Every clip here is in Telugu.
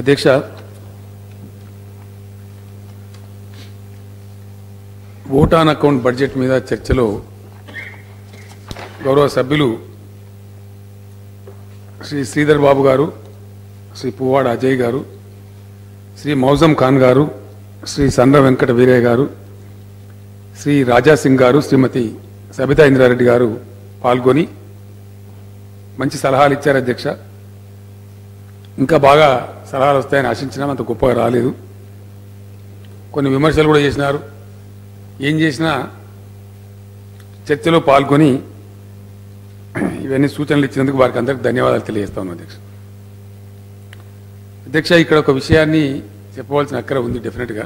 అధ్యక్ష, ఓట్ ఆన్ అకౌంట్ బడ్జెట్ మీద చర్చలో గౌరవ సభ్యులు శ్రీ శ్రీధర్ బాబు గారు, శ్రీ పువ్వాడ అజయ్ గారు, శ్రీ మౌజం ఖాన్ గారు, శ్రీ సండ్ర వెంకట వీరయ్య గారు, శ్రీ రాజాసింగ్ గారు, శ్రీమతి సబితా ఇంద్రారెడ్డి గారు పాల్గొని మంచి సలహాలు ఇచ్చారు. అధ్యక్ష, ఇంకా బాగా సలహాలు వస్తాయని ఆశించినా అంత గొప్పగా రాలేదు. కొన్ని విమర్శలు కూడా చేసినారు. ఏం చేసినా చర్చలో పాల్గొని ఇవన్నీ సూచనలు ఇచ్చినందుకు వారికి అందరికీ ధన్యవాదాలు తెలియజేస్తా ఉన్నాను. అధ్యక్ష, ఇక్కడ ఒక విషయాన్ని చెప్పవలసిన అక్కర ఉంది. డెఫినెట్గా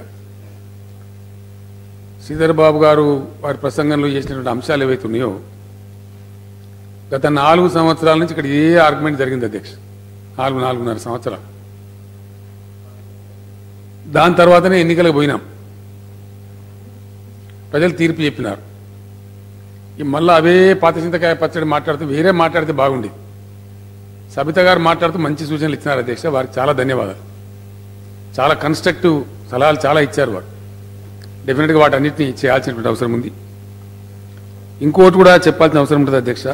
శ్రీధర్ బాబు గారు వారి ప్రసంగంలో చేసినటువంటి అంశాలు ఏవైతే ఉన్నాయో, గత 4 సంవత్సరాల నుంచి ఇక్కడ ఏ ఆర్గ్యుమెంట్ జరిగింది అధ్యక్ష, 4.5 సంవత్సరాలు. దాని తర్వాతనే ఎన్నికలకు పోయినాం. ప్రజలు తీర్పు చెప్పినారు. మళ్ళీ అవే పాత చింతకాయ పచ్చడి మాట్లాడుతూ వేరే మాట్లాడితే బాగుండేది. సబిత గారు మాట్లాడుతూ మంచి సూచనలు ఇచ్చినారు అధ్యక్ష, వారికి చాలా ధన్యవాదాలు. చాలా కన్స్ట్రక్టివ్ సలహాలు చాలా ఇచ్చారు వారు. డెఫినెట్గా వాటన్నిటిని చేయాల్సినటువంటి అవసరం ఉంది. ఇంకోటి కూడా చెప్పాల్సిన అవసరం ఉంటుంది అధ్యక్ష.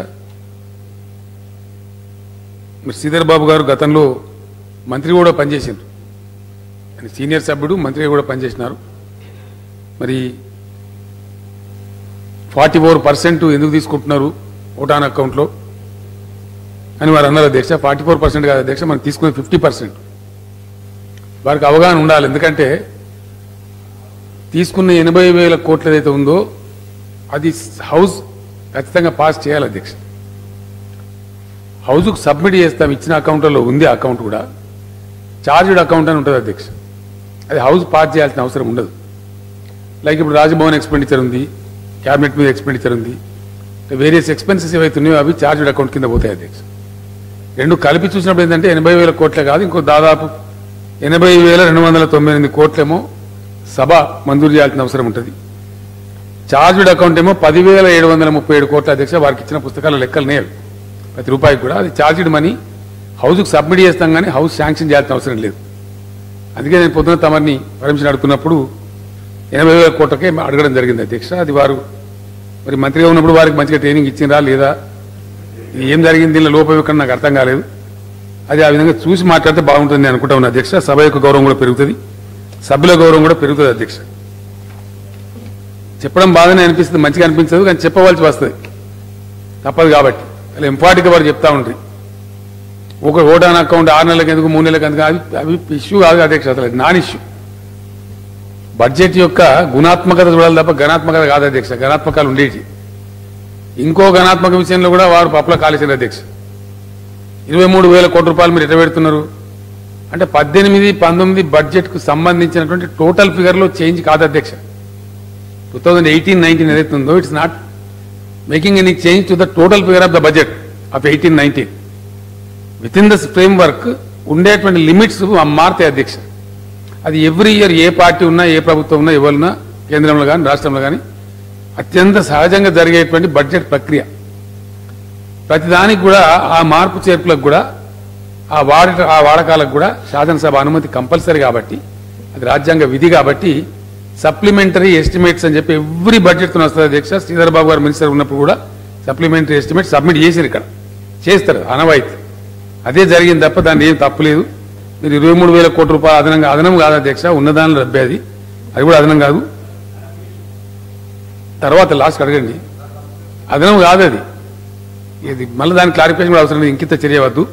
మీరు శ్రీధర్ బాబు గారు గతంలో మంత్రి కూడా పనిచేసారు. సీనియర్ సభ్యుడు, మంత్రిగా కూడా పనిచేసినారు. మరి 44% ఎందుకు తీసుకుంటున్నారు ఓట్ ఆన్ అకౌంట్లో అని వారు అన్నారు అధ్యక్ష. 44% కాదు అధ్యక్ష, మనం తీసుకునే 50%. వారికి అవగాహన ఉండాలి. ఎందుకంటే తీసుకున్న 80,000 కోట్లు ఏదైతే ఉందో అది హౌస్ ఖచ్చితంగా పాస్ చేయాలి అధ్యక్ష. హౌస్కు సబ్మిట్ చేస్తాం, ఇచ్చిన అకౌంట్లో ఉంది. అకౌంట్ కూడా చార్జ్డ్ అకౌంట్ అని ఉంటుంది అధ్యక్ష. అది హౌస్ పాస్ చేయాల్సిన అవసరం ఉండదు. లైక్ ఇప్పుడు రాజభవన్ ఎక్స్పెండిచర్ ఉంది, క్యాబినెట్ మీద ఎక్స్పెండిచర్ ఉంది, వేరియస్ ఎక్స్పెన్సెస్ ఏవైతే ఉన్నాయో అవి చార్జ్డ్ అకౌంట్ కింద పోతాయి అధ్యక్ష. రెండు కలిపి చూసినప్పుడు ఏంటంటే 80,000 కోట్లే కాదు, ఇంకో దాదాపు 80,298 కోట్లేమో సభ మంజూరు చేయాల్సిన అవసరం ఉంటుంది. చార్జ్డ్ అకౌంట్ ఏమో 10,737 కోట్ల అధ్యక్ష. వారికి ఇచ్చిన పుస్తకాల లెక్కలు నేరు ప్రతి రూపాయికి కూడా అది చార్జ్డ్ మనీ. హౌస్కు సబ్మిట్ చేస్తాం కానీ హౌస్ శాంక్షన్ చేయాల్సిన అవసరం లేదు. అందుకే నేను పొద్దున తమని పర్మిషన్ అడుగుతున్నప్పుడు 80,000 కోట్లకే అడగడం జరిగింది అధ్యక్ష. అది వారు మరి మంత్రిగా ఉన్నప్పుడు వారికి మంచిగా ట్రైనింగ్ ఇచ్చిందా లేదా, ఏం జరిగింది, దీనిలో లోపం ఎక్కడ నాకు అర్థం కాలేదు. అది ఆ విధంగా చూసి మాట్లాడితే బాగుంటుంది నేను అనుకుంటా ఉన్నా అధ్యక్ష. సభ యొక్క గౌరవం కూడా పెరుగుతుంది, సభ్యుల గౌరవం కూడా పెరుగుతుంది అధ్యక్ష. చెప్పడం బాగానే అనిపిస్తుంది, మంచిగా అనిపించదు, కానీ చెప్పవలసి వస్తుంది, తప్పదు. కాబట్టి అలా ఎంఫాటిక్గా వారు చెప్తా ఉంటారు. ఒక ఓట్ ఆన్ అకౌంట్ 6 నెలలకు ఎందుకు, 3 నెలలకు ఎందుకు, అవి ఇష్యూ కాదు అధ్యక్ష. అసలు నాన్ ఇష్యూ. బడ్జెట్ యొక్క గుణాత్మకత చూడాలి తప్ప గణాత్మకత కాదు అధ్యక్ష. గణాత్మకాలు ఉండేవి. ఇంకో గణాత్మక విషయంలో కూడా వారు పప్పుల కాలేసిన అధ్యక్ష. 23,000 కోట్ల రూపాయలు మీరు ఎట్లా పెడుతున్నారు అంటే 18-19 బడ్జెట్కు సంబంధించినటువంటి టోటల్ ఫిగర్లో చేంజ్ కాదు అధ్యక్ష. 2018-19 ఏదైతే ఉందో it's not making any change to the total figure of the budget of 18-19. With in the frame work ఉండేటువంటి లిమిట్స్ మారుతాయి అధ్యక్ష. అది ఎవ్రీ ఇయర్ ఏ పార్టీ ఉన్నా, ఏ ప్రభుత్వం ఉన్నా, ఎవరున్నా, కేంద్రంలో కానీ రాష్ట్రంలో కానీ అత్యంత సహజంగా జరిగేటువంటి బడ్జెట్ ప్రక్రియ. ప్రతిదానికి కూడా ఆ మార్పు చేర్పులకు కూడా ఆ వాడకాలకు కూడా శాసనసభ అనుమతి కంపల్సరీ. కాబట్టి అది రాజ్యాంగ విధి. కాబట్టి సప్లిమెంటరీ ఎస్టిమేట్స్ అని చెప్పి ఎవ్రీ బడ్జెట్తో వస్తుంది అధ్యక్ష. శ్రీధర్ బాబు గారు మినిస్టర్ ఉన్నప్పుడు కూడా సప్లిమెంటరీ ఎస్టిమేట్ సబ్మిట్ చేశారు, ఇక్కడ చేస్తారు అనవాయితీ. అదే జరిగింది తప్ప దాన్ని ఏం తప్పులేదు. మీరు 23,000 కోట్ల రూపాయలు అదనం కాదు అధ్యక్ష, ఉన్నదానిలో రబ్బేది, అది కూడా అదనం కాదు. తర్వాత లాస్ట్కి అడగండి, అదనం కాదు అది. ఇది మళ్ళీ దాని క్లారిఫికేషన్ కూడా అవసరం లేదు. ఇంకింత చర్యవద్దు,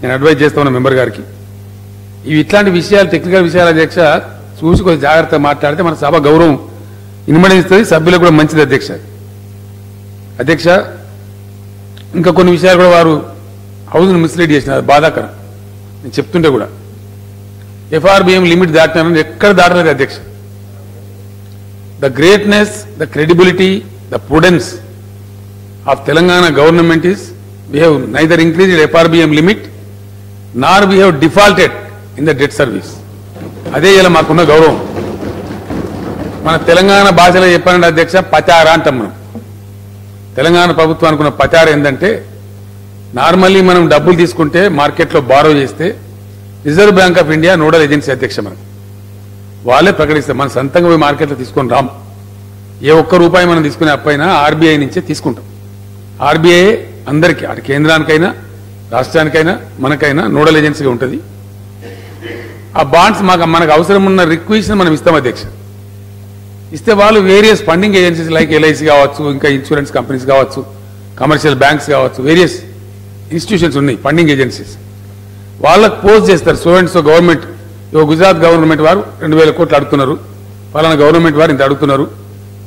నేను అడ్వైజ్ చేస్తా ఉన్నా మెంబర్ గారికి. ఇవి ఇట్లాంటి విషయాలు, టెక్నికల్ విషయాలు అధ్యక్ష చూసి కొంచెం జాగ్రత్తగా మాట్లాడితే మన సభ గౌరవం ఇన్మడిస్తుంది, సభ్యులకు కూడా మంచిది అధ్యక్ష. అధ్యక్ష, ఇంకా కొన్ని విషయాలు కూడా వారు హౌస్ను మిస్లీడ్ చేసినారు, బాధాకరం. నేను చెప్తుంటే కూడా FRBM లిమిట్ దాటినారని ఎక్కడ దాటలేదు అధ్యక్ష. The greatness, the credibility, the prudence of Telangana government is we have neither increased FRBM limit nor we have defaulted in the debt service. అదే ఇలా మాకున్న గౌరవం. మన తెలంగాణ భాషలో చెప్పాలంటే అధ్యక్ష పచారా అంటాం మనం. తెలంగాణ ప్రభుత్వానికి ఉన్న పచారా ఏంటంటే నార్మల్లీ మనం డబ్బులు తీసుకుంటే మార్కెట్లో బారో చేస్తే reserve bank of India nodal agency అధ్యక్ష మనకు వాళ్ళే ప్రకటిస్తారు. మన సొంతంగా పోయి మార్కెట్లో తీసుకొని రాం. ఏ ఒక్క రూపాయి మనం తీసుకునే అప్పైనా ఆర్బీఐ నుంచే తీసుకుంటాం. ఆర్బీఐ అందరికీ అటు కేంద్రానికైనా రాష్ట్రానికైనా మనకైనా నోడల్ ఏజెన్సీగా ఉంటుంది. ఆ బాండ్స్ మనకు అవసరం ఉన్న రిక్వెస్ట్ మనం ఇస్తాం అధ్యక్ష. ఇస్తే వాళ్ళు various funding agencies like LIC కావచ్చు, ఇంకా ఇన్సూరెన్స్ కంపెనీస్ కావచ్చు, కమర్షియల్ బ్యాంక్స్ కావచ్చు, వేరియస్ ఇన్స్టిట్యూషన్స్ ఉన్నాయి ఫండింగ్ ఏజెన్సీస్. వాళ్ళకు పోస్ట్ చేస్తారు. So and so government, Gujarat government వారు 2000 కోట్లు అడుగుతున్నారు, ఫలానా గవర్నమెంట్ వారు ఇంత అడుగుతున్నారు.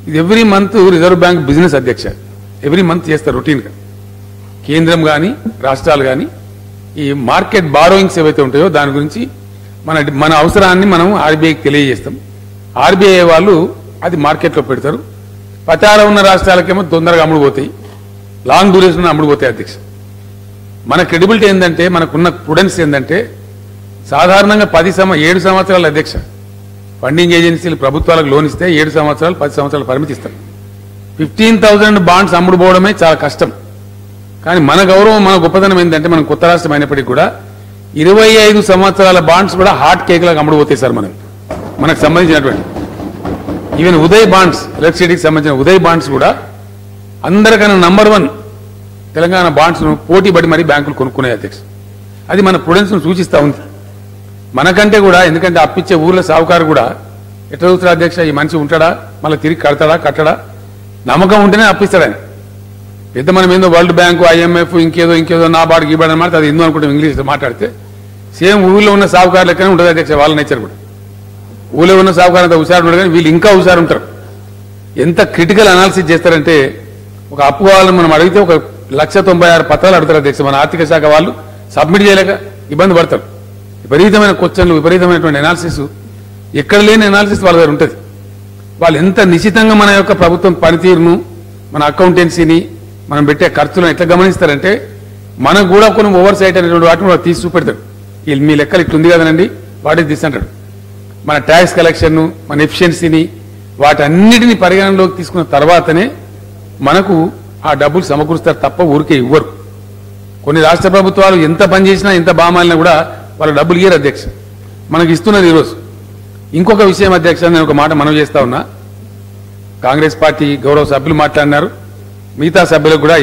ఇది every month reserve bank business అధ్యక్ష. ఎవ్రీ మంత్ చేస్తారు రొటీన్గా. కేంద్రం కానీ రాష్ట్రాలు కానీ ఈ మార్కెట్ బారోయింగ్స్ ఏవైతే ఉంటాయో దాని గురించి మన అవసరాన్ని మనం ఆర్బీఐకి తెలియజేస్తాం. ఆర్బీఐ వాళ్ళు అది మార్కెట్లో పెడతారు. ప్రచారం ఉన్న రాష్ట్రాలకేమో తొందరగా అమ్ముడుపోతాయి, లాంగ్ డ్యూరేషన్ అమ్ముడుపోతాయి అధ్యక్ష. మన క్రెడిబిలిటీ ఏంటంటే, మనకున్న ప్రుడెన్స్ ఏంటంటే, సాధారణంగా 7 సంవత్సరాల అధ్యక్ష ఫండింగ్ ఏజెన్సీలు ప్రభుత్వాలకు లోన్ ఇస్తే 7 సంవత్సరాలు 10 సంవత్సరాల పరిమితి ఇస్తారు. 15,000 బాండ్స్ అమ్ముడుపోవడమే చాలా కష్టం. కానీ మన గౌరవం, మన గొప్పతనం ఏంటంటే, మనం కొత్త రాష్ట్రం అయినప్పటికీ కూడా 25 సంవత్సరాల బాండ్స్ కూడా హాట్ కేక్ లాగా అమ్ముడుపోతాయి సార్. మనకు సంబంధించినటువంటి ఈవెన్ ఉదయ్ బాండ్స్, ఎలక్ట్రిసిటీకి సంబంధించిన ఉదయ్ బాండ్స్ కూడా అందరికన్నా నంబర్ 1 తెలంగాణ బాండ్స్ పోటీ పడి మరీ బ్యాంకులు కొనుక్కునే అధ్యక్ష. అది మన ప్రుడెన్స్ ను సూచిస్తూ ఉంది. మనకంటే కూడా, ఎందుకంటే అప్పిచ్చే ఊర్ల సావుకారు కూడా ఎట్లా చూస్తాడు అధ్యక్ష, ఈ మనిషి ఉంటాడా, మళ్ళీ తిరిగి కట్టడా, నమ్మకం ఉంటేనే అప్పిస్తాడని. పెద్ద మనం ఏందో వరల్డ్ బ్యాంకు, ఐఎంఎఫ్, ఇంకేదో నా బాడు గీబాడు అనమాట, అది ఎందుకు అనుకుంటాం ఇంగ్లీష్లో మాట్లాడితే. సేమ్ ఊళ్ళో ఉన్న సావుకారు లెక్కనే ఉంటుంది అధ్యక్ష వాళ్ళ నేచర్ కూడా. ఊళ్ళో ఉన్న సావుకారు అంత హుషారు ఉండదు, కానీ వీళ్ళు ఇంకా హుషారు ఉంటారు. ఎంత క్రిటికల్ అనాలిసిస్ చేస్తారంటే, ఒక అప్పు కావాలని మనం అడిగితే 1,96,000 పత్రాలు అడుగుతారు అధ్యక్ష. మన ఆర్థిక శాఖ వాళ్ళు సబ్మిట్ చేయలేక ఇబ్బంది పడతారు. విపరీతమైన క్వశ్చన్లు, విపరీతమైనటువంటి అనాలిసిస్, ఎక్కడ లేని అనాలిసిస్ వాళ్ళ దగ్గర ఉంటుంది. వాళ్ళు ఎంత నిశ్చితంగా మన యొక్క ప్రభుత్వం పనితీరును, మన అకౌంటెన్సీని, మనం పెట్టే ఖర్చులను ఎట్లా గమనిస్తారంటే, మనకు కూడా కొన్ని ఓవర్ సైట్ అనేటువంటి వాటిని వాళ్ళు తీసి చూపెడతాడు. మీ లెక్కలు ఇట్లుంది కదనండి, వాటిని తీస్తుంటాడు. మన ట్యాక్స్ కలెక్షన్, మన ఎఫిషియన్సీని, వాటన్నిటిని పరిగణనలోకి తీసుకున్న తర్వాతనే మనకు ఆ డబ్బులు సమకూరుస్తారు తప్ప ఊరికే ఇవ్వరు. కొన్ని రాష్ట్ర ప్రభుత్వాలు ఎంత పనిచేసినా, ఎంత బామాలినా కూడా వాళ్ళ డబ్బులు ఇయ్యరు అధ్యక్ష. మనకి ఇస్తున్నది ఈరోజు. ఇంకొక విషయం అధ్యక్ష, నేను ఒక మాట మనవి చేస్తా ఉన్నా. కాంగ్రెస్ పార్టీ గౌరవ సభ్యులు మాట్లాడినారు, మిగతా సభ్యులకు కూడా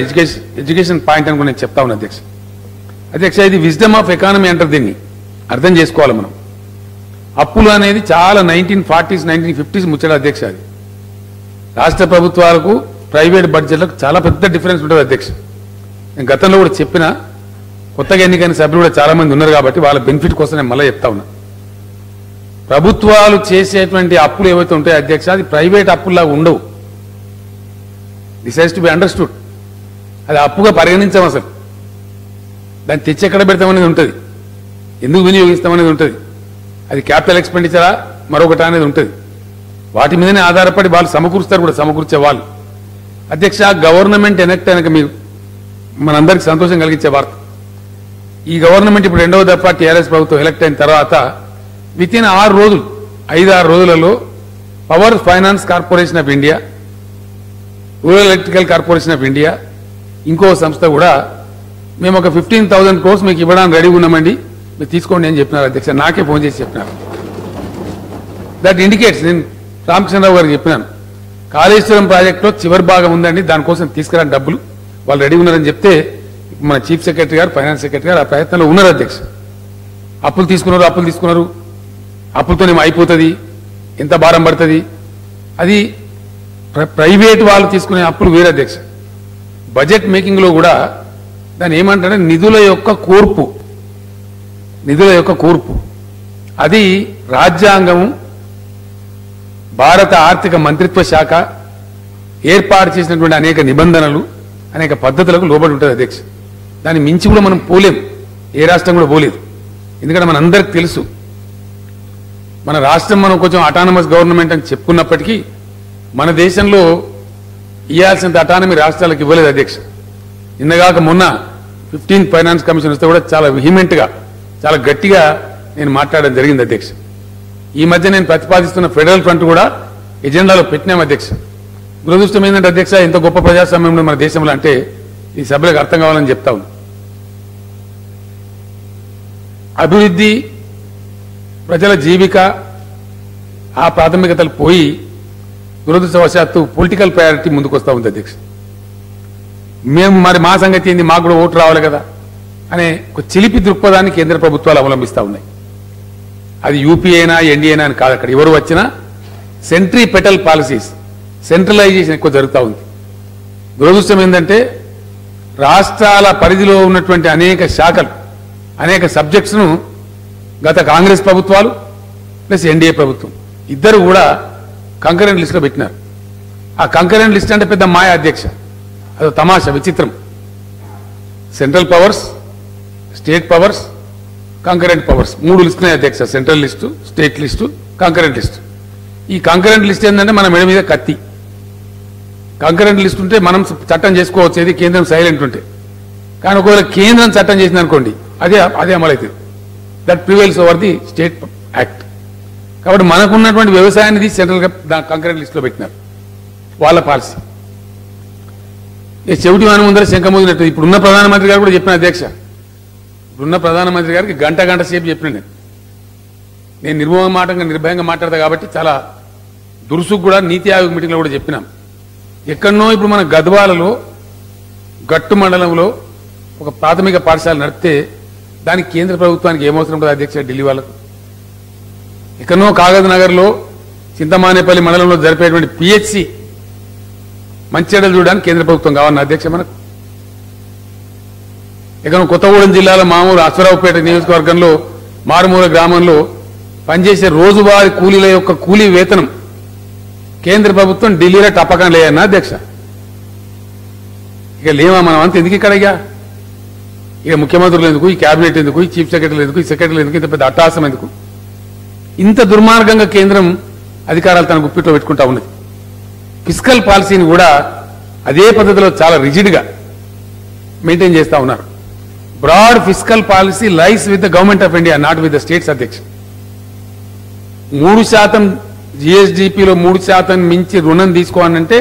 ఎడ్యుకేషన్ పాయింట్ అని కూడా నేను చెప్తా ఉన్నా అధ్యక్ష. ఇది విజ్డమ్ ఆఫ్ ఎకానమీ అంటారు. దీన్ని అర్థం చేసుకోవాలి మనం. అప్పులు అనేది చాలా 1940s 1950s ముచ్చట అధ్యక్ష. అది రాష్ట్ర ప్రభుత్వాలకు ప్రైవేట్ బడ్జెట్లకు చాలా పెద్ద డిఫరెన్స్ ఉంటుంది అధ్యక్ష. నేను గతంలో కూడా చెప్పిన, కొత్తగా ఎన్నికైన సభ్యులు కూడా చాలా మంది ఉన్నారు కాబట్టి వాళ్ళ బెనిఫిట్ కోసం నేను మళ్ళీ చెప్తా ఉన్నా. ప్రభుత్వాలు చేసేటువంటి అప్పులు ఏవైతే ఉంటాయో అధ్యక్ష, అది ప్రైవేట్ అప్పుల్లాగా ఉండవు. This has to be understood. అది అప్పుగా పరిగణించాం అసలు. దాన్ని తెచ్చి ఎక్కడ పెడతామనేది ఉంటుంది, ఎందుకు వినియోగిస్తామనేది ఉంటుంది, అది క్యాపిటల్ ఎక్స్పెండిచరా మరొకటి అనేది ఉంటుంది. వాటి మీదనే ఆధారపడి వాళ్ళు సమకూరుస్తారు కూడా, సమకూర్చే వాళ్ళు అధ్యక్ష. గవర్నమెంట్ ఎనెక్ట్ అయినాక మీరు మనందరికీ సంతోషం కలిగించే వార్త, ఈ గవర్నమెంట్ ఇప్పుడు 2వ దఫా టీఆర్ఎస్ ప్రభుత్వం ఎలక్ట్ అయిన తర్వాత విత్ ఇన్ 6 రోజులు 5-6 రోజులలో power finance corporation of India, rural electrical corporation of India, ఇంకో సంస్థ కూడా మేము ఒక 15,000 crores మీకు ఇవ్వడానికి రెడీగా ఉన్నామండి, మీరు తీసుకోండి అని చెప్పినారు అధ్యక్ష. నాకే ఫోన్ చేసి చెప్పినారు. దట్ ఇండికేట్స్, నేను రామకృష్ణరావు గారికి చెప్పినాను, కాళేశ్వరం ప్రాజెక్టులో చివరి భాగం ఉందండి, దానికోసం తీసుకురాని డబ్బులు వాళ్ళు రెడీ ఉన్నారని చెప్తే, మన చీఫ్ సెక్రటరీ గారు, ఫైనాన్స్ సెక్రటరీ గారు ఆ ప్రయత్నంలో ఉన్నారు అధ్యక్ష. అప్పులు తీసుకున్నారు, అప్పులతో అయిపోతుంది, ఎంత భారం పడుతుంది. అది ప్రైవేట్ వాళ్ళు తీసుకునే అప్పులు వేరే అధ్యక్ష. బడ్జెట్ మేకింగ్ లో కూడా దాన్ని ఏమంటారంటే నిధుల యొక్క కూర్పు. అది రాజ్యాంగము, భారత ఆర్థిక మంత్రిత్వ శాఖ ఏర్పాటు చేసినటువంటి అనేక నిబంధనలు, అనేక పద్ధతులకు లోబడి ఉంటుంది అధ్యక్ష. దాన్ని మించి కూడా మనం పోలేం, ఏ రాష్ట్రం కూడా పోలేదు. ఎందుకంటే మన అందరికి తెలుసు, మన రాష్ట్రం మనం కొంచెం అటానమస్ గవర్నమెంట్ అని చెప్పుకున్నప్పటికీ మన దేశంలో ఇవ్వాల్సినంత అటానమీ రాష్ట్రాలకు ఇవ్వలేదు అధ్యక్ష. నిన్నగాక మొన్న 15th ఫైనాన్స్ కమిషన్ వస్తే కూడా చాలా విహిమెంట్ గా, చాలా గట్టిగా నేను మాట్లాడడం జరిగింది అధ్యక్ష. ఈ మధ్య నేను ప్రతిపాదిస్తున్న ఫెడరల్ ఫ్రంట్ కూడా ఎజెండాలో పెట్టినాం అధ్యక్ష. దురదృష్టం ఏంటంటే అధ్యక్ష, ఎంత గొప్ప ప్రజాస్వామ్యంలో మన దేశంలో అంటే ఈ సభలకు అర్థం కావాలని చెప్తా ఉంది. అభివృద్ధి ప్రజల జీవిక ఆ ప్రాథమికతలు పోయి దురదృష్టవశాత్తు పొలిటికల్ ప్రయారిటీ ముందుకు వస్తూ ఉంది అధ్యక్ష. మేము మరి మా సంగతి ఏంది, మాకు కూడా ఓటు రావాలి కదా అనే ఒక చిలిపి దృక్పథాన్ని కేంద్ర ప్రభుత్వాలు అవలంబిస్తూ ఉన్నాయి. అది యూపీ అయినా ఎన్డీఏ అయినా అని కాదు, అక్కడ ఎవరు వచ్చినా సెంట్రిపెటల్ పాలసీస్, సెంట్రలైజేషన్ ఎక్కువ జరుగుతూ ఉంది. దురదృష్టం ఏంటంటే రాష్ట్రాల పరిధిలో ఉన్నటువంటి అనేక శాఖలు, అనేక సబ్జెక్ట్స్ను గత కాంగ్రెస్ ప్రభుత్వాలు ప్లస్ ఎన్డీఏ ప్రభుత్వం ఇద్దరు కూడా కంకరెంట్ లిస్టులో పెట్టినారు. ఆ కంకరెంట్ లిస్ట్ అంటే పెద్ద మాయ అధ్యక్ష, అదో తమాషా, విచిత్రం. Central powers, state powers, concurrent powers, 3 లిస్టున్నాయి అధ్యక్ష. Central list, state list, concurrent list. ఈ కంకరెంట్ లిస్ట్ ఏంటంటే మన మెడ మీద కత్తి. కంకరెంట్ లిస్ట్ ఉంటే మనం చట్టం చేసుకోవచ్చు, ఏది కేంద్రం సైలెంట్ ఉంటే. కానీ ఒకవేళ కేంద్రం చట్టం చేసింది అనుకోండి, అదే అమలవుతుంది. That prevails over the state act. కాబట్టి మనకున్నటువంటి వ్యవసాయాన్ని సెంట్రల్గా కంకరెంట్ లిస్టులో పెట్టినారు, వాళ్ళ పాలసీ. చెవిటి వాని ముందర శంఖమూదినట్టు ఇప్పుడున్న ప్రధానమంత్రి గారు కూడా చెప్పిన అధ్యక్ష. ఇప్పుడున్న ప్రధానమంత్రి గారికి గంట సేపు చెప్పిన నేను నిర్భయంగా మాట్లాడతా కాబట్టి చాలా దురుసుకు కూడా నీతి ఆయోగ్ మీటింగ్లో కూడా చెప్పినాం. ఎక్కడనో ఇప్పుడు మన గద్వాలలో గట్టు మండలంలో ఒక ప్రాథమిక పాఠశాల నడిపితే దానికి కేంద్ర ప్రభుత్వానికి ఏమవసరం ఉంటుంది అధ్యక్ష? ఢిల్లీ వాళ్ళకు. ఎక్కడనో కాగజ్ నగర్లో చింతమానేపల్లి మండలంలో జరిపేటువంటి పిహెచ్సి మంచిర్యాల చూడడానికి కేంద్ర ప్రభుత్వం కావాలన్న అధ్యక్ష మనకు. ఎక్కడో కొత్తగూడెం జిల్లాలో మామూలు అశ్వరావుపేట నియోజకవర్గంలో మారుమూల గ్రామంలో పనిచేసే రోజువారీ కూలీల యొక్క కూలీ వేతనం కేంద్ర ప్రభుత్వం ఢిల్లీలో టపకం లేదన్న అధ్యక్ష. ఇక లేవా మనం అంత ఎందుకు ఇక్కడ? ఇక ముఖ్యమంత్రులు ఎందుకు, ఈ కేబినెట్ ఎందుకు, ఈ చీఫ్ సెక్రటరీలు ఎందుకు, ఈ సెక్రటరీలు ఎందుకు, ఇంత పెద్ద అట్టాసం ఎందుకు? ఇంత దుర్మార్గంగా కేంద్రం అధికారాలు తన గుప్పిట్లో పెట్టుకుంటా ఉన్నది. ఫిస్కల్ పాలసీని కూడా అదే పద్ధతిలో చాలా రిజిడ్గా మెయింటైన్ చేస్తూ ఉన్నారు. Broad fiscal policy lies with the government of India, not with the states అధ్యక్ష. 3% జిఎస్డిపిలో 3% మించి రుణం తీసుకోవాలంటే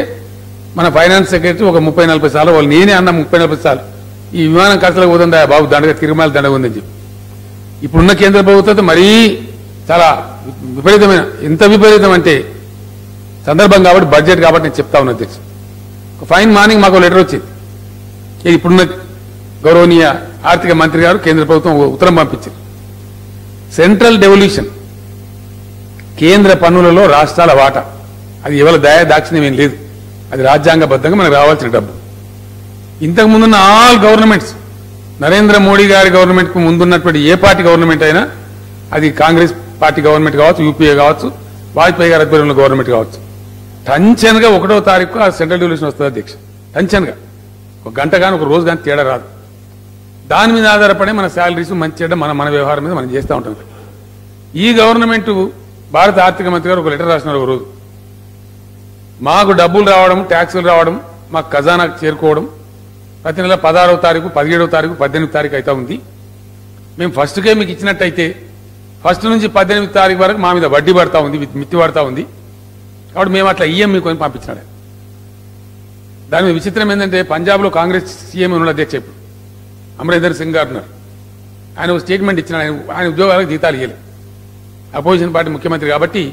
మన ఫైనాన్స్ సెక్రటరీ ఒక 30-40 సార్లు, వాళ్ళు నేనే అన్న 30-40 సార్లు ఈ విమానం ఖర్చులకు పోతుందా బాబు, దండగా తిరుమల దండగా ఉందని చెప్పి. ఇప్పుడున్న కేంద్ర ప్రభుత్వం మరీ చాలా విపరీతమైన, ఎంత విపరీతం అంటే సందర్భం కాబట్టి, బడ్జెట్ కాబట్టి నేను చెప్తా ఉన్నా అధ్యక్ష. ఫైన్ మార్నింగ్ మాకు లెటర్ వచ్చింది. ఇప్పుడున్న గౌరవనీయ ఆర్థిక మంత్రి గారు కేంద్ర ప్రభుత్వం ఉత్తరం పంపించారు. సెంట్రల్ డెవల్యూషన్, కేంద్ర పన్నులలో రాష్ట్రాల వాటా, అది ఎవరి దాక్షిణ్యం ఏం లేదు, అది రాజ్యాంగబద్ధంగా మనకు రావాల్సిన డబ్బు. ఇంతకుముందున్న ఆల్ గవర్నమెంట్స్, నరేంద్ర మోడీ గారి గవర్నమెంట్కు ముందున్నటువంటి ఏ పార్టీ గవర్నమెంట్ అయినా, అది కాంగ్రెస్ పార్టీ గవర్నమెంట్ కావచ్చు, యూపీఏ కావచ్చు, వాజ్పేయి గారి ఆధ్వర్యంలో గవర్నమెంట్ కావచ్చు, టెన్షన్గా 1వ తారీఖు ఆ సెంట్రల్ డెవల్యూషన్ వస్తుంది అధ్యక్ష. టెన్షన్గా ఒక గంట కానీ ఒక రోజు కానీ తేడా రాదు. దాని మీద ఆధారపడి మన శాలరీస్ మంచి చేయడం, మన వ్యవహారం మీద మనం చేస్తూ ఉంటాం. ఈ గవర్నమెంట్ భారత ఆర్థిక మంత్రి గారు ఒక లెటర్ రాసినారు ఒక రోజు. మాకు డబ్బులు రావడం, ట్యాక్సులు రావడం, మాకు ఖజానాకు చేరుకోవడం ప్రతి నెల 16వ తారీఖు, 17వ తారీఖు, 18వ తారీఖు అయితే ఉంది. మేము ఫస్ట్కే మీకు ఇచ్చినట్టయితే ఫస్ట్ నుంచి 18వ తారీఖు వరకు మా మీద వడ్డీ పడతా ఉంది, మిత్తి పడతా ఉంది, కాబట్టి మేము అట్లా ఇయ్యం మీకు అని పంపించినాడు. దాని మీద విచిత్రం ఏంటంటే పంజాబ్లో కాంగ్రెస్ సీఎం ఉన్న అధ్యక్ష ఇప్పుడు అమరేందర్ సింగ్ గారు ఉన్నారు. ఆయన ఒక స్టేట్మెంట్ ఇచ్చినాడు, ఆయన ఉద్యోగాలకు జీతాలు ఇవ్వలేదు, అపోజిషన్ పార్టీ ముఖ్యమంత్రి కాబట్టి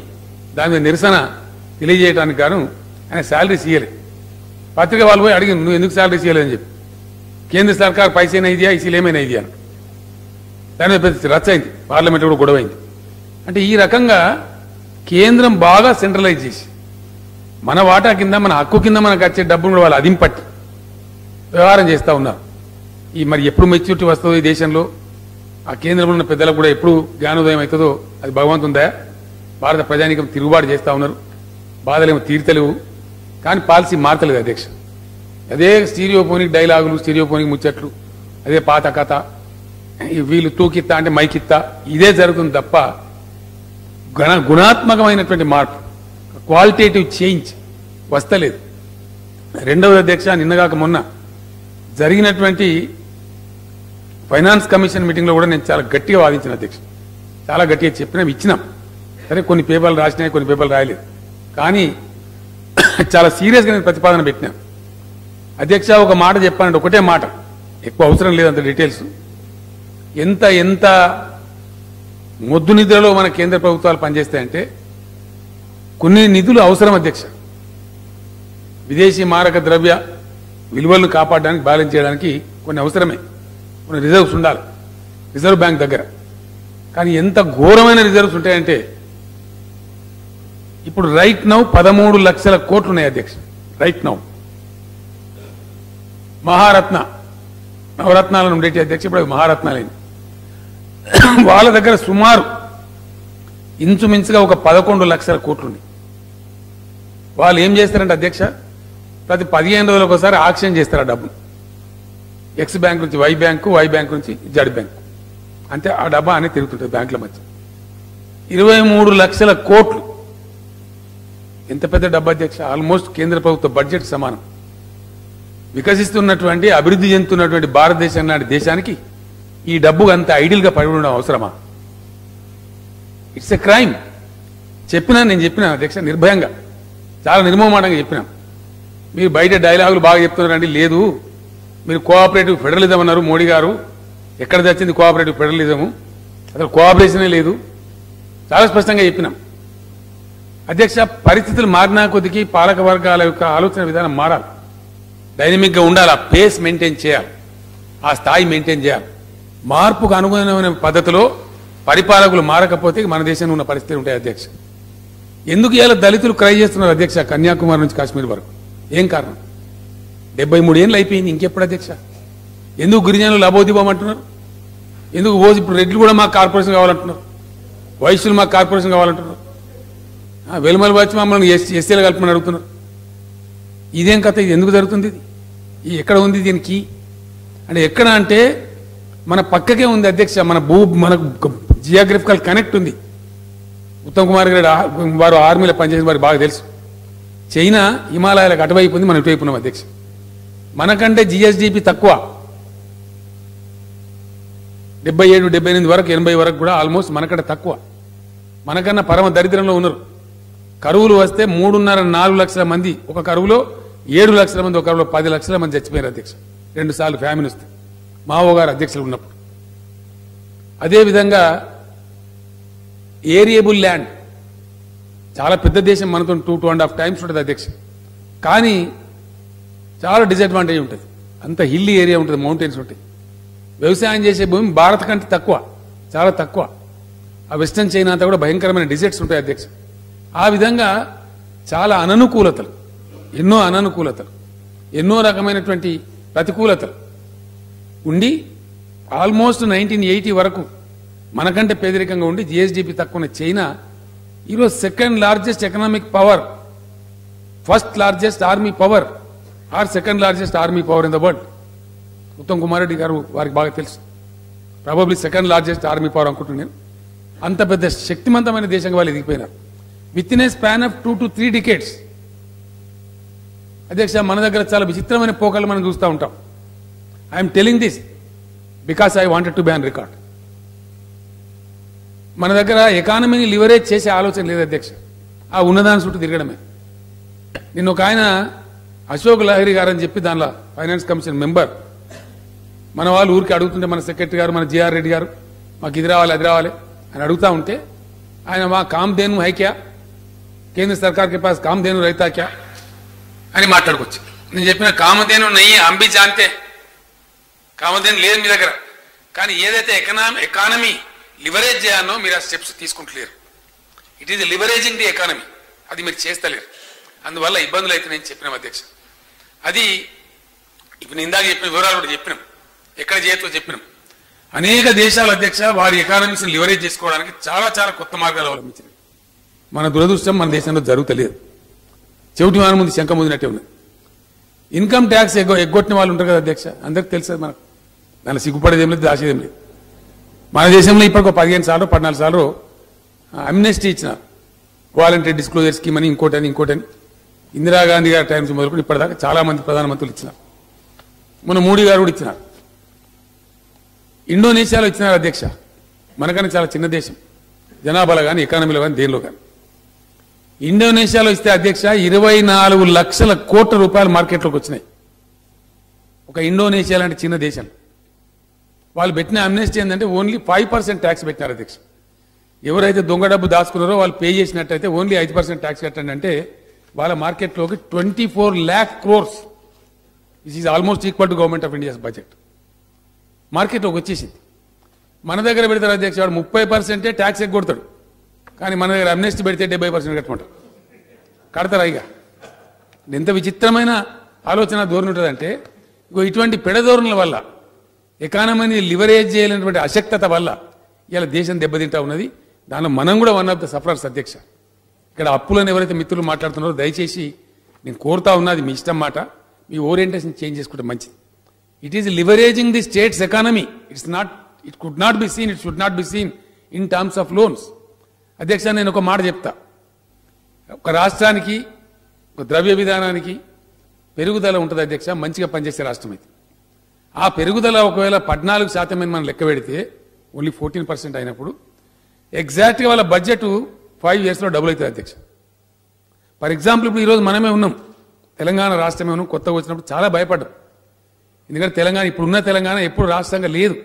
దాని మీద నిరసన తెలియజేయడానికి గాను ఆయన శాలరీస్ ఇవ్వలేదు. పత్రిక వాళ్ళు పోయి అడిగి నువ్వు ఎందుకు శాలరీస్ ఇవ్వలేదని చెప్పి, కేంద్ర సర్కార్ పైసైనా ఇదియా, ఇసీలేమైనా ఇది అని దాని మీద పెద్ద రచ్చ అయింది, పార్లమెంట్ కూడా గొడవ అయింది. అంటే ఈ రకంగా కేంద్రం బాగా సెంట్రలైజ్ చేసి మన వాటా కింద, మన హక్కు కింద మనకు వచ్చే డబ్బును కూడా వాళ్ళు అదింపట్టి వ్యవహారం చేస్తూ ఉన్నారు. ఈ మరి ఎప్పుడు మెచ్యూరిటీ వస్తుందో ఈ దేశంలో, ఆ కేంద్రంలో ఉన్న పెద్దలకు కూడా ఎప్పుడు జ్ఞానోదయం అవుతుందో అది భగవంతుందా. భారత ప్రజానీకం తిరుగుబాటు చేస్తూ ఉన్నారు, బాధలేమో తీర్తలేవు, కానీ పాలసీ మార్తలేదు అధ్యక్ష. అదే స్టీరియోఫోనిక్ డైలాగులు, స్టీరియోఫోనిక్ ముచ్చట్లు, అదే పాత కథ, వీళ్ళు తూకిత్తా అంటే మైకిత్తా, ఇదే జరుగుతుంది తప్ప గుణాత్మకమైనటువంటి మార్పు, క్వాలిటేటివ్ చేంజ్ వస్తలేదు. రెండవది అధ్యక్ష, నిన్నగాక మొన్న జరిగినటువంటి ఫైనాన్స్ కమిషన్ మీటింగ్లో కూడా నేను చాలా గట్టిగా వాదించిన అధ్యక్ష, చాలా గట్టిగా చెప్పినాం, ఇచ్చినాం. సరే కొన్ని పేపర్లు రాసినాయి, కొన్ని పేపర్లు రాయలేదు, కానీ చాలా సీరియస్గా నేను ప్రతిపాదన పెట్టినా అధ్యక్ష. ఒక మాట చెప్పానంటే ఒకటే మాట, ఎక్కువ అవసరం లేదు అంత డీటెయిల్స్. ఎంత మొద్దు నిద్రలో మన కేంద్ర ప్రభుత్వాలు పనిచేస్తాయంటే కొన్ని నిధులు అవసరం అధ్యక్ష. విదేశీ మారక ద్రవ్య విలువలను కాపాడడానికి బ్యాలెన్స్ చేయడానికి కొన్ని అవసరమే, కొన్ని రిజర్వ్స్ ఉండాలి రిజర్వ్ బ్యాంక్ దగ్గర. కానీ ఎంత ఘోరమైన రిజర్వ్స్ ఉంటాయంటే ఇప్పుడు రైట్ నౌ 13 లక్షల కోట్లు ఉన్నాయి అధ్యక్ష. రైట్ నౌ మహారత్న నవరత్నాలను ఉండేటి అధ్యక్ష, ఇప్పుడు అవి మహారత్నాలైంది. వాళ్ళ దగ్గర సుమారు ఇంచుమించుగా ఒక 11 లక్షల కోట్లుంది. వాళ్ళు ఏం చేస్తారంటే అధ్యక్ష, ప్రతి 15 రోజులకు ఒకసారి ఆక్షన్ చేస్తారు ఆ డబ్బును. ఎక్స్ బ్యాంక్ నుంచి వై బ్యాంకు, వై బ్యాంక్ నుంచి జడ్ బ్యాంకు, అంతే. ఆ డబ్బా అనేది తిరుగుతుంటుంది బ్యాంకుల మధ్య. 23 లక్షల కోట్లు. ఎంత పెద్ద డబ్బా అధ్యక్ష, ఆల్మోస్ట్ కేంద్ర ప్రభుత్వ బడ్జెట్ సమానం. వికసిస్తున్నటువంటి అభివృద్ధి చెందుతున్నటువంటి భారతదేశం లాంటి దేశానికి ఈ డబ్బు అంత ఐడియల్ గా పడి ఉండడం అవసరమా? It's a crime. నేను చెప్పినా అధ్యక్ష నిర్భయంగా, చాలా నిర్మోహమాటంగా చెప్పినా. మీరు బయట డైలాగులు బాగా చెప్తున్నారండి, లేదు మీరు కోఆపరేటివ్ ఫెడరలిజం అన్నారు మోడీ గారు. ఎక్కడ తెచ్చింది కోఆపరేటివ్ ఫెడరలిజము? అసలు కోఆపరేషనే లేదు. చాలా స్పష్టంగా చెప్పినాం అధ్యక్ష. పరిస్థితులు మారినా కొద్దికి పాలక వర్గాల యొక్క ఆలోచన విధానం మారాలి, డైనమిక్ గా ఉండాలి, ఆ పేస్ మెయింటైన్ చేయాలి, ఆ స్థాయి మెయింటైన్ చేయాలి. మార్పుకు అనుగుణమైన పద్ధతిలో పరిపాలకులు మారకపోతే మన దేశంలో ఉన్న పరిస్థితులు ఉంటాయి అధ్యక్ష. ఎందుకు ఇలా దళితులు క్రై చేస్తున్నారు అధ్యక్ష కన్యాకుమారి నుంచి కాశ్మీర్ వరకు? ఏం కారణం? 73 ఏళ్ళు అయిపోయింది, ఇంకెప్పుడు అధ్యక్ష? ఎందుకు గిరిజనులు లబోదిబోమంటున్నారు? ఎందుకు ఇప్పుడు రెడ్లు కూడా మాకు కార్పొరేషన్ కావాలంటున్నారు, వైశ్యులు మాకు కార్పొరేషన్ కావాలంటున్నారు, వెలుమల వచ్చి మమ్మల్ని ఎస్సీలు కలుపుమని అడుగుతున్నారు. ఇదేం కథ? ఇది ఎందుకు జరుగుతుంది? ఇది ఎక్కడ ఉంది దీనికి? అంటే ఎక్కడ అంటే మన పక్కకే ఉంది అధ్యక్ష. మనకు జియోగ్రఫికల్ కనెక్ట్ ఉంది. ఉత్తమ్ కుమార్ గారు వారు ఆర్మీలో పనిచేసిన వారికి బాగా తెలుసు. చైనా హిమాలయాలకు అటువైపు ఉంది, మనం ఇటువైపు ఉన్నాం అధ్యక్ష. మనకంటే జిఎస్డిపి తక్కువ, 77, 78 వరకు, 80 వరకు కూడా ఆల్మోస్ట్ మనకంటే తక్కువ. మనకన్నా పరమ దరిద్రంలో ఉన్నారు. కరువులు వస్తే 3.5-4 లక్షల మంది ఒక కరువులో, 7 లక్షల మంది ఒక కరువులో, 10 లక్షల మంది చచ్చిపోయారు అధ్యక్ష. 2 సార్లు ఫ్యామిలీ వస్తే మావో గారు అధ్యక్షులు ఉన్నప్పుడు. అదేవిధంగా ఏరియబుల్ ల్యాండ్, చాలా పెద్ద దేశం మనతో 2.5 టైమ్స్ ఉంటుంది అధ్యక్ష. కానీ చాలా డిసడ్వాంటేజ్ ఉంటుంది. అంత హిల్లీ ఏరియా ఉంటుంది, మౌంటైన్స్ ఉంటాయి. వ్యవసాయం చేసే భూమి భారత్ కంటే తక్కువ, చాలా తక్కువ. ఆ వెస్టర్న్ చైనా అంతా కూడా భయంకరమైన డిజర్ట్స్ ఉంటాయి అధ్యక్ష. ఆ విధంగా చాలా అననుకూలతలు, ఎన్నో అననుకూలతలు, ఎన్నో రకమైనటువంటి ప్రతికూలతలు ఉండి ఆల్మోస్ట్ 1980 వరకు మనకంటే పేదరికంగా ఉండి జిఎస్డిపి తక్కువ ఉన్న చైనా ఈరోజు second largest economic power, first largest army power or second largest army power in the world. Uttam Kumar Reddy గారు వారికి బాగా తెలుసు. Probably second largest army power అనుకుంటున్నాను నేను. అంత పెద్ద శక్తివంతమైన దేశంగా వాళ్ళు ఎదిగిపోయినారు within a span of 2 to 3 decades. అధ్యక్ష మన దగ్గర చాలా విచిత్రమైన పోకళ్ళు మనం చూస్తూ ఉంటాం. I'm telling this because I wanted to be on record. మన దగ్గర ఎకానమీని లివరేజ్ చేసే ఆలోచన లేదు అధ్యక్ష, ఆ ఉన్నదాని చుట్టూ తిరగడమే. నిన్న ఒక ఆయన అశోక్ లహరి గారు అని చెప్పి దానిలో ఫైనాన్స్ కమిషన్ మెంబర్, మన వాళ్ళు ఊరికి అడుగుతుంటే మన సెక్రటరీ గారు, మన జిఆర్ రెడ్డి గారు మాకు ఇది రావాలి అది రావాలి అని అడుగుతా ఉంటే ఆయన మా కామ్ధేను హై క్యా, కేంద్ర సర్కార్ కే పాస్ కామ్ధేను రైతా క్యా అని మాట్లాడుకోవచ్చు. నేను చెప్పిన కామధేను నయ్యి అంబి జాంతే, కామధేను లేదు మీ దగ్గర. కానీ ఏదైతే ఎకానమీ లివరేజ్ చేయాలో మీరు ఆ స్టెప్స్ తీసుకుంటలేరు. It is leveraging the economy, అది మీరు చేస్తలేరు. అందువల్ల ఇబ్బందులు అయితే నేను చెప్పినాం అధ్యక్ష. అది ఇప్పుడు ఇందాక చెప్పిన వివరాలు కూడా చెప్పినాం, ఎక్కడ చేయొచ్చో చెప్పినాం. అనేక దేశాల అధ్యక్ష వారి ఎకానమీస్ లివరేజ్ చేసుకోవడానికి చాలా చాలా కొత్త మార్గాలు అవలంబించినాయి. మన దురదృష్టం మన దేశంలో జరుగుతలేదు. చెవిటి వారి ముందు శంఖ ముదినట్టే ఉన్నది. ఇన్కమ్ ట్యాక్స్ ఎగ్గొట్టిన వాళ్ళు ఉంటారు కదా అధ్యక్ష, అందరికి తెలుసు. మనకు దాన్ని సిగ్గుపడేదేం లేదు, దాచేదేం లేదు. మన దేశంలో ఇప్పటికో 15 సార్లు 14 సార్లు అమ్నెస్టీ ఇచ్చినారు, వాలంటరీ డిస్క్లోజర్ స్కీమ్ అని, ఇంకోటని. ఇందిరాగాంధీ గారి టైం నుంచి మొదలుకొని ఇప్పటిదాకా చాలా మంది ప్రధానమంత్రులు ఇచ్చినారు. మొన్న మోడీ గారు కూడా ఇచ్చినారు. ఇండోనేషియాలో ఇచ్చినారు అధ్యక్ష. మనకన్నా చాలా చిన్న దేశం, జనాభాలో కానీ ఎకానమీలో కానీ దేనిలో కానీ. ఇండోనేషియాలో ఇస్తే అధ్యక్ష 24 లక్షల కోట్ల రూపాయలు మార్కెట్లోకి వచ్చినాయి. ఒక ఇండోనేషియా లాంటి చిన్న దేశం వాళ్ళు పెట్టిన అమ్నెస్టీ ఏంటంటే ఓన్లీ 5% ట్యాక్స్ పెట్టినారు అధ్యక్ష. ఎవరైతే దొంగ డబ్బు దాచుకున్నారో వాళ్ళు పే చేసినట్టయితే ఓన్లీ 5% ట్యాక్స్ కట్టండి అంటే వాళ్ళ మార్కెట్లోకి 24 lakh crores this is almost equal to government of India's budget మార్కెట్లోకి వచ్చేసింది. మన దగ్గర పెడతారు అధ్యక్ష వాడు 30% ట్యాక్స్ ఎగ్గొడతాడు, కానీ మన దగ్గర అమ్నెస్టీ పెడితే 70% కట్టమంటారు. కడతారా? ఇక ఎంత విచిత్రమైన ఆలోచన ధోరణి ఉంటుందంటే ఇటువంటి పెడధోరణుల వల్ల ఎకానమీని లివరేజ్ చేయలేనటువంటి అశక్తత వల్ల ఇలా దేశం దెబ్బతింటా ఉన్నది. దానిలో మనం కూడా వన్ ఆఫ్ ద సఫరర్స్ అధ్యక్ష. ఇక్కడ అప్పులను ఎవరైతే మిత్రులు మాట్లాడుతున్నారో దయచేసి నేను కోరుతా ఉన్నది మీ ఇష్టం మాట, మీ ఓరియంటేషన్ చేంజ్ చేసుకుంటే మంచిది. It is leveraging the states economy. It could not be seen, it should not be seen in terms of loans. అధ్యక్ష నేను ఒక మాట చెప్తా, ఒక రాష్ట్రానికి ఒక ద్రవ్య విధానానికి పెరుగుదల ఉంటుంది అధ్యక్ష, మంచిగా పనిచేసే రాష్ట్రం అయితే. ఆ పెరుగుదల ఒకవేళ 14% మనం లెక్క పెడితే ఓన్లీ 14% అయినప్పుడు ఎగ్జాక్ట్గా వాళ్ళ బడ్జెట్ 5 yearsలో డబుల్ అవుతుంది అధ్యక్ష. ఫర్ ఎగ్జాంపుల్ ఇప్పుడు ఈరోజు మనమే ఉన్నాం, తెలంగాణ రాష్ట్రమే ఉన్నాం. కొత్తగా వచ్చినప్పుడు చాలా భయపడ్డాం, ఎందుకంటే తెలంగాణ ఇప్పుడున్న తెలంగాణ ఎప్పుడు రాష్ట్రంగా లేదు,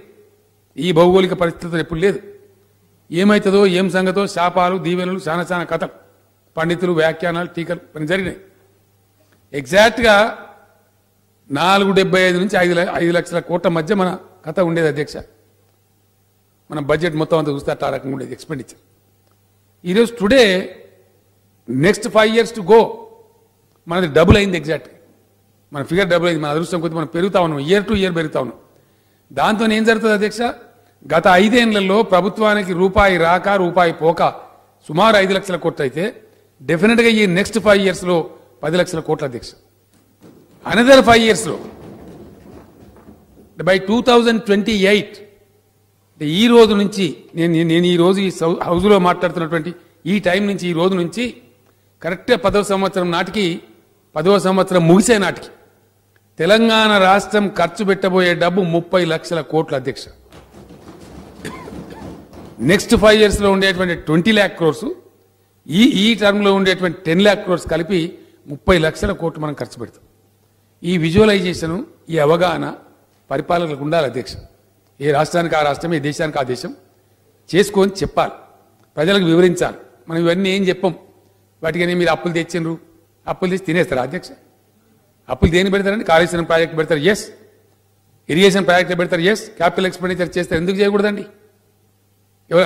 ఈ భౌగోళిక పరిస్థితులు ఎప్పుడు లేదు. ఏమవుతుందో ఏం సంగతో శాపాలు దీవెనలు చాలా చాలా కథలు, పండితులు వ్యాఖ్యానాలు టీకలు కొన్ని జరిగినాయి. ఎగ్జాక్ట్గా 475 నుంచి 5 లక్షల కోట్ల మధ్య మన కథ ఉండేది అధ్యక్ష. మన బడ్జెట్ మొత్తం అంతా చూస్తే అట్లా రకంగా ఉండేది ఎక్స్పెండిచర్. ఈరోజు today next 5 years to go మనది డబుల్ అయింది. ఎగ్జాక్ట్గా మన ఫిగర్ డబుల్ అయింది. మన అదృష్టం కొద్ది మనం పెరుగుతా ఉన్నాం, ఇయర్ టు ఇయర్ పెరుగుతా ఉన్నాం. దాంతో ఏం జరుగుతుంది అధ్యక్ష, గత 5 ఏళ్లలో ప్రభుత్వానికి రూపాయి రాక రూపాయి పోక సుమారు 5 లక్షల కోట్లు అయితే డెఫినెట్గా ఈ నెక్స్ట్ 5 yearsలో 10 లక్షల కోట్ల అధ్యక్ష. అనదర్ 5 yearsలో బై 2028 ఈ రోజు నుంచి నేను ఈ రోజు ఈ హౌస్లో మాట్లాడుతున్నటువంటి ఈ టైం నుంచి ఈ రోజు నుంచి కరెక్ట్గా 10వ సంవత్సరం నాటికి 10వ సంవత్సరం ముగిసే నాటికి తెలంగాణ రాష్ట్రం ఖర్చు పెట్టబోయే డబ్బు 30 లక్షల కోట్ల అధ్యక్ష. నెక్స్ట్ 5 yearsలో ఉండేటువంటి 20 lakh crores ఈ టర్మ్లో ఉండేటువంటి 10 lakh crores కలిపి 30 లక్షల కోట్లు మనం ఖర్చు పెడతాం. ఈ విజువలైజేషన్, ఈ అవగాహన పరిపాలకులకు ఉండాలి అధ్యక్ష. ఏ రాష్ట్రానికి ఆ రాష్ట్రం, ఏ దేశానికి ఆ దేశం చేసుకొని చెప్పాలి, ప్రజలకు వివరించాలి. మనం ఇవన్నీ ఏం చెప్పం, వాటికనే మీరు అప్పులు తెచ్చిండ్రు, అప్పులు తెచ్చి తినేస్తారా అధ్యక్ష? అప్పులు దేని పెడతారండి? కాళేశ్వరం ప్రాజెక్టు పెడతారు, ఎస్. ఇరిగేషన్ ప్రాజెక్టు పెడతారు, ఎస్. క్యాపిటల్ ఎక్స్పెండిచర్ చేస్తారు, ఎందుకు చేయకూడదండి?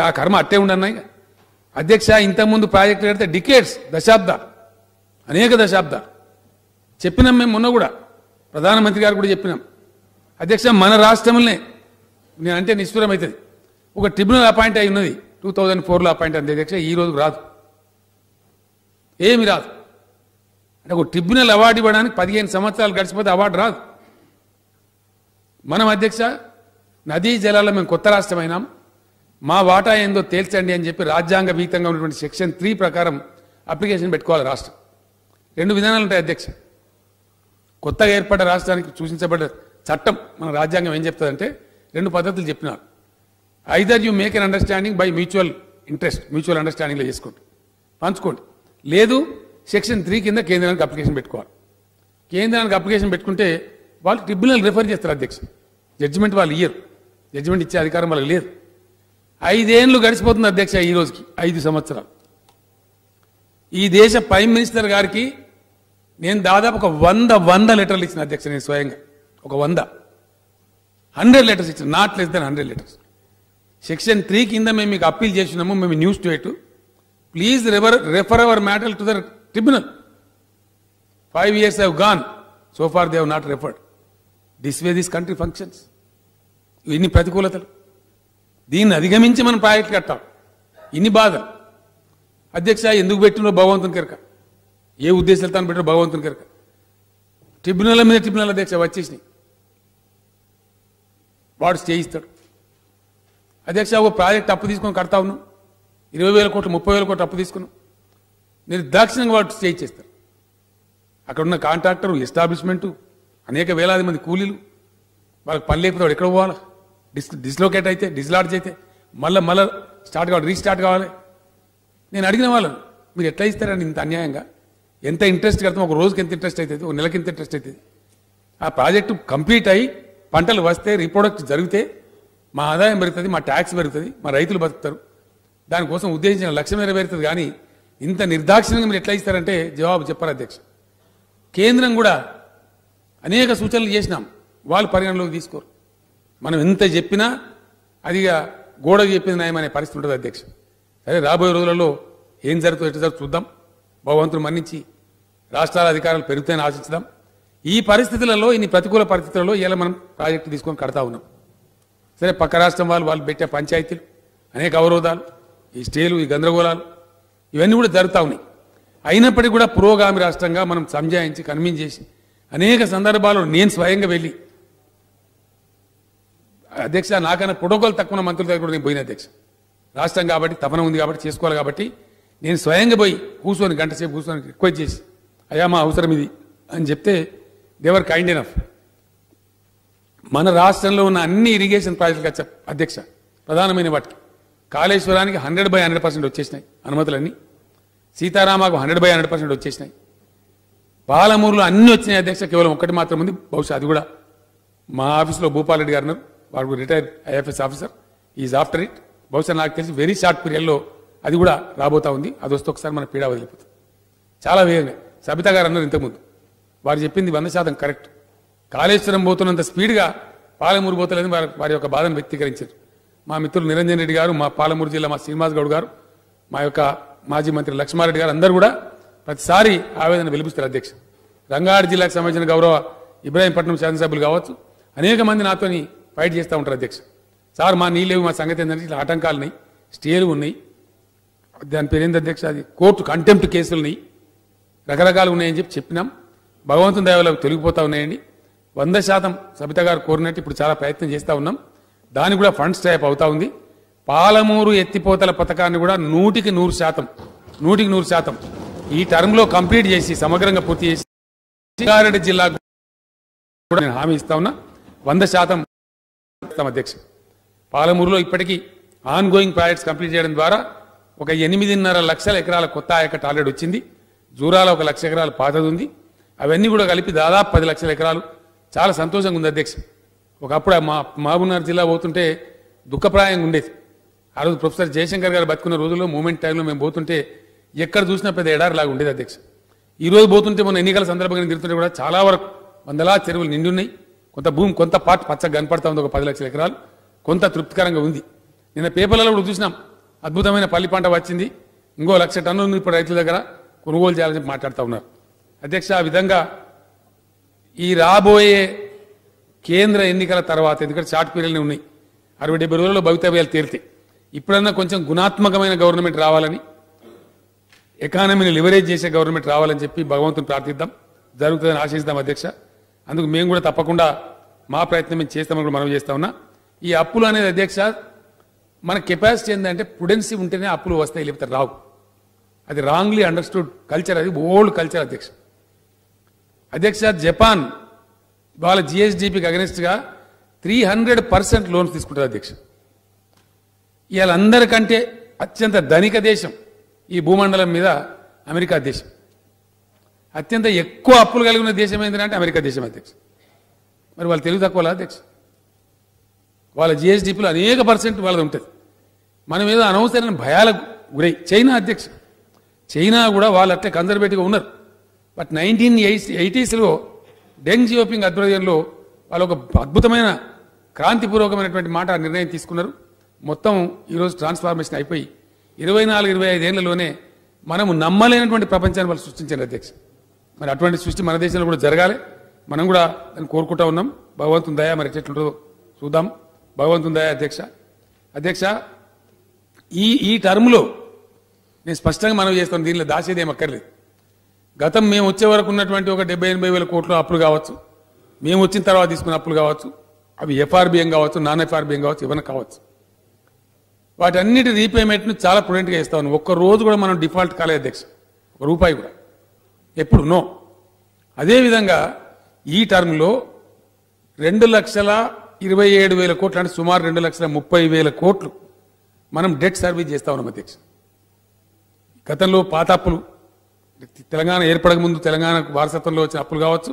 ఆ కర్మ అట్టే ఉండన్నాయి అధ్యక్ష. ఇంతకుముందు ప్రాజెక్టులు పెడితే డికేడ్స్, అనేక దశాబ్దాలు చెప్పినాం మేము. మొన్న కూడా ప్రధానమంత్రి గారు కూడా చెప్పినాం అధ్యక్ష. మన రాష్ట్రంలోనే నేనంటే నిష్ఠూరం అవుతుంది, ఒక ట్రిబ్యునల్ అపాయింట్ అయి ఉన్నది 2004లో అపాయింట్ అయింది అధ్యక్ష. ఈ రోజు రాదు, ఏమి రాదు. అంటే ఒక ట్రిబ్యునల్ అవార్డు ఇవ్వడానికి 15 సంవత్సరాలు గడిచిపోతే అవార్డు రాదు. మనం అధ్యక్ష నదీ జలాల్లో మేము కొత్త రాష్ట్రం అయినాం, మా వాటా ఏందో తేల్చండి అని చెప్పి రాజ్యాంగ విహితంగా ఉన్నటువంటి సెక్షన్ 3 ప్రకారం అప్లికేషన్ పెట్టుకోవాలి రాష్ట్రం. 2 విధానాలు ఉంటాయి అధ్యక్ష. కొత్తగా ఏర్పడ్డ రాష్ట్రానికి సూచించబడ్డ చట్టం మన రాజ్యాంగం ఏం చెప్తుందంటే 2 పద్ధతులు చెప్పినారు. Either you make an understanding by mutual interest, mutual అండర్స్టాండింగ్లో చేసుకోండి, పంచుకోండి. లేదు సెక్షన్ 3 కింద కేంద్రానికి అప్లికేషన్ పెట్టుకోవాలి. కేంద్రానికి అప్లికేషన్ పెట్టుకుంటే వాళ్ళు ట్రిబ్యునల్ రిఫర్ చేస్తారు అధ్యక్ష. జడ్జిమెంట్ వాళ్ళు ఇయ్యరు, జడ్జిమెంట్ ఇచ్చే అధికారం వాళ్ళకి లేదు. 5 ఏళ్ళు గడిచిపోతుంది అధ్యక్ష. ఈ రోజుకి 5 సంవత్సరాలు. ఈ దేశ ప్రైమ్ మినిస్టర్ గారికి నేను దాదాపు ఒక 100 లెటర్లు ఇచ్చిన అధ్యక్ష. నేను స్వయంగా ఒక 100 లెటర్స్ ఇచ్చిన, not less than 100 letters. Section 3 కింద మేము మీకు అప్పీల్ చేసినాము, మేము news to it, please refer our matter to the tribunal. 5 years have gone, so far they have not referred. This way this country functions. ఇన్ని ప్రతికూలతలు, దీన్ని అధిగమించి మనం ప్రాజెక్ట్ కట్టాం. ఇన్ని బాధలు అధ్యక్ష. ఎందుకు పెట్టినో భగవంతుని కెరక, ఏ ఉద్దేశాలతో పెట్టినో భగవంతుని కెరక. ట్రిబ్యునల్ మీద ట్రిబ్యునల్ అధ్యక్ష వచ్చేసినాయి. వాడు స్టే ఇస్తాడు అధ్యక్ష. ఒక ప్రాజెక్ట్ అప్పు తీసుకొని కడతా ఉన్నాం, 20,000 కోట్లు 30,000 కోట్లు అప్పు తీసుకున్నాం, నిర్దాక్షిణ్యంగా వాడు స్టే ఇచ్చేస్తారు. అక్కడ ఉన్న కాంట్రాక్టర్, ఎస్టాబ్లిష్మెంటు, అనేక వేలాది మంది కూలీలు, వాళ్ళకి పని లేకపోతే వాడు ఎక్కడ పోవాలి? డిస్లోకేట్ అయితే, డిస్లాడ్జ్ అయితే మళ్ళీ స్టార్ట్ కావాలి, రీస్టార్ట్ కావాలి. నేను అడిగిన వాళ్ళను, మీరు ఎట్లా ఇస్తారండి ఇంత అన్యాయంగా? ఎంత ఇంట్రెస్ట్ కడతాం, ఒక రోజుకి ఎంత ఇంట్రెస్ట్ అవుతుంది, ఒక నెలకి ఎంత ఇంట్రెస్ట్ అవుతుంది? ఆ ప్రాజెక్టు కంప్లీట్ అయ్యి పంటలు వస్తే, రీప్రొడక్ట్ జరిగితే మా ఆదాయం పెరుగుతుంది, మా ట్యాక్స్ పెరుగుతుంది, మా రైతులు బతుకుతారు. దానికోసం ఉద్దేశించిన లక్ష్యం నెరవేరుతుంది కానీ ఇంత నిర్దాక్షిణ్యంగా మీరు ఎట్లా ఇస్తారంటే జవాబు చెప్పారు అధ్యక్ష. కేంద్రం కూడా అనేక సూచనలు చేసినాం, వాళ్ళు పరిగణలోకి తీసుకోరు. మనం ఎంత చెప్పినా అదిగా గోడకు చెప్పింది న్యాయమనే పరిస్థితి ఉంటుంది అధ్యక్ష. సరే, రాబోయే రోజులలో ఏం జరుగుతుందో ఎట్లా జరుగుతుందో చూద్దాం. భగవంతుడు మన్నించి రాష్ట్రాల అధికారులు పెరుగుతాయని ఆశించుదాం. ఈ పరిస్థితులలో, ఇన్ని ప్రతికూల పరిస్థితులలో ఇలా మనం ప్రాజెక్టు తీసుకొని కడతా ఉన్నాం. సరే, పక్క రాష్ట్రం వాళ్ళు పెట్టే పంచాయతీలు, అనేక అవరోధాలు, ఈ స్టేలు, ఈ గందరగోళాలు ఇవన్నీ కూడా జరుగుతూ ఉన్నాయి. అయినప్పటికీ కూడా పురోగామి రాష్ట్రంగా మనం సంజాయించి కన్విన్స్ చేసి అనేక సందర్భాల్లో నేను స్వయంగా వెళ్ళి అధ్యక్ష, నాకన్నా ప్రోటోకాల్ తక్కువ మంత్రుల దగ్గర కూడా నేను పోయిన అధ్యక్ష. రాష్ట్రం కాబట్టి తపన ఉంది కాబట్టి చేసుకోవాలి కాబట్టి నేను స్వయంగా పోయి కూర్చొని గంట సేపు కూర్చొని రిక్వెస్ట్ చేసి అయ్యా మా అవసరం ఇది అని చెప్తే దేవర్ కైండ్ ఎనఫ్. మన రాష్ట్రంలో ఉన్న అన్ని ఇరిగేషన్ ప్రాజెక్టులు అధ్యక్ష, ప్రధానమైన వాటికి కాళేశ్వరానికి 100% వచ్చేసినాయి అనుమతులన్నీ, సీతారామకు 100% వచ్చేసినాయి, పాలమూరులో అన్ని వచ్చినాయి అధ్యక్ష. కేవలం ఒక్కటి మాత్రం ఉంది, బహుశా అది కూడా మా ఆఫీస్లో భూపాల్ రెడ్డి గారు ఉన్నారు, వాడు retired IFS officer, is after it. బహుశా నాకు తెలిసి వెరీ షార్ట్ పీరియడ్లో అది కూడా రాబోతా ఉంది. అది వస్తే ఒకసారి మన పీడా వదిలిపోతుంది చాలా వేగంగా. సబితా గారు అన్నారు ఇంతకుముందు, వారు చెప్పింది 100% కరెక్ట్. కాళేశ్వరం పోతున్నంత స్పీడ్గా పాలమూరు పోతలేదని వారి యొక్క బాధను వ్యక్తీకరించారు. మా మిత్రులు నిరంజన్ రెడ్డి గారు, మా పాలమూరు జిల్లా మా శ్రీనివాస్ గౌడ్ గారు, మా యొక్క మాజీ మంత్రి లక్ష్మారెడ్డి గారు అందరూ కూడా ప్రతిసారి ఆవేదన వెలిపిస్తారు అధ్యక్ష. రంగారెడ్డి జిల్లాకు సంబంధించిన గౌరవ ఇబ్రాహీంపట్నం శాసనసభ్యులు కావచ్చు, అనేక మంది నాతోని ఫైట్ చేస్తూ ఉంటారు అధ్యక్ష. సార్ మా నీళ్ళేవి, మా సంగతి ఏంటంటే ఇట్లా ఆటంకాలు ఉన్నాయి, స్టేలు ఉన్నాయి, దాని పేరేంది అధ్యక్ష, అది కోర్టు కంటెంప్ట్ కేసులు ఉన్నాయి, రకరకాలు ఉన్నాయని చెప్పినాం. భగవంతుని దయవల్ల తొలగిపోతా ఉన్నాయండి. 100% సబిత గారు కోరినట్టు ఇప్పుడు చాలా ప్రయత్నం చేస్తూ ఉన్నాం. దానికి కూడా ఫండ్స్ టైప్ అవుతా ఉంది. పాలమూరు ఎత్తిపోతల పథకాన్ని కూడా 100% ఈ టర్మ్లో కంప్లీట్ చేసి సమగ్రంగా పూర్తి చేసి రంగారెడ్డి జిల్లాకు కూడా నేను హామీ ఇస్తా ఉన్నా. 100% అధ్యక్ష. పాలమూరులో ఇప్పటికీ ఆన్ గోయింగ్ ప్రాజెక్ట్స్ కంప్లీట్ చేయడం ద్వారా ఒక 8.5 లక్షల ఎకరాల కొత్త ఆయకట్టు ఆల్రెడీ వచ్చింది. జూరాల 1 లక్ష ఎకరాలు పాతది ఉంది. అవన్నీ కూడా కలిపి దాదాపు 10 లక్షల ఎకరాలు. చాలా సంతోషంగా ఉంది అధ్యక్ష. ఒకప్పుడు మహబూబ్నగర్ జిల్లా పోతుంటే దుఃఖప్రాయంగా ఉండేది. ఆ రోజు ప్రొఫెసర్ జయశంకర్ గారు బతుకున్న రోజుల్లో మూమెంట్ టైంలో మేము పోతుంటే ఎక్కడ చూసినా పెద్ద ఎడారిలాగా ఉండేది అధ్యక్ష. ఈ రోజు పోతుంటే మన ఎన్నికల సందర్భంగా తిరుగుతుంటే కూడా చాలా వరకు 100 చెరువులు నిండి ఉన్నాయి. కొంత భూమి, కొంత పార్ట్ పచ్చగా కనపడతా ఉంది, ఒక 10 లక్షల ఎకరాలు. కొంత తృప్తికరంగా ఉంది. నిన్న పేపర్లలో కూడా చూసినాం, అద్భుతమైన పల్లి పంట వచ్చింది, ఇంకో 1 లక్ష టన్నులు ఉంది ఇప్పుడు రైతుల దగ్గర, కొనుగోలు చేయాలని చెప్పి మాట్లాడుతూ ఉన్నారు అధ్యక్ష. ఆ విధంగా ఈ రాబోయే కేంద్ర ఎన్నికల తర్వాత, ఎందుకంటే షార్ట్ పీరియడ్లు ఉన్నాయి, 60-70 రోజుల్లో భవితవ్యాలు తేలితే, ఇప్పుడన్నా కొంచెం గుణాత్మకమైన గవర్నమెంట్ రావాలని, ఎకానమీని లివరేజ్ చేసే గవర్నమెంట్ రావాలని చెప్పి భగవంతుని ప్రార్థిద్దాం. జరుగుతుందని ఆశిస్తాం అధ్యక్ష. అందుకు మేము కూడా తప్పకుండా మా ప్రయత్నం మేము చేస్తామని కూడా మనం చేస్తా ఉన్నా. ఈ అప్పులు అనేది అధ్యక్ష, మన కెపాసిటీ ఏంటంటే ప్రుడెన్సీ ఉంటేనే అప్పులు వస్తాయి, లేకపోతే రావు. అది రాంగ్లీ అండర్స్టూడ్ కల్చర్, అది ఓల్డ్ కల్చర్ అధ్యక్ష. జపాన్ వాళ్ళ జిఎస్డిపికి అగెనిస్ట్గా 300% లోన్స్ తీసుకుంటారు అధ్యక్ష. వీళ్ళందరికంటే అత్యంత ధనిక దేశం ఈ భూమండలం మీద అమెరికా దేశం. అత్యంత ఎక్కువ అప్పులు కలిగి ఉన్న దేశం ఏంటంటే అమెరికా దేశం అధ్యక్ష. మరి వాళ్ళు తెలుగు తక్కువ అధ్యక్ష. వాళ్ళ జిఎస్డిపిలో అనేక % వాళ్ళది ఉంటుంది. మనం ఏదో అనవసరమైన భయాలకు గురై చైనా అధ్యక్ష, చైనా కూడా వాళ్ళు అట్లే కన్జర్వేటివ్గా ఉన్నారు. బట్ 1980s డెంగ్ జియోపింగ్ ఆధ్వర్యంలో వాళ్ళు ఒక అద్భుతమైన క్రాంతిపూర్వకమైనటువంటి మాట నిర్ణయం తీసుకున్నారు. మొత్తం ఈరోజు ట్రాన్స్ఫార్మేషన్ అయిపోయి 24-25 ఏళ్లలోనే మనము నమ్మలేనటువంటి ప్రపంచాన్ని వాళ్ళు సృష్టించారు అధ్యక్ష. మరి అటువంటి సృష్టి మన దేశంలో కూడా జరగాలి, మనం కూడా దాన్ని కోరుకుంటా ఉన్నాం. భగవంతుని దయ మరి ఎట్లుంటుందో చూద్దాం. భగవంతుని దయ అధ్యక్ష. ఈ టర్మ్లో నేను స్పష్టంగా మనవి చేస్తాను, దీనిలో దాచేదేం అక్కర్లేదు. గతం మేము వచ్చే వరకు ఉన్నటువంటి ఒక 70-80 వేల కోట్ల అప్పులు కావచ్చు, మేము వచ్చిన తర్వాత తీసుకున్న అప్పులు కావచ్చు, అవి ఎఫ్ఆర్బిఎం కావచ్చు, నాన్ ఎఫ్ఆర్బిఎం కావచ్చు, ఏమైనా కావచ్చు, వాటన్నిటి రీపేమెంట్ను చాలా ప్రుడెంట్గా ఇస్తా ఉన్నాం. ఒక్క రోజు కూడా మనం డిఫాల్ట్ కాలేదు అధ్యక్ష, ₹1 కూడా ఎప్పుడు నో. అదేవిధంగా ఈ టర్మ్లో 2,27,000 కోట్లు, అంటే సుమారు 2,30,000 కోట్లు మనం డెట్ సర్వీస్ చేస్తా ఉన్నాం అధ్యక్ష. గతంలో పాత అప్పులు, తెలంగాణ ఏర్పడక ముందు తెలంగాణకు వారసత్వంలో వచ్చిన అప్పులు కావచ్చు,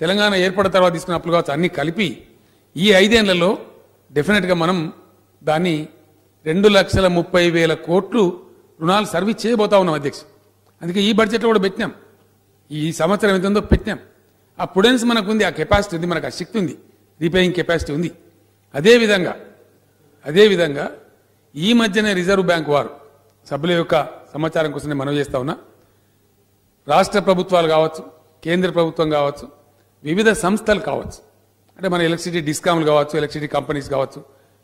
తెలంగాణ ఏర్పడిన తర్వాత తీసుకున్న అప్పులు కావచ్చు, అన్ని కలిపి ఈ 5 ఏళ్లలో డెఫినెట్గా మనం దాన్ని 2,30,000 కోట్లు రుణాలు సర్వీస్ చేయబోతా ఉన్నాం అధ్యక్ష. అందుకే ఈ బడ్జెట్లో కూడా పెట్టినాం. ఈ సంవత్సరం ఎంత ఉందో పెట్టినాం. ఆ ప్రుడెన్స్ మనకు ఉంది, ఆ కెపాసిటీ ఉంది, మనకు ఆ శక్తి ఉంది, రీపేయింగ్ కెపాసిటీ ఉంది. అదేవిధంగా ఈ మధ్యనే రిజర్వ్ బ్యాంక్ వారు సభ్యుల యొక్క సమాచారం కోసం నేను మనవి చేస్తా ఉన్నా. రాష్ట్ర ప్రభుత్వాలు కావచ్చు, కేంద్ర ప్రభుత్వం కావచ్చు, వివిధ సంస్థలు కావచ్చు, అంటే మన ఎలక్ట్రిసిటీ డిస్కామ్లు కావచ్చు, ఎలక్ట్రిసిటీ కంపెనీస్ కావచ్చు,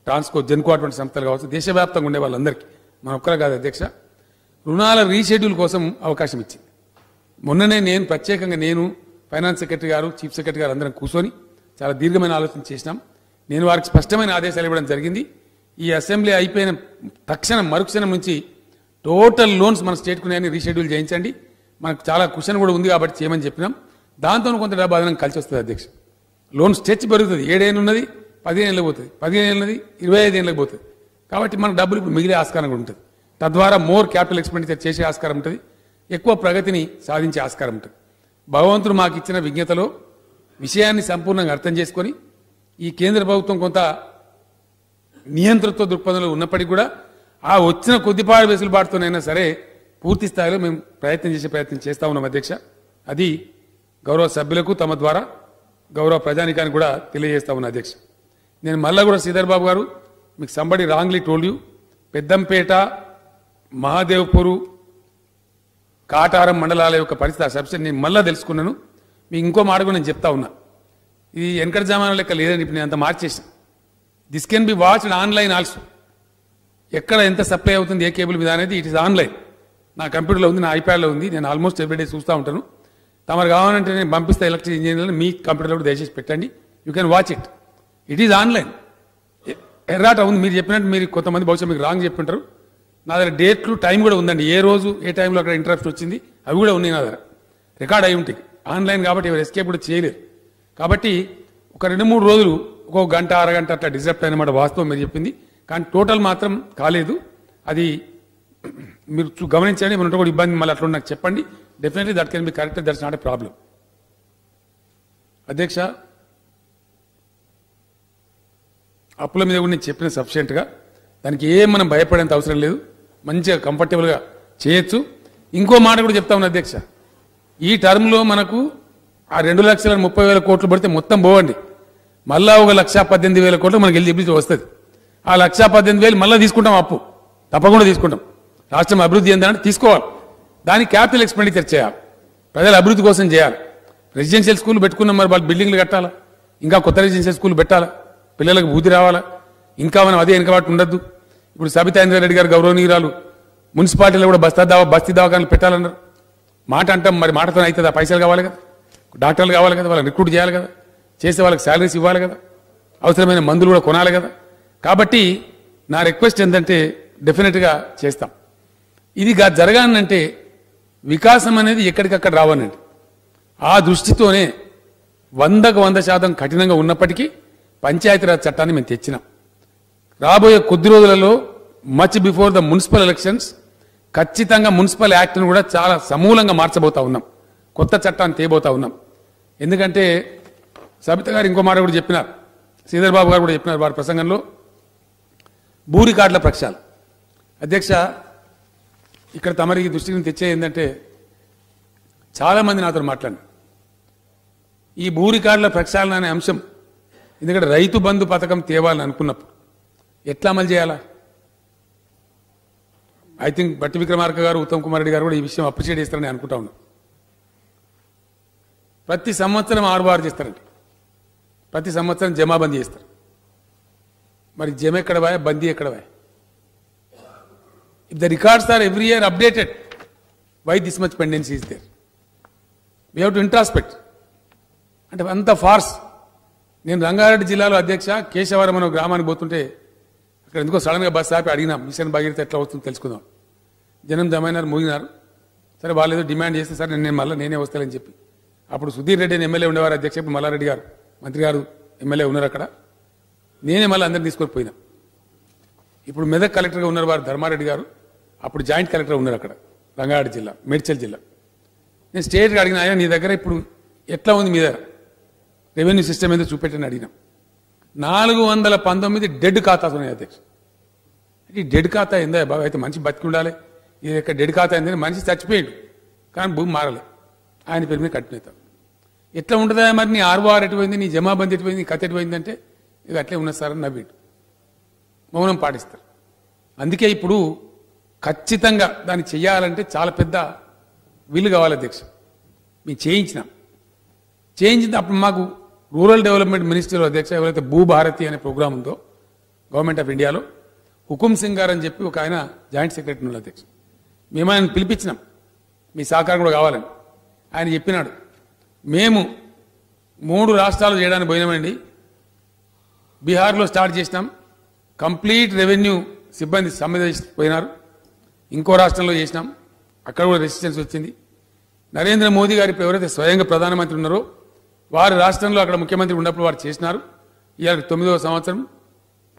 ట్రాన్స్కో జెన్కో అటువంటి సంస్థలు కావచ్చు, దేశవ్యాప్తంగా ఉండే వాళ్ళందరికీ, మన ఒక్కరే కాదు అధ్యక్ష, రుణాల రీషెడ్యూల్ కోసం అవకాశం ఇచ్చింది. మొన్ననే నేను ప్రత్యేకంగా ఫైనాన్స్ సెక్రటరీ గారు, చీఫ్ సెక్రటరీ గారు అందరం కూర్చొని చాలా దీర్ఘమైన ఆలోచన చేసినాం. నేను వారికి స్పష్టమైన ఆదేశాలు ఇవ్వడం జరిగింది. ఈ అసెంబ్లీ అయిపోయిన మరుక్షణం నుంచి టోటల్ లోన్స్ మన స్టేట్ కున్నాయని రీషెడ్యూల్ చేయించండి. మనకు చాలా క్వశ్చన్ కూడా ఉంది కాబట్టి చేయమని చెప్పినాం. దాంతో కొంత డబ్బు అదనం కలిసి వస్తుంది అధ్యక్ష. లోన్ స్ట్రెచ్ పెరుగుతుంది. 7 ఏళ్ళు ఉన్నది 15 ఏళ్ళకి పోతుంది, 15 ఏళ్ళు ఉన్నది 25 ఏళ్ళకి పోతుంది. కాబట్టి మన డబ్బులు ఇప్పుడు మిగిలే ఆస్కారం కూడా ఉంటుంది. తద్వారా మోర్ క్యాపిటల్ ఎక్స్పెండిచర్ చేసే ఆస్కారం ఉంటుంది, ఎక్కువ ప్రగతిని సాధించే ఆస్కారం ఉంటుంది. భగవంతుడు మాకు ఇచ్చిన విజ్ఞతలో విషయాన్ని సంపూర్ణంగా అర్థం చేసుకొని ఈ కేంద్ర ప్రభుత్వం కొంత నియంతృత్వ దృక్పథంలో ఉన్నప్పటికీ కూడా ఆ వచ్చిన కొద్దిపాటి వెసులుబాటుతోనైనా సరే పూర్తి స్థాయిలో మేము ప్రయత్నం చేస్తా ఉన్నాం అధ్యక్ష. అది గౌరవ సభ్యులకు తమ ద్వారా గౌరవ ప్రజానికానికి కూడా తెలియజేస్తా ఉన్నా అధ్యక్ష. నేను మళ్ళా కూడా శ్రీధర్ బాబు గారు, మీకు somebody wrongly told you, Peddampet, Mahadevpur, Kataram మండలాల యొక్క పరిస్థితి, ఆ సబ్సిడీ నేను మళ్ళా తెలుసుకున్నాను. మీకు ఇంకో మాట కూడా నేను చెప్తా ఉన్నా. ఇది వెనకటి జమానా లెక్క లేదని ఇప్పుడు నేను అంత మార్చేసాను. This can be watched online also. ఎక్కడ ఎంత సప్లై అవుతుంది, ఏ కేబుల్ మీద అనేది ఇట్ ఇస్ ఆన్లైన్. నా కంప్యూటర్లో ఉంది, నా ఐప్యాడ్లో ఉంది. నేను ఆల్మోస్ట్ ఎవ్రీడే చూస్తూ ఉంటాను. తమరు కావాలంటే నేను పంపిస్తా ఎలక్ట్రిక్ ఇంజనీర్లను, మీ కంప్యూటర్లో కూడా దయచేసి పెట్టండి. You can watch it. It is online. ఎర్రాట ఉంది. మీరు చెప్పినట్టు మీరు కొంతమంది బహుశా మీకు రాంగ్ చెప్పింటారు. నా దగ్గర డేట్లు, టైం కూడా ఉందండి. ఏ రోజు ఏ టైంలో అక్కడ ఇంటరప్ట్ వచ్చింది అవి కూడా ఉన్నాయి నా దగ్గర. రికార్డ్ అయి ఉంటాయి. ఆన్లైన్ కాబట్టి ఎవరు ఎస్కేప్ కూడా చేయలేరు. కాబట్టి ఒక 2-3 రోజులు ఒక్కొక్క గంట, అరగంట అట్లా డిస్టర్బ్ అయినమాట వాస్తవం మీరు చెప్పింది. కానీ టోటల్ మాత్రం కాలేదు. అది మీరు గమనించండి. మన కూడా ఇబ్బంది మళ్ళీ అట్లా నాకు చెప్పండి. Definitely that can be corrected. That's not a problem. అధ్యక్ష, అప్పుల మీద కూడా నేను చెప్పిన సఫిషియెంట్గా, దానికి ఏం మనం భయపడేంత అవసరం లేదు. మంచిగా కంఫర్టబుల్గా చేయొచ్చు. ఇంకో మాట కూడా చెప్తా ఉన్నా అధ్యక్ష, ఈ టర్మ్లో మనకు ఆ 2,30,000 కోట్లు పడితే మొత్తం పోవండి. మళ్ళా ఒక 1,18,000 కోట్లు మనకి ఎలిజిబిలిటీ వస్తుంది. ఆ 1,18,000 మళ్ళీ తీసుకుంటాం, అప్పు తప్పకుండా తీసుకుంటాం. రాష్ట్రం అభివృద్ధి చెందాలంటే తీసుకోవాలి. దానికి క్యాపిటల్ ఎక్స్పెండిచర్ చేయాలి, ప్రజల అభివృద్ధి కోసం చేయాలి. రెసిడెన్షియల్ స్కూల్ పెట్టుకున్నాం, మరి వాళ్ళు బిల్డింగ్లు కట్టాలా, ఇంకా కొత్త రెసిడెన్షియల్ స్కూల్ పెట్టాలా, పిల్లలకు బుద్ధి రావాలా. ఇంకా మనం అదే వెనకబాటు ఉండద్దు. ఇప్పుడు సబితా ఇంద్రారెడ్డి గారు గౌరవనీయురాలు మున్సిపాలిటీలో కూడా బస్తీ దవాఖానలు పెట్టాలన్నారు. మాట అంటాం, మరి మాటతో అవుతుందా? పైసలు కావాలి కదా, డాక్టర్లు కావాలి కదా, వాళ్ళని రిక్రూట్ చేయాలి కదా, చేసే వాళ్ళకి శాలరీస్ ఇవ్వాలి కదా, అవసరమైన మందులు కూడా కొనాలి కదా. కాబట్టి నా రిక్వెస్ట్ ఏంటంటే డెఫినెట్గా చేస్తాం. ఇది జరగాలంటే వికాసం అనేది ఎక్కడికక్కడ రావాలండి. ఆ దృష్టితోనే 100కు 100% కఠినంగా ఉన్నప్పటికీ పంచాయతీరాజ్ చట్టాన్ని మేము తెచ్చినాం. రాబోయే కొద్ది రోజులలో much before the municipal elections ఖచ్చితంగా మున్సిపల్ యాక్ట్ను కూడా చాలా సమూలంగా మార్చబోతా ఉన్నాం. కొత్త చట్టాన్ని తేబోతా ఉన్నాం. ఎందుకంటే సబిత గారు ఇంకో మాట కూడా చెప్పినారు, శ్రీధర్ బాబు గారు కూడా చెప్పినారు వారి ప్రసంగంలో, భూ రికార్డుల ప్రక్షాళన. అధ్యక్ష, ఇక్కడ తమరికి దృష్టిని తెచ్చే ఏంటంటే చాలామంది నాతో మాట్లాడినారు ఈ భూ రికార్డుల ప్రక్షాళన అనే అంశం. ఎందుకంటే రైతు బంధు పథకం తేవాలని అనుకున్నప్పుడు ఎట్లా అమలు చేయాలా? ఐ థింక్ బట్టి విక్రమార్క గారు, ఉత్తమ్ కుమార్ రెడ్డి గారు కూడా ఈ విషయం అప్రిషియేట్ చేస్తారని అనుకుంటా ఉన్నాం. ప్రతి సంవత్సరం 6 చేస్తారండి. ప్రతి సంవత్సరం జమాబందీ చేస్తారు. మరి జమ ఎక్కడ పోయా, బందీ ఎక్కడ పోయా? If the records are every year updated, why this much pendency is there? We have to introspect. అంటే అంత ఫార్స్. నేను రంగారెడ్డి జిల్లాలో అధ్యక్ష కేశవరం అనే గ్రామానికి పోతుంటే అక్కడ ఎందుకో సడన్గా బస్సు ఆపి అడిగినాం, మిషన్ భగీరథ ఎట్లా వస్తుందో తెలుసుకుందాం. జనం జమైనారు, మూగినారు. సరే వాళ్ళు ఏదో డిమాండ్ చేస్తే సరే నేనే వస్తానని చెప్పి, అప్పుడు సుధీర్ రెడ్డి అని ఎమ్మెల్యే ఉండేవారు అధ్యక్ష, ఇప్పుడు మల్లారెడ్డి గారు మంత్రి గారు ఎమ్మెల్యే ఉన్నారు అక్కడ. నేనే మళ్ళీ అందరిని తీసుకొని పోయినా. ఇప్పుడు మెదక్ కలెక్టర్గా ఉన్నారు వారు ధర్మారెడ్డి గారు, అప్పుడు జాయింట్ కలెక్టర్ ఉన్నారు అక్కడ రంగారెడ్డి జిల్లా, మేడ్చల్ జిల్లా. నేను స్టేట్గా అడిగిన, ఆయన నీ దగ్గర ఇప్పుడు ఎట్లా ఉంది, మీ దగ్గర రెవెన్యూ సిస్టమ్ ఏదో చూపెట్టని అడిగినాం. 419 డెడ్ ఖాతాస్ ఉన్నాయి అధ్యక్ష. ఇది డెడ్ ఖాతా ఏందా బాబు, అయితే మనిషి బతికి ఉండాలి, ఇది యొక్క డెడ్ ఖాతా ఏందని మనిషి చచ్చిపోయాడు కానీ భూమి మారలే, ఆయన పేరు మీద కట్టినేతాం. ఎట్లా ఉంటుందా మరి నీ ఆర్ఓఆర్ ఎటుపోయింది, నీ జమాబందీ ఎటుపోయింది, నీ కథ ఎటుపోయిందంటే ఇది అట్లే ఉన్నది సార్ అని నవ్విండు, మౌనం పాటిస్తారు. అందుకే ఇప్పుడు ఖచ్చితంగా దాన్ని చెయ్యాలంటే చాలా పెద్ద వీలు కావాలి అధ్యక్ష. మేము చేయించినాం, అప్పుడు మాకు రూరల్ డెవలప్మెంట్ మినిస్ట్రీలో అధ్యక్ష ఎవరైతే భూభారతి అనే ప్రోగ్రామ్ ఉందో గవర్నమెంట్ ఆఫ్ ఇండియాలో హుకుం సింగ్ గారు అని చెప్పి ఒక ఆయన జాయింట్ సెక్రటరీ ఉన్నారు అధ్యక్ష. మేము ఆయన పిలిపించినాం, మీ సహకారం కూడా కావాలని. ఆయన చెప్పినాడు, మేము 3 రాష్ట్రాలు చేయడానికి పోయినామండి, బీహార్లో స్టార్ట్ చేసినాం, కంప్లీట్ రెవెన్యూ సిబ్బంది పోయినారు, ఇంకో రాష్ట్రంలో చేసినాం, అక్కడ కూడా రెసిస్టెన్స్ వచ్చింది. నరేంద్ర మోదీ గారు ఇప్పుడు ఎవరైతే స్వయంగా ప్రధానమంత్రి ఉన్నారో వారి రాష్ట్రంలో అక్కడ ముఖ్యమంత్రి ఉన్నప్పుడు వారు చేసినారు. ఇవాళ 9వ సంవత్సరం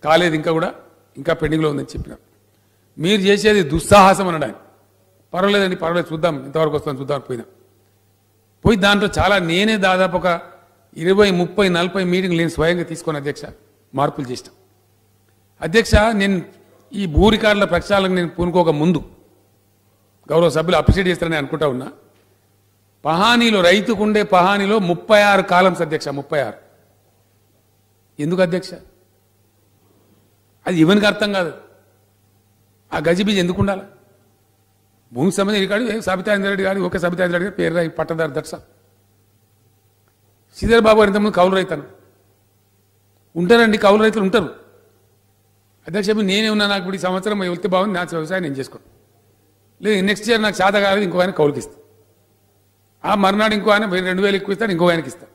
కాలేదు, ఇంకా పెండింగ్లో ఉందని చెప్పినారు. మీరు చేసేది దుస్సాహసం అనడానికి. పర్వాలేదండి, పర్వాలేదు, చూద్దాం ఎంతవరకు వస్తుందని చూద్దాం పోయి దాంట్లో చాలా నేనే దాదాపు ఒక 20, 30, 40 మీటింగ్లు నేను స్వయంగా తీసుకొని అధ్యక్ష మార్పులు చేసినాం. అధ్యక్ష, నేను ఈ భూ రికార్డుల ప్రక్షాళనకు నేను పూనుకోక ముందు గౌరవ సభ్యులు అప్రిషియేట్ చేస్తారని అనుకుంటా ఉన్నా. పహానీలో రైతుకుండే పహానీలో 36 కాలమ్స్ అధ్యక్ష, 36. ఎందుకు అధ్యక్ష? అది ఇవనికి అర్థం కాదు. ఆ గజిబిజి ఎందుకు ఉండాలి? భూమికి సంబంధించి రికార్డు సబితాంద్ర రెడ్డి గారు, ఒక సబితాంద్ర రెడ్డి గారు పేరు రాయి పట్టదారు దర్శ శ్రీధర్ బాబు గారు ఇంతకుముందు కౌలు రైతాను ఉంటారండి, కౌలు రైతులు ఉంటారు అధ్యక్ష. నేనే ఉన్నా, నాకు ఇప్పుడు ఈ సంవత్సరం వెళ్తే బాగుంది, నా వ్యవసాయం నేను చేసుకోను, లేదు నెక్స్ట్ ఇయర్ నాకు చేత కాలేదు, ఇంకో ఆయన కౌలుకి ఇస్తాను, ఆ మర్నాడు ఇంకో ఆయన 2,000 ఎక్కువ ఇస్తాను, ఇంకో ఆయనకి ఇస్తాను,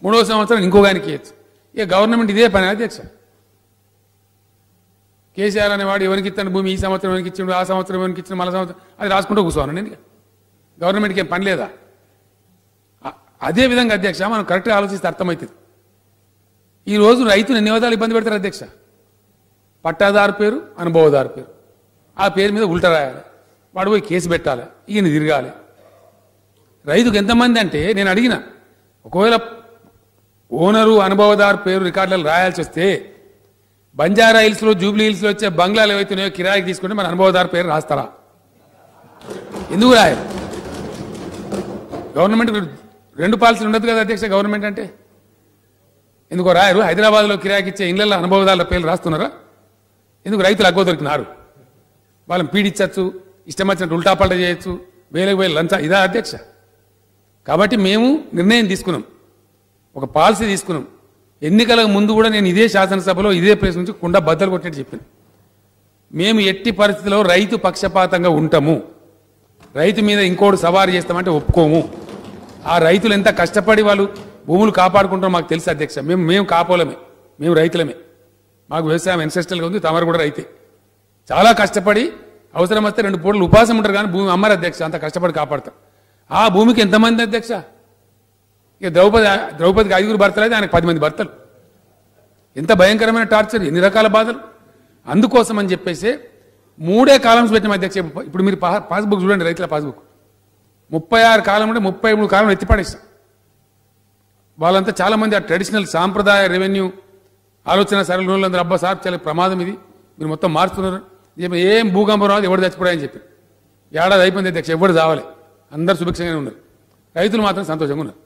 3వ సంవత్సరం ఇంకో ఆయనకి ఇవ్వచ్చు. ఇక గవర్నమెంట్ ఇదే పని అధ్యక్ష. కేసీఆర్ అనేవాడు ఎవరికి ఇస్తాను భూమి, ఈ సంవత్సరం ఎవరికి ఇచ్చిండు, ఆ సంవత్సరం ఎవరికి ఇచ్చిన, మళ్ళీ సంవత్సరం అది రాసుకుంటూ కూర్చోను నేను. గవర్నమెంట్కి ఏం పని లేదా? అదే విధంగా అధ్యక్ష మనం కరెక్ట్గా ఆలోచిస్తే అర్థమవుతుంది. ఈరోజు రైతులు ఎన్ని విధాలు ఇబ్బంది పెడతారు అధ్యక్ష. పట్టాదారు పేరు, అనుభవదారు పేరు, ఆ పేరు మీద ఉల్టా రాయాలి, వాడు పోయి కేసు పెట్టాలి, ఈయన తిరగాలి. రైతుకు ఎంతమంది అంటే నేను అడిగిన, ఒకవేళ ఓనరు అనుభవదారు పేరు రికార్డులలో రాయాల్సి వస్తే బంజారా హిల్స్లో, జూబ్లీ హిల్స్లో వచ్చే బంగ్లాలు ఏవైతున్నాయో కిరాయికి తీసుకుంటే మన అనుభవదారు పేరు రాస్తారా? ఎందుకు రాయాలి? గవర్నమెంట్ 2 పాలసీలు ఉండదు కదా అధ్యక్ష. గవర్నమెంట్ అంటే ఎందుకో రాయరు? హైదరాబాద్లో కిరాయికి ఇచ్చే ఇళ్లలో అనుభవదారుల పేర్లు రాస్తున్నారా? ఎందుకు? రైతులు అగ్గో దొరికినారు, వాళ్ళని పీడించచ్చు, ఇష్టం వచ్చినట్టు ఉల్టా పల్టా చేయొచ్చు, వేలకు లంచా, ఇదా అధ్యక్ష? కాబట్టి మేము నిర్ణయం తీసుకున్నాం, ఒక పాలసీ తీసుకున్నాం. ఎన్నికలకు ముందు కూడా నేను ఇదే శాసనసభలో ఇదే ప్లేస్ నుంచి కుండ బద్దలు కొట్టేట్టు చెప్పాను. మేము ఎట్టి పరిస్థితిలో రైతు పక్షపాతంగా ఉంటాము, రైతు మీద ఇంకోటి సవారు చేస్తామంటే ఒప్పుకోము. ఆ రైతులు ఎంత కష్టపడి వాళ్ళు భూములు కాపాడుకుంటారో మాకు తెలుసు అధ్యక్ష. మేము కాపోలమే, మేము రైతులమే, మాకు వ్యవసాయం ఎన్సెస్టల్గా ఉంది, తమరు కూడా రైతే. చాలా కష్టపడి అవసరం వస్తే 2 పూటలు ఉపాసం ఉంటారు కానీ భూమి అమ్మరు అధ్యక్ష, అంత కష్టపడి కాపాడతారు. ఆ భూమికి ఎంతమంది అధ్యక్ష? ఇక ద్రౌపదికి 5 భర్తలు అయితే ఆయనకు 10 మంది భర్తలు. ఎంత భయంకరమైన టార్చర్, ఎన్ని రకాల బాధలు. అందుకోసం అని చెప్పేసి 3 కాలమ్స్ పెట్టిన అధ్యక్ష. ఇప్పుడు మీరు పాస్బుక్ చూడండి, రైతుల పాస్బుక్ 36 కాలం ఉంటే 33 కాలం ఎత్తిపడేస్తాం. వాళ్ళంతా చాలా మంది ఆ ట్రెడిషనల్ సాంప్రదాయ రెవెన్యూ ఆలోచన సరళందరూ అబ్బా సార్ చాలా ప్రమాదం ఇది, మీరు మొత్తం మారుస్తున్నారు, ఏం భూకంపం రాదు, ఎవరు చచ్చిపోయాయని చెప్పి. ఏడాది అయిపోయింది అధ్యక్ష, ఎవరు చావాలి, అందరు సుభిక్షంగానే ఉన్నారు, రైతులు మాత్రం సంతోషంగా ఉన్నారు.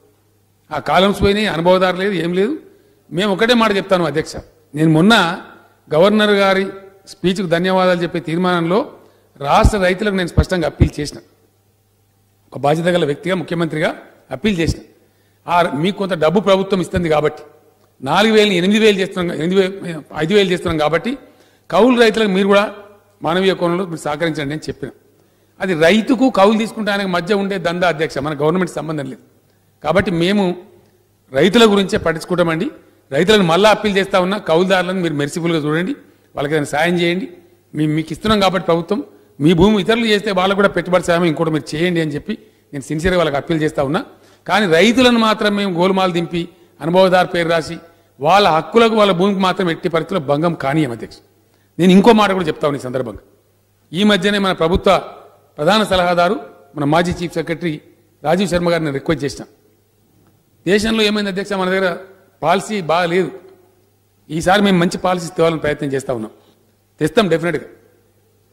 ఆ కాలమ్స్ పోయినాయి, అనుభవదారు లేదు, ఏం లేదు. మేము ఒకటే మాట చెప్తాను అధ్యక్ష, నేను మొన్న గవర్నర్ గారి స్పీచ్కు ధన్యవాదాలు చెప్పే తీర్మానంలో రాష్ట్ర రైతులకు నేను స్పష్టంగా అప్పీల్ చేసిన, ఒక బాధ్యత గల వ్యక్తిగా ముఖ్యమంత్రిగా అప్పీల్ చేసిన. మీకు కొంత డబ్బు ప్రభుత్వం ఇస్తుంది కాబట్టి 4,000 8,000 చేస్తున్నాం, 5,000 చేస్తున్నాం కాబట్టి కౌలు రైతులకు మీరు కూడా మానవీయ కోణంలో మీరు సహకరించండి అని చెప్పిన. అది రైతుకు కౌలు తీసుకుంటానికి మధ్య ఉండే దందా అధ్యక్ష, మన గవర్నమెంట్ సంబంధం లేదు. కాబట్టి మేము రైతుల గురించే పట్టించుకుంటామండి. రైతులను మళ్ళా అప్పీల్ చేస్తా ఉన్నా, కౌలుదారులను మీరు మెర్సిఫుల్గా చూడండి, వాళ్ళకి ఏదైనా సాయం చేయండి. మీకు ఇస్తున్నాం కాబట్టి ప్రభుత్వం, మీ భూమి ఇతరులు చేస్తే వాళ్ళకు కూడా పెట్టుబడి సాయం ఇంకోటి మీరు చేయండి అని చెప్పి నేను సిన్సియర్గా వాళ్ళకి అప్పీల్ చేస్తా ఉన్నా. కానీ రైతులను మాత్రం మేము గోలుమాలు దింపి అనుభవదారు పేరు రాసి వాళ్ళ హక్కులకు వాళ్ళ భూమికి మాత్రం ఎట్టి పరిస్థితుల్లో భంగం కానీయం అధ్యక్ష. నేను ఇంకో మాట కూడా చెప్తా ఉన్నా ఈ సందర్భంగా. ఈ మధ్యనే మన ప్రభుత్వ ప్రధాన సలహాదారు, మన మాజీ చీఫ్ సెక్రటరీ రాజీవ్ శర్మ గారిని రిక్వెస్ట్ చేసిన. దేశంలో ఏమైంది అధ్యక్ష, మన దగ్గర పాలసీ బాగా లేదు. ఈసారి మేము మంచి పాలసీ తేవాలని ప్రయత్నం చేస్తూ ఉన్నాం. తెస్తాం డెఫినెట్గా.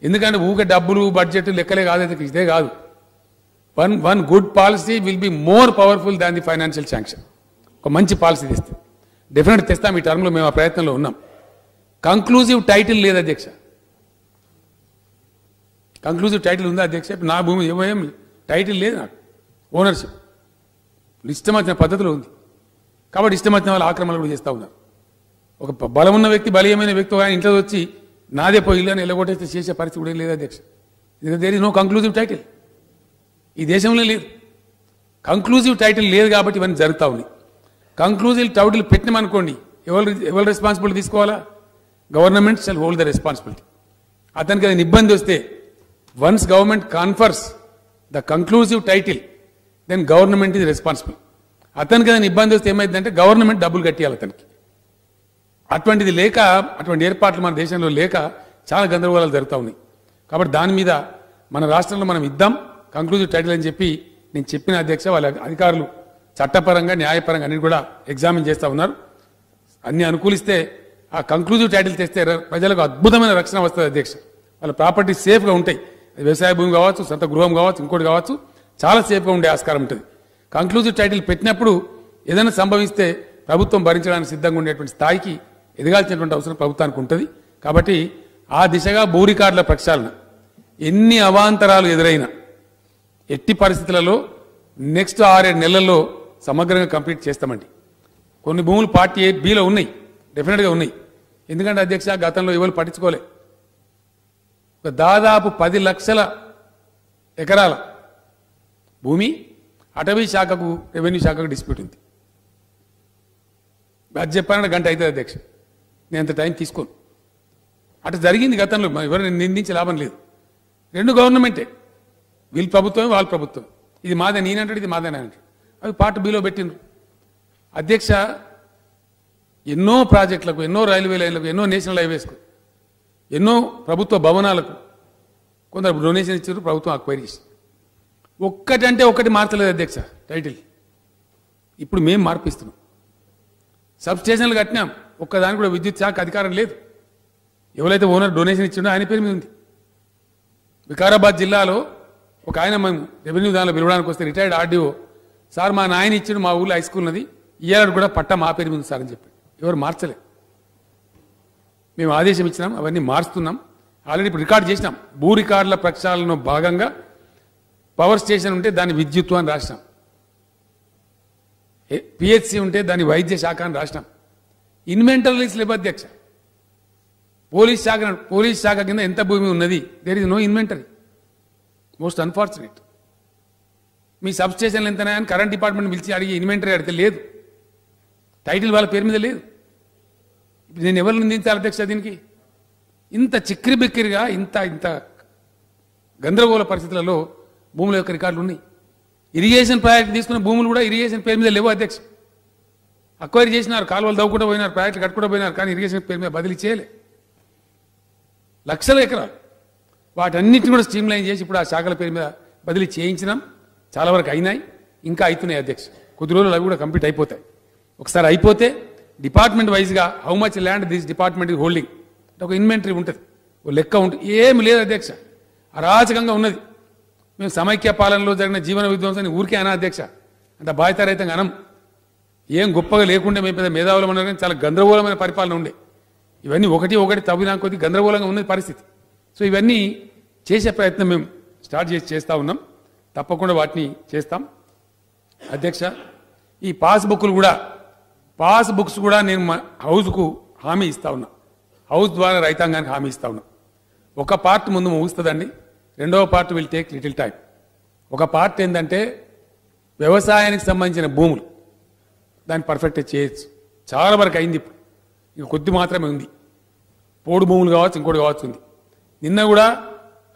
ఎందుకంటే ఊకే డబ్బులు బడ్జెట్ లెక్కలే కాదు, ఇదే కాదు. One good policy will be more powerful than the financial sanction. ఒక మంచి పాలసీ తెస్తే డెఫినెట్ తెస్తాం. ఈ టర్మ్లో మేము ఆ ప్రయత్నంలో ఉన్నాం. కంక్లూజివ్ టైటిల్ లేదు అధ్యక్ష. కంక్లూజివ్ టైటిల్ ఉందా అధ్యక్ష? నా భూమి ఏం టైటిల్ లేదు నాకు, ఓనర్షిప్. ఇష్టం వచ్చిన పద్ధతిలో ఉంది. కాబట్టి ఇష్టం వచ్చిన వాళ్ళు ఆక్రమణలు కూడా చేస్తూ ఉన్నారు. ఒక బలమున్న వ్యక్తి, బలీయమైన వ్యక్తి ఆయన ఇంట్లో వచ్చి నాదే పోయి ఇల్లు అని ఎల్లగొట్టేస్తే చేసే పరిస్థితి కూడా లేదు అధ్యక్ష. There is no conclusive title. ఈ దేశంలో లేదు. కంక్లూజివ్ టైటిల్ లేదు కాబట్టి ఇవన్నీ జరుగుతూ ఉన్నాయి. కంక్లూజివ్ టైటిల్ పెట్టినామనుకోండి, ఎవరు రెస్పాన్సిబిలిటీ తీసుకోవాలా? Government shall hold the responsibility. అతనికి అది ఇబ్బంది వస్తే once government confers the conclusive title then government is responsible. అతనికి ఏదైనా ఇబ్బంది వస్తే ఏమైందంటే గవర్నమెంట్ డబ్బులు కట్టియాలి అతనికి. అటువంటిది లేక, అటువంటి ఏర్పాట్లు మన దేశంలో లేక చాలా గందరగోళాలు జరుగుతూ ఉన్నాయి. కాబట్టి దాని మీద మన రాష్ట్రంలో మనం ఇద్దాం కంక్లూజివ్ టైటిల్ అని చెప్పి నేను చెప్పిన అధ్యక్ష. వాళ్ళ అధికారులు చట్టపరంగా న్యాయపరంగా అన్ని కూడా ఎగ్జామిన్ చేస్తూ ఉన్నారు. అన్ని అనుకూలిస్తే ఆ కంక్లూజివ్ టైటిల్ తెస్తే ప్రజలకు అద్భుతమైన రక్షణ వస్తుంది అధ్యక్ష. వాళ్ళ ప్రాపర్టీ సేఫ్గా ఉంటాయి. వ్యవసాయ భూమి కావచ్చు, సొంత గృహం కావచ్చు, ఇంకోటి కావచ్చు, చాలా సేఫ్గా ఉండే ఆస్కారం ఉంటుంది. కంక్లూజివ్ టైటిల్ పెట్టినప్పుడు ఏదైనా సంభవిస్తే ప్రభుత్వం భరించడానికి సిద్ధంగా ఉండేటువంటి స్థాయికి ఎదగాల్సినటువంటి అవసరం ప్రభుత్వానికి ఉంటుంది. కాబట్టి ఆ దిశగా భూ రికార్డుల ప్రక్షాళన ఎన్ని అవాంతరాలు ఎదురైనా ఎట్టి పరిస్థితులలో నెక్స్ట్ 6-7 నెలల్లో సమగ్రంగా కంప్లీట్ చేస్తామండి. కొన్ని భూములు పార్టీ 8Bలో ఉన్నాయి, డెఫినెట్గా ఉన్నాయి. ఎందుకంటే అధ్యక్ష గతంలో ఎవరు పట్టించుకోలే. ఒక దాదాపు 10 లక్షల ఎకరాల భూమి అటవీ శాఖకు, రెవెన్యూ శాఖకు డిస్ప్యూట్ ఉంది. అది చెప్పానంటే గంట అవుతుంది అధ్యక్ష. నేను అంత టైం తీసుకోను. అటు జరిగింది గతంలో. ఎవరు నిందించే లాభం లేదు. రెండు గవర్నమెంటే, వీళ్ళు ప్రభుత్వం, వాళ్ళ ప్రభుత్వం. ఇది మాదే నేనంటాడు, ఇది మాదే అంటాడు. అవి పార్ట్ బిలో పెట్టిండ్రు అధ్యక్ష. ఎన్నో ప్రాజెక్టులకు, ఎన్నో రైల్వే లైన్లకు, ఎన్నో నేషనల్ హైవేస్కు, ఎన్నో ప్రభుత్వ భవనాలకు కొందరు డొనేషన్ ఇచ్చారు, ప్రభుత్వం అక్వైర్ చేసింది. ఒక్కటంటే ఒకటి మార్చలేదు అధ్యక్ష టైటిల్. ఇప్పుడు మేము మార్పిస్తున్నాం. సబ్ స్టేషన్లు కట్టినాం, ఒక్కదానికి కూడా విద్యుత్ శాఖ అధికారం లేదు. ఎవరైతే ఓనర్ డొనేషన్ ఇచ్చిండో ఆయన పేరు మీద ఉంది. వికారాబాద్ జిల్లాలో ఒక ఆయన మేము రెవెన్యూ దానిలో పిలవడానికి వస్తే రిటైర్డ్ ఆర్డీఓ, సార్ మా నాయన ఇచ్చిండు, మా ఊళ్ళో హై స్కూల్ ఉన్నది, ఇయ్యాడు కూడా పట్టా మా పేరు మీద ఉంది సార్ అని చెప్పి. ఎవరు మార్చలే. మేము ఆదేశం ఇచ్చినాం, అవన్నీ మారుస్తున్నాం. ఆల్రెడీ ఇప్పుడు రికార్డు చేసినాం. భూ రికార్డుల ప్రక్షాళనలో భాగంగా పవర్ స్టేషన్ ఉంటే దాన్ని విద్యుత్ అని రాసినాం. పిహెచ్సి ఉంటే దాన్ని వైద్య శాఖ అని రాసినాం. ఇన్వెంటరీస్ లేవు అధ్యక్ష. పోలీస్ శాఖ కింద ఎంత భూమి ఉన్నది, there is no inventory. Most unfortunate. మీ సబ్ స్టేషన్లు ఎంతనా అని కరెంట్ డిపార్ట్మెంట్ పిలిచి అడిగి ఇన్వెంటరీ అడిగితే లేదు, టైటిల్ వాళ్ళ పేరు మీద లేదు. ఇప్పుడు నేను ఎవరు నిందించాలి అధ్యక్ష దీనికి? ఇంత చిక్కిరి బిక్కిరిగా, ఇంత ఇంత గందరగోళ పరిస్థితులలో భూముల యొక్క రికార్డులు ఉన్నాయి. ఇరిగేషన్ ప్రాజెక్ట్ తీసుకున్న భూములు కూడా ఇరిగేషన్ పేరు మీద లేవు అధ్యక్ష. అక్వైర్ చేసినారు, కాలువలు దవ్వుకుంటూ పోయినారు, ప్రాజెక్టులు కట్టుకుంటూ పోయినారు, కానీ ఇరిగేషన్ పేరు మీద బదిలీ చేయలే. లక్షల ఎకరాలు వాటన్నిటిని కూడా స్ట్రీమ్ లైన్ చేసి ఇప్పుడు ఆ శాఖల పేరు మీద బదిలీ చేయించినాం. చాలా వరకు అయినాయి, ఇంకా అవుతున్నాయి అధ్యక్ష. కొద్ది రోజులు అవి కూడా కంప్లీట్ అయిపోతాయి. ఒకసారి అయిపోతే డిపార్ట్మెంట్ వైజ్గా how much land this department is holding అంటే ఒక ఇన్వెంటరీ ఉంటుంది, ఒక లెక్క ఉంటుంది. ఏమి లేదు అధ్యక్ష, అరాచకంగా ఉన్నది. మేము సమైక్య పాలనలో జరిగిన జీవన విధ్వంసాన్ని ఊరికే అనా అధ్యక్ష, అంటే బాధ్యతారహితంగా అనం. ఏం గొప్పగా లేకుండా మేము పెద్ద మేధావులు ఉన్నారు, కానీ చాలా గందరగోళమైన పరిపాలన ఉండే. ఇవన్నీ ఒకటి తవ్వినా కొద్ది గందరగోళంగా ఉన్నది పరిస్థితి. సో ఇవన్నీ చేసే ప్రయత్నం మేము స్టార్ట్ చేస్తూ ఉన్నాం. తప్పకుండా వాటిని చేస్తాం అధ్యక్ష. ఈ పాస్బుక్స్ కూడా నేను హౌస్కు హామీ ఇస్తా ఉన్నా. హౌస్ ద్వారా రైతాంగానికి హామీ ఇస్తా ఉన్నా. ఒక పార్ట్ ముందు ముగుస్తుందండి, రెండవ part will take little time. ఒక పార్ట్ ఏంటంటే వ్యవసాయానికి సంబంధించిన భూములు, దాన్ని పర్ఫెక్ట్గా చేయొచ్చు. చాలా వరకు అయింది, ఇప్పుడు ఇక కొద్ది మాత్రమే ఉంది. పోడు భూములు కావచ్చు, ఇంకోటి కావచ్చు ఉంది. నిన్న కూడా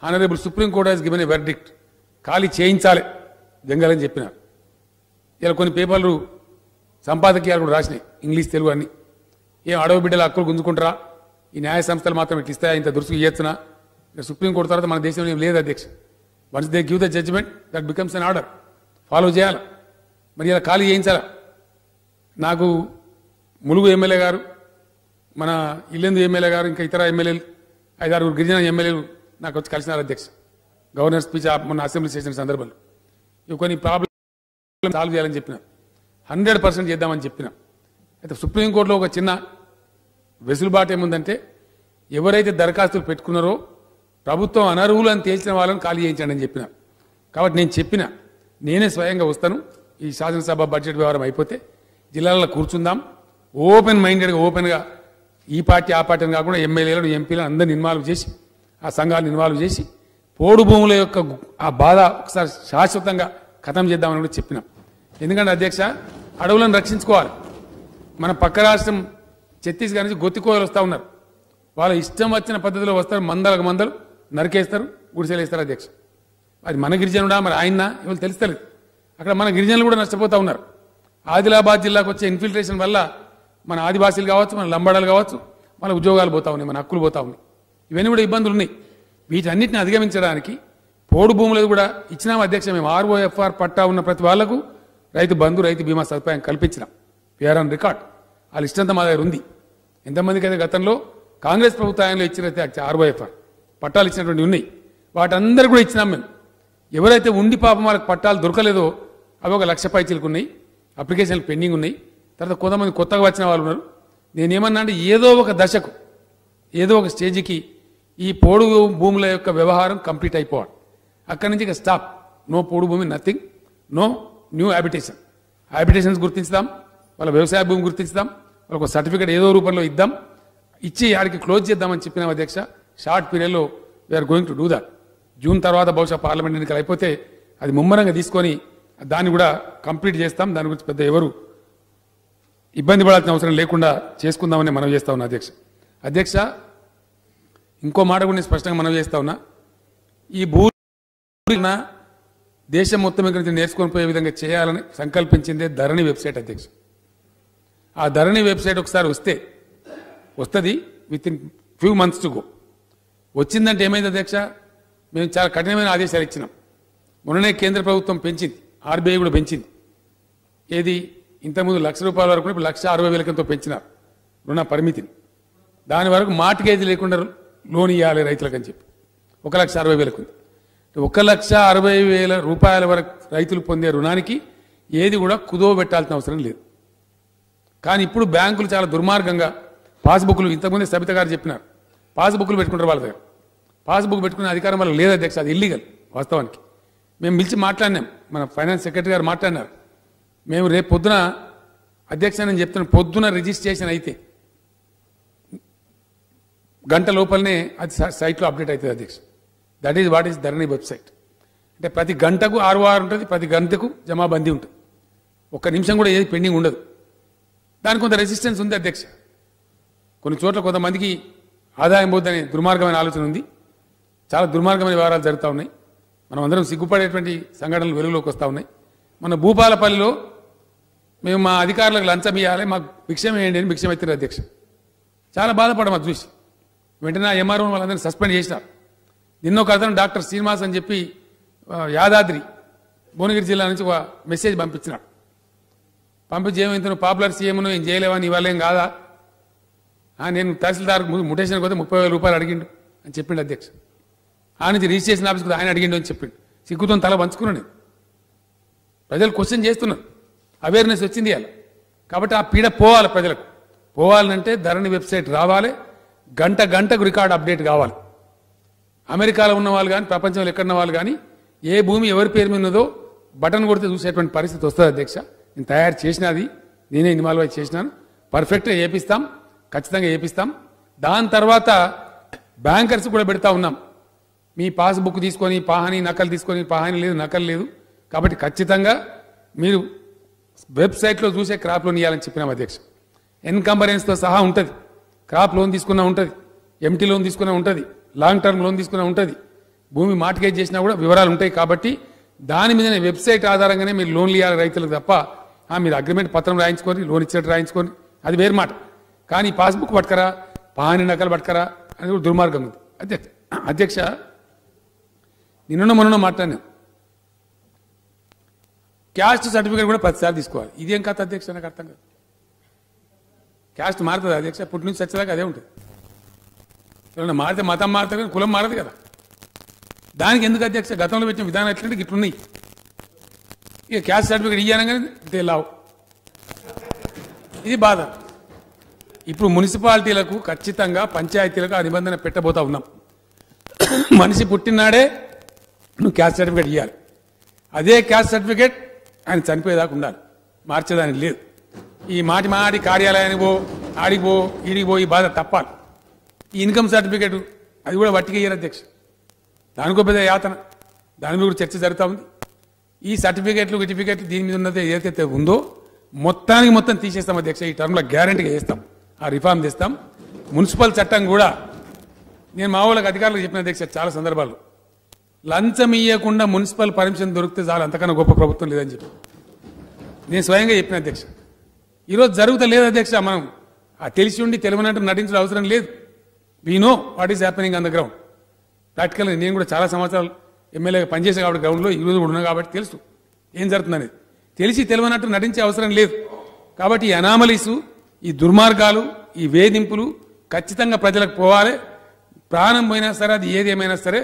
honourable supreme court has given a verdict, ఖాళీ చేయించాలి జంగలని చెప్పినారు. ఇలా కొన్ని పేపర్లు సంపాదకీయాలు కూడా రాసినాయి, ఇంగ్లీష్ తెలుగు అన్ని. ఏం అడవి బిడ్డల హక్కులు గుంజుకుంటారా, ఈ న్యాయ సంస్థలు మాత్రం ఇట్లా ఇస్తాయా, ఇంత దురుసుకు ఇయ్యొచ్చునా? సుప్రీంకోర్టు తర్వాత మన దేశంలో ఏం లేదు అధ్యక్ష. Once they give the judgment that becomes an order, follow చేయాలి. మరి ఇలా ఖాళీ చేయించాలా? నాకు ములుగు ఎమ్మెల్యే గారు, మన ఇల్లెందు ఎమ్మెల్యే గారు, ఇంకా ఇతర ఎమ్మెల్యేలు 5-6 గిరిజన ఎమ్మెల్యేలు నాకు వచ్చి కలిసినారు అధ్యక్ష. గవర్నర్ స్పీచ్ మొన్న అసెంబ్లీ సెషన్ సందర్భంలో ఇవి కొన్ని ప్రాబ్లమ్ సాల్వ్ చేయాలని చెప్పిన, 100% చేద్దామని చెప్పిన. అయితే సుప్రీంకోర్టులో ఒక చిన్న వెసులుబాటు ఏముందంటే, ఎవరైతే దరఖాస్తులు పెట్టుకున్నారో ప్రభుత్వం అనర్హులు అని తేల్చిన వాళ్ళని ఖాళీ చేయించండి అని చెప్పిన. కాబట్టి నేను చెప్పిన, నేనే స్వయంగా వస్తాను. ఈ శాసనసభ బడ్జెట్ వ్యవహారం అయిపోతే జిల్లాలలో కూర్చుందాం, ఓపెన్ మైండెడ్గా ఓపెన్గా ఈ పార్టీ ఆ పార్టీని కాకుండా ఎమ్మెల్యేలను ఎంపీలను అందరిని ఇన్వాల్వ్ చేసి, ఆ సంఘాలను ఇన్వాల్వ్ చేసి పోడు భూముల యొక్క ఆ బాధ ఒకసారి శాశ్వతంగా ఖతం చేద్దామని కూడా చెప్పినాం. ఎందుకంటే అధ్యక్ష, అడవులను రక్షించుకోవాలి. మన పక్క రాష్ట్రం ఛత్తీస్గఢ్ నుంచి గొత్తికోయలు వస్తూ ఉన్నారు. వాళ్ళ ఇష్టం వచ్చిన పద్ధతిలో వస్తారు, మందలకు మందలు నరికేస్తారు, గుడిసెలు వేస్తారు అధ్యక్ష. అది మన గిరిజనుడా మరి ఆయన్న ఎవరు తెలుస్తలేదు. అక్కడ మన గిరిజనులు కూడా నష్టపోతూ ఉన్నారు. ఆదిలాబాద్ జిల్లాకు వచ్చే ఇన్ఫిల్ట్రేషన్ వల్ల మన ఆదివాసీలు కావచ్చు, మన లంబాడాలు కావచ్చు, మన ఉద్యోగాలు పోతా ఉన్నాయి, మన హక్కులు పోతా ఉన్నాయి. ఇవన్నీ కూడా ఇబ్బందులు ఉన్నాయి. వీటన్నిటిని అధిగమించడానికి పోడు భూములు కూడా ఇచ్చినాం అధ్యక్ష. మేము ROFR పట్టా ఉన్న ప్రతి వాళ్లకు రైతు బంధు, రైతు బీమా సదుపాయం కల్పించినాం. We're on record. ఆ లిస్ట్ అంతా మా దగ్గర ఉంది. ఎంతమందికి అయితే గతంలో కాంగ్రెస్ ప్రభుత్వంలో ఇచ్చినైతే ROFR పట్టాలు ఇచ్చినటువంటి ఉన్నాయి, వాటందరూ కూడా ఇచ్చినాం మేము. ఎవరైతే ఉండి పాపం వాళ్ళకి పట్టాలు దొరకలేదో అవి ఒక 1,00,000 పైచీలకు ఉన్నాయి, అప్లికేషన్లు పెండింగ్ ఉన్నాయి. తర్వాత కొంతమంది కొత్తగా వచ్చిన వాళ్ళు ఉన్నారు. నేనేమన్నా అంటే ఏదో ఒక దశకు, ఏదో ఒక స్టేజ్కి ఈ పోడు భూముల యొక్క వ్యవహారం కంప్లీట్ అయిపోవాలి. అక్కడి నుంచి ఇక స్టాప్. నో పోడు భూమి, nothing, no new habitation. Habitations గుర్తించుదాం, వాళ్ళ వ్యవసాయ భూమి గుర్తించుదాం, వాళ్ళకు సర్టిఫికేట్ ఏదో రూపంలో ఇద్దాం, ఇచ్చి ఆడికి క్లోజ్ చేద్దామని చెప్పినాం అధ్యక్ష. షార్ట్ పీరియడ్లో we are going to do that. June తర్వాత బహుశా పార్లమెంట్ ఎన్నికలు అయిపోతే అది ముమ్మరంగా తీసుకొని దాన్ని కూడా కంప్లీట్ చేస్తాం. దాని గురించి పెద్ద ఎవరు ఇబ్బంది పడాల్సిన అవసరం లేకుండా చేసుకుందామని మనం చేస్తా ఉన్నా అధ్యక్ష. ఇంకో మాట కూడా నేను స్పష్టంగా మనం చేస్తా ఉన్నా. ఈ భూమిన దేశం మొత్తం ఇక్కడ నుంచి నేర్చుకొని పోయే విధంగా చేయాలని సంకల్పించిందే ధరణి వెబ్సైట్ అధ్యక్ష. ఆ ధరణి వెబ్సైట్ ఒకసారి వస్తుంది with in few months to go. వచ్చిందంటే ఏమైంది అధ్యక్ష, మేము చాలా కఠినమైన ఆదేశాలు ఇచ్చినాం. మొన్ననే కేంద్ర ప్రభుత్వం పెంచింది, RBI కూడా పెంచింది. ఏది ఇంతకుముందు ₹1,00,000 వరకు ఇప్పుడు 1,60,000 పెంచినారు రుణ పరిమితిని. దాని వరకు మార్టిగేజ్ లేకుండా లోన్ ఇవ్వాలి రైతులకు అని చెప్పి 1,60,000 ఉంది. 1,60,000 వరకు రైతులు పొందే రుణానికి ఏది కూడా కుదో పెట్టాల్సిన అవసరం లేదు. కానీ ఇప్పుడు బ్యాంకులు చాలా దుర్మార్గంగా పాస్బుక్లు, ఇంతకుముందే సబిత గారు చెప్పినారు, పాస్బుక్లు పెట్టుకుంటారు వాళ్ళ దగ్గర. పాస్బుక్ పెట్టుకునే అధికారం వాళ్ళకి లేదు అధ్యక్ష, అది ఇల్లీగల్ వాస్తవానికి. మేము పిలిచి మాట్లాడినాం, మన ఫైనాన్స్ సెక్రటరీ గారు మాట్లాడినారు. మేము రేపు పొద్దున అధ్యక్ష నేను చెప్తున్నాను, పొద్దున రిజిస్ట్రేషన్ అయితే గంట లోపలనే అది సైట్లో అప్డేట్ అవుతుంది అధ్యక్ష. That is what is Dharani website. అంటే ప్రతి గంటకు ROR ఉంటుంది, ప్రతి గంటకు జమాబందీ ఉంటుంది. ఒక్క నిమిషం కూడా ఏది పెండింగ్ ఉండదు. దానికి కొంత రెసిస్టెన్స్ ఉంది అధ్యక్ష. కొన్ని చోట్ల కొంతమందికి ఆదాయం పోద్దనే దుర్మార్గమైన ఆలోచన ఉంది. చాలా దుర్మార్గమైన వ్యవహారాలు జరుగుతూ ఉన్నాయి. మనం అందరం సిగ్గుపడేటువంటి సంఘటనలు వెలుగులోకి వస్తూ ఉన్నాయి. మన భూపాలపల్లిలో మేము మా అధికారులకు లంచం ఇవ్వాలి, మాకు భిక్షం వేయండి అని భిక్షం ఎత్తారు అధ్యక్ష. చాలా బాధపడ్డాం అది చూసి. వెంటనే MRO వాళ్ళందరినీ సస్పెండ్ చేసినారు. నిన్న ఒక అతను డాక్టర్ శ్రీనివాస్ అని చెప్పి యాదాద్రి భువనగిరి జిల్లా నుంచి ఒక మెసేజ్ పంపించినాడు. పంపించి ఏమైంది, నువ్వు పాపులర్ సీఎంను ఏం చేయలేవని ఇవ్వాలేం కాదా, నేను తహసీల్దార్ ముటేషన్ పోతే ₹30,000 అడిగిండు అని చెప్పిండు అధ్యక్ష. ఆ నుంచి రిజిస్ట్రేషన్ ఆఫీస్కి ఆయన అడిగిండు అని చెప్పిండు. సిగ్గుతో తల పంచుకున్నాను. ప్రజలు క్వశ్చన్ చేస్తున్నారు, అవేర్నెస్ వచ్చింది అలా. కాబట్టి ఆ పీడ పోవాలి, ప్రజలకు పోవాలంటే ధరణి వెబ్సైట్ రావాలి, గంటకు రికార్డ్ అప్డేట్ కావాలి. అమెరికాలో ఉన్న వాళ్ళు కానీ ప్రపంచంలో ఎక్కడున్న వాళ్ళు కానీ ఏ భూమి ఎవరి పేరు మీద ఉన్నదో బటన్ కొడితే చూసేటువంటి పరిస్థితి వస్తుంది అధ్యక్ష. నేను తయారు చేసినది, నేనే ఇన్వాల్వ్ అయి చేసినాను. పర్ఫెక్ట్గా ఏపిస్తాం, ఖచ్చితంగా ఏపిస్తాం. దాని తర్వాత బ్యాంకర్స్ కూడా పెడతా ఉన్నాం. మీ పాస్బుక్ తీసుకొని పాహాని నకలు తీసుకొని, పాహాని లేదు నకలు లేదు, కాబట్టి ఖచ్చితంగా మీరు వెబ్సైట్లో చూసే క్రాప్ లోన్ ఇవ్వాలని చెప్పినాం అధ్యక్ష. ఎన్కంబరెన్స్తో సహా ఉంటుంది. క్రాప్ లోన్ తీసుకున్నా ఉంటుంది, MT లోన్ తీసుకున్నా ఉంటుంది, లాంగ్ టర్మ్ లోన్ తీసుకున్నా ఉంటుంది, భూమి మార్టిగేజ్ చేసినా కూడా వివరాలు ఉంటాయి. కాబట్టి దాని మీదనే వెబ్సైట్ ఆధారంగానే మీరు లోన్లు ఇవ్వాలి రైతులకు తప్ప మీరు అగ్రిమెంట్ పత్రం రాయించుకొని లోన్ ఇచ్చినట్టు రాయించుకొని అది వేరు మాట. కానీ పాస్బుక్ పట్టుకరా, పాహాని నకలు పట్టుకరా అనేది కూడా దుర్మార్గం ఉంది అధ్యక్ష. నిన్న మొన్న మాట్లాడినా క్యాస్ట్ సర్టిఫికేట్ కూడా 10 సార్లు తీసుకోవాలి. ఇదేం కథ అధ్యక్ష, నాకు అర్థం కాదు. క్యాస్ట్ మారుతుంది అధ్యక్ష, పుట్టి నుంచి చచ్చేదాకా అదే ఉంటుంది. ఎవరైనా మారితే మతం మారుతారు కానీ కులం మారదు కదా. దానికి ఎందుకు అధ్యక్ష గతంలో పెట్టిన విధానం ఎట్లంటే ఇట్లున్నాయి. ఇక క్యాస్ట్ సర్టిఫికేట్ ఇయ్యానగానే తేలావు. ఇది బాధ. ఇప్పుడు మున్సిపాలిటీలకు ఖచ్చితంగా పంచాయతీలకు ఆ నిబంధన పెట్టబోతా ఉన్నాం. మనిషి పుట్టినాడే నువ్వు క్యాస్ట్ సర్టిఫికేట్ ఇవ్వాలి. అదే క్యాస్ట్ సర్టిఫికేట్ ఆయన చనిపోయేదాకా ఉండాలి, మార్చేదానికి లేదు. ఈ మాటి కార్యాలయానికి పో, ఆడికి పో, ఈడికి పో, ఈ బాధ తప్పాలి. ఈ ఇన్కమ్ సర్టిఫికేట్ అది కూడా వట్టిగా ఇయ్యారు అధ్యక్ష. దానికో పెద్ద యాతన, దాని మీద కూడా చర్చ జరుగుతూ ఉంది. ఈ సర్టిఫికేట్లు దీని మీద ఉన్నది ఏదైతే ఉందో మొత్తం తీసేస్తాం అధ్యక్ష. ఈ టర్మ్లో గ్యారంటీగా చేస్తాం, ఆ రిఫార్మ్ తెస్తాం. మున్సిపల్ చట్టం కూడా నేను మా వాళ్ళకి అధికారులకు చెప్పిన అధ్యక్ష చాలా సందర్భాల్లో, లంచం ఇయ్యకుండా మున్సిపల్ పర్మిషన్ దొరికితే చాలు, అంతకన్నా గొప్ప ప్రభుత్వం లేదని చెప్పి నేను స్వయంగా చెప్పిన అధ్యక్ష. ఈరోజు జరుగుతలేదు అధ్యక్ష. మనం తెలిసి ఉండి తెలియనట్టు నటించడం అవసరం లేదు. We know what is happening on the ground. ప్రాక్టికల్గా నేను కూడా చాలా సంవత్సరాలు ఎమ్మెల్యేగా పనిచేసే కాబట్టి గ్రౌండ్లో ఈరోజు కూడా ఉన్నా కాబట్టి తెలుసు ఏం జరుగుతుందనేది. తెలిసి తెలియనట్టు నటించే అవసరం లేదు. కాబట్టి ఈ అనామలీసు, ఈ దుర్మార్గాలు, ఈ వేధింపులు ఖచ్చితంగా ప్రజలకు పోవాలి. ప్రాణం పోయినా సరే, అది ఏది ఏమైనా సరే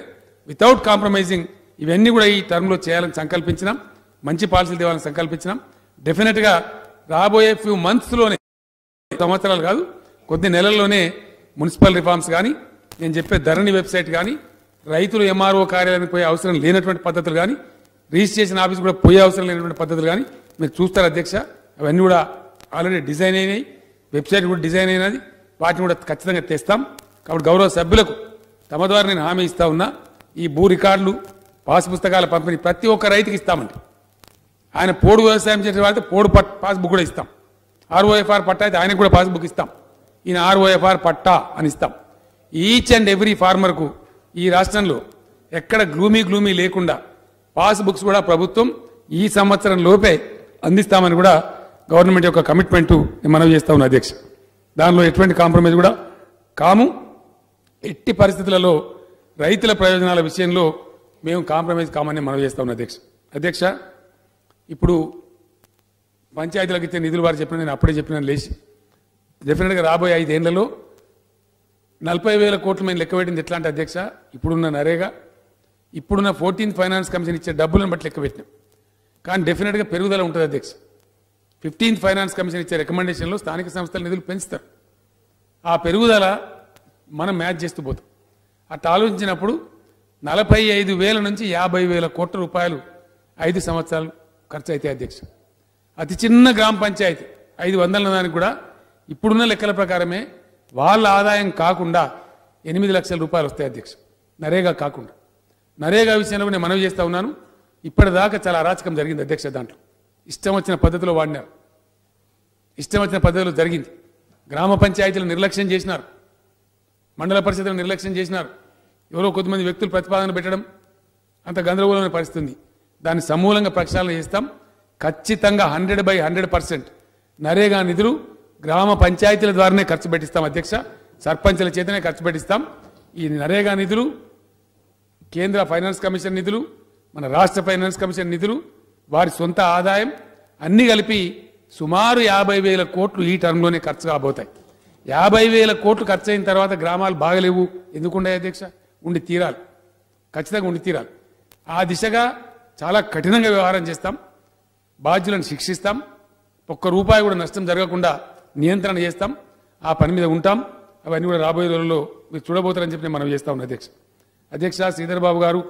వితౌట్ కాంప్రమైజింగ్ ఇవన్నీ కూడా ఈ టర్మ్లో చేయాలని సంకల్పించినాం. మంచి పాలసీలు తేవాలని సంకల్పించినాం. డెఫినెట్గా రాబోయే ఫ్యూ మంత్స్లోనే, సంవత్సరాలు కాదు కొద్ది నెలల్లోనే మున్సిపల్ రిఫార్మ్స్ కానీ, నేను చెప్పే ధరణి వెబ్సైట్ కానీ, రైతులు ఎంఆర్ఓ కార్యాలయానికి పోయే అవసరం లేనటువంటి పద్ధతులు కానీ, రిజిస్ట్రేషన్ ఆఫీస్ కూడా పోయే అవసరం లేనటువంటి పద్ధతులు కానీ మీరు చూస్తారు అధ్యక్ష. అవన్నీ కూడా ఆల్రెడీ డిజైన్ అయినాయి, వెబ్సైట్ కూడా డిజైన్ అయినది. వాటిని కూడా ఖచ్చితంగా తెస్తాం. కాబట్టి గౌరవ సభ్యులకు తమ ద్వారా నేను హామీ ఇస్తా ఉన్నా, ఈ భూ రికార్డులు, పాస్ పుస్తకాల పంపిణీ ప్రతి ఒక్క రైతుకి ఇస్తామండి. ఆయన పోడు వ్యవసాయం చేసే వాళ్ళతో పోడు పాస్బుక్ కూడా ఇస్తాం. ఆర్ఓఎఫ్ఆర్ పట్టా అయితే ఆయనకు కూడా పాస్బుక్ ఇస్తాం. ఈయన ఆర్ఓఎఫ్ఆర్ పట్టా అని ఇస్తాం. ఈచ్ అండ్ ఎవ్రీ ఫార్మర్కు ఈ రాష్ట్రంలో ఎక్కడ గ్లూమీ లేకుండా పాస్బుక్స్ కూడా ప్రభుత్వం ఈ సంవత్సరం లోపే అందిస్తామని కూడా గవర్నమెంట్ యొక్క కమిట్మెంట్ మనవి చేస్తా ఉన్నా అధ్యక్ష. దానిలో ఎటువంటి కాంప్రమైజ్ కూడా కాము. ఎట్టి పరిస్థితులలో రైతుల ప్రయోజనాల విషయంలో మేము కాంప్రమైజ్ కామని మనవి చేస్తా ఉన్నా అధ్యక్ష. ఇప్పుడు పంచాయతీలకు ఇచ్చే నిధులు వారు చెప్పిన, నేను అప్పుడే చెప్పిన లేచి డెఫినెట్గా రాబోయే 5 ఏళ్లలో 40,000 కోట్లు మేము లెక్కపెట్టింది. ఎట్లా అంటే అధ్యక్ష, ఇప్పుడున్న నరేగా, ఇప్పుడున్న 14th ఫైనాన్స్ కమిషన్ ఇచ్చే డబ్బులను బట్టి లెక్కపెట్టినాం. కానీ డెఫినెట్గా పెరుగుదల ఉంటుంది అధ్యక్ష. 15th ఫైనాన్స్ కమిషన్ ఇచ్చే రికమెండేషన్లో స్థానిక సంస్థల నిధులు పెంచుతారు. ఆ పెరుగుదల మనం మ్యాచ్ చేస్తూ పోతాం. అట్లా ఆలోచించినప్పుడు 45,000 నుంచి 50,000 కోట్ల రూపాయలు 5 సంవత్సరాలు ఖర్చు అయితే అధ్యక్ష. అతి చిన్న గ్రామ పంచాయతీ 500 దానికి కూడా ఇప్పుడున్న లెక్కల ప్రకారమే వాళ్ళ ఆదాయం కాకుండా 8 లక్షల రూపాయలు వస్తాయి అధ్యక్ష, నరేగా కాకుండా. నరేగా విషయంలో నేను మనవి చేస్తా ఉన్నాను. ఇప్పటిదాకా చాలా అరాచకం జరిగింది అధ్యక్ష. దాంట్లో ఇష్టం వచ్చిన పద్ధతిలో వాడినారు, ఇష్టం వచ్చిన పద్ధతిలో జరిగింది. గ్రామ పంచాయతీలు నిర్లక్ష్యం చేసినారు, మండల పరిషత్తులు నిర్లక్ష్యం చేసినారు. ఎవరో కొద్దిమంది వ్యక్తులు ప్రతిపాదన పెట్టడం, అంత గందరగోళమైన పరిస్థితి ఉంది. దాన్ని సమూలంగా ప్రక్షాళన చేస్తాం. ఖచ్చితంగా 100% నరేగా నిధులు గ్రామ పంచాయతీల ద్వారానే ఖర్చు పెట్టిస్తాం అధ్యక్ష. సర్పంచుల చేతనే ఖర్చు పెట్టిస్తాం. ఈ నరేగా నిధులు, కేంద్ర ఫైనాన్స్ కమిషన్ నిధులు, మన రాష్ట్ర ఫైనాన్స్ కమిషన్ నిధులు, వారి సొంత ఆదాయం అన్ని కలిపి సుమారు 50,000 కోట్లు ఈ టర్మ్లోనే ఖర్చు కాబోతాయి. 50,000 కోట్లు ఖర్చు అయిన తర్వాత గ్రామాలు బాగలేవు ఎందుకుండే అధ్యక్ష? ఉండి తీరాలి, ఖచ్చితంగా ఉండి తీరాలి. ఆ దిశగా చాలా కఠినంగా వ్యవహారం చేస్తాం. బాధ్యులను శిక్షిస్తాం. ఒక్క రూపాయి కూడా నష్టం జరగకుండా నియంత్రణ చేస్తాం. ఆ పని మీద ఉంటాం. అవన్నీ కూడా రాబోయే రోజుల్లో మీరు చూడబోతారని చెప్పి నేను మనం చేస్తా ఉన్నాను అధ్యక్ష. శ్రీధర్ బాబు గారు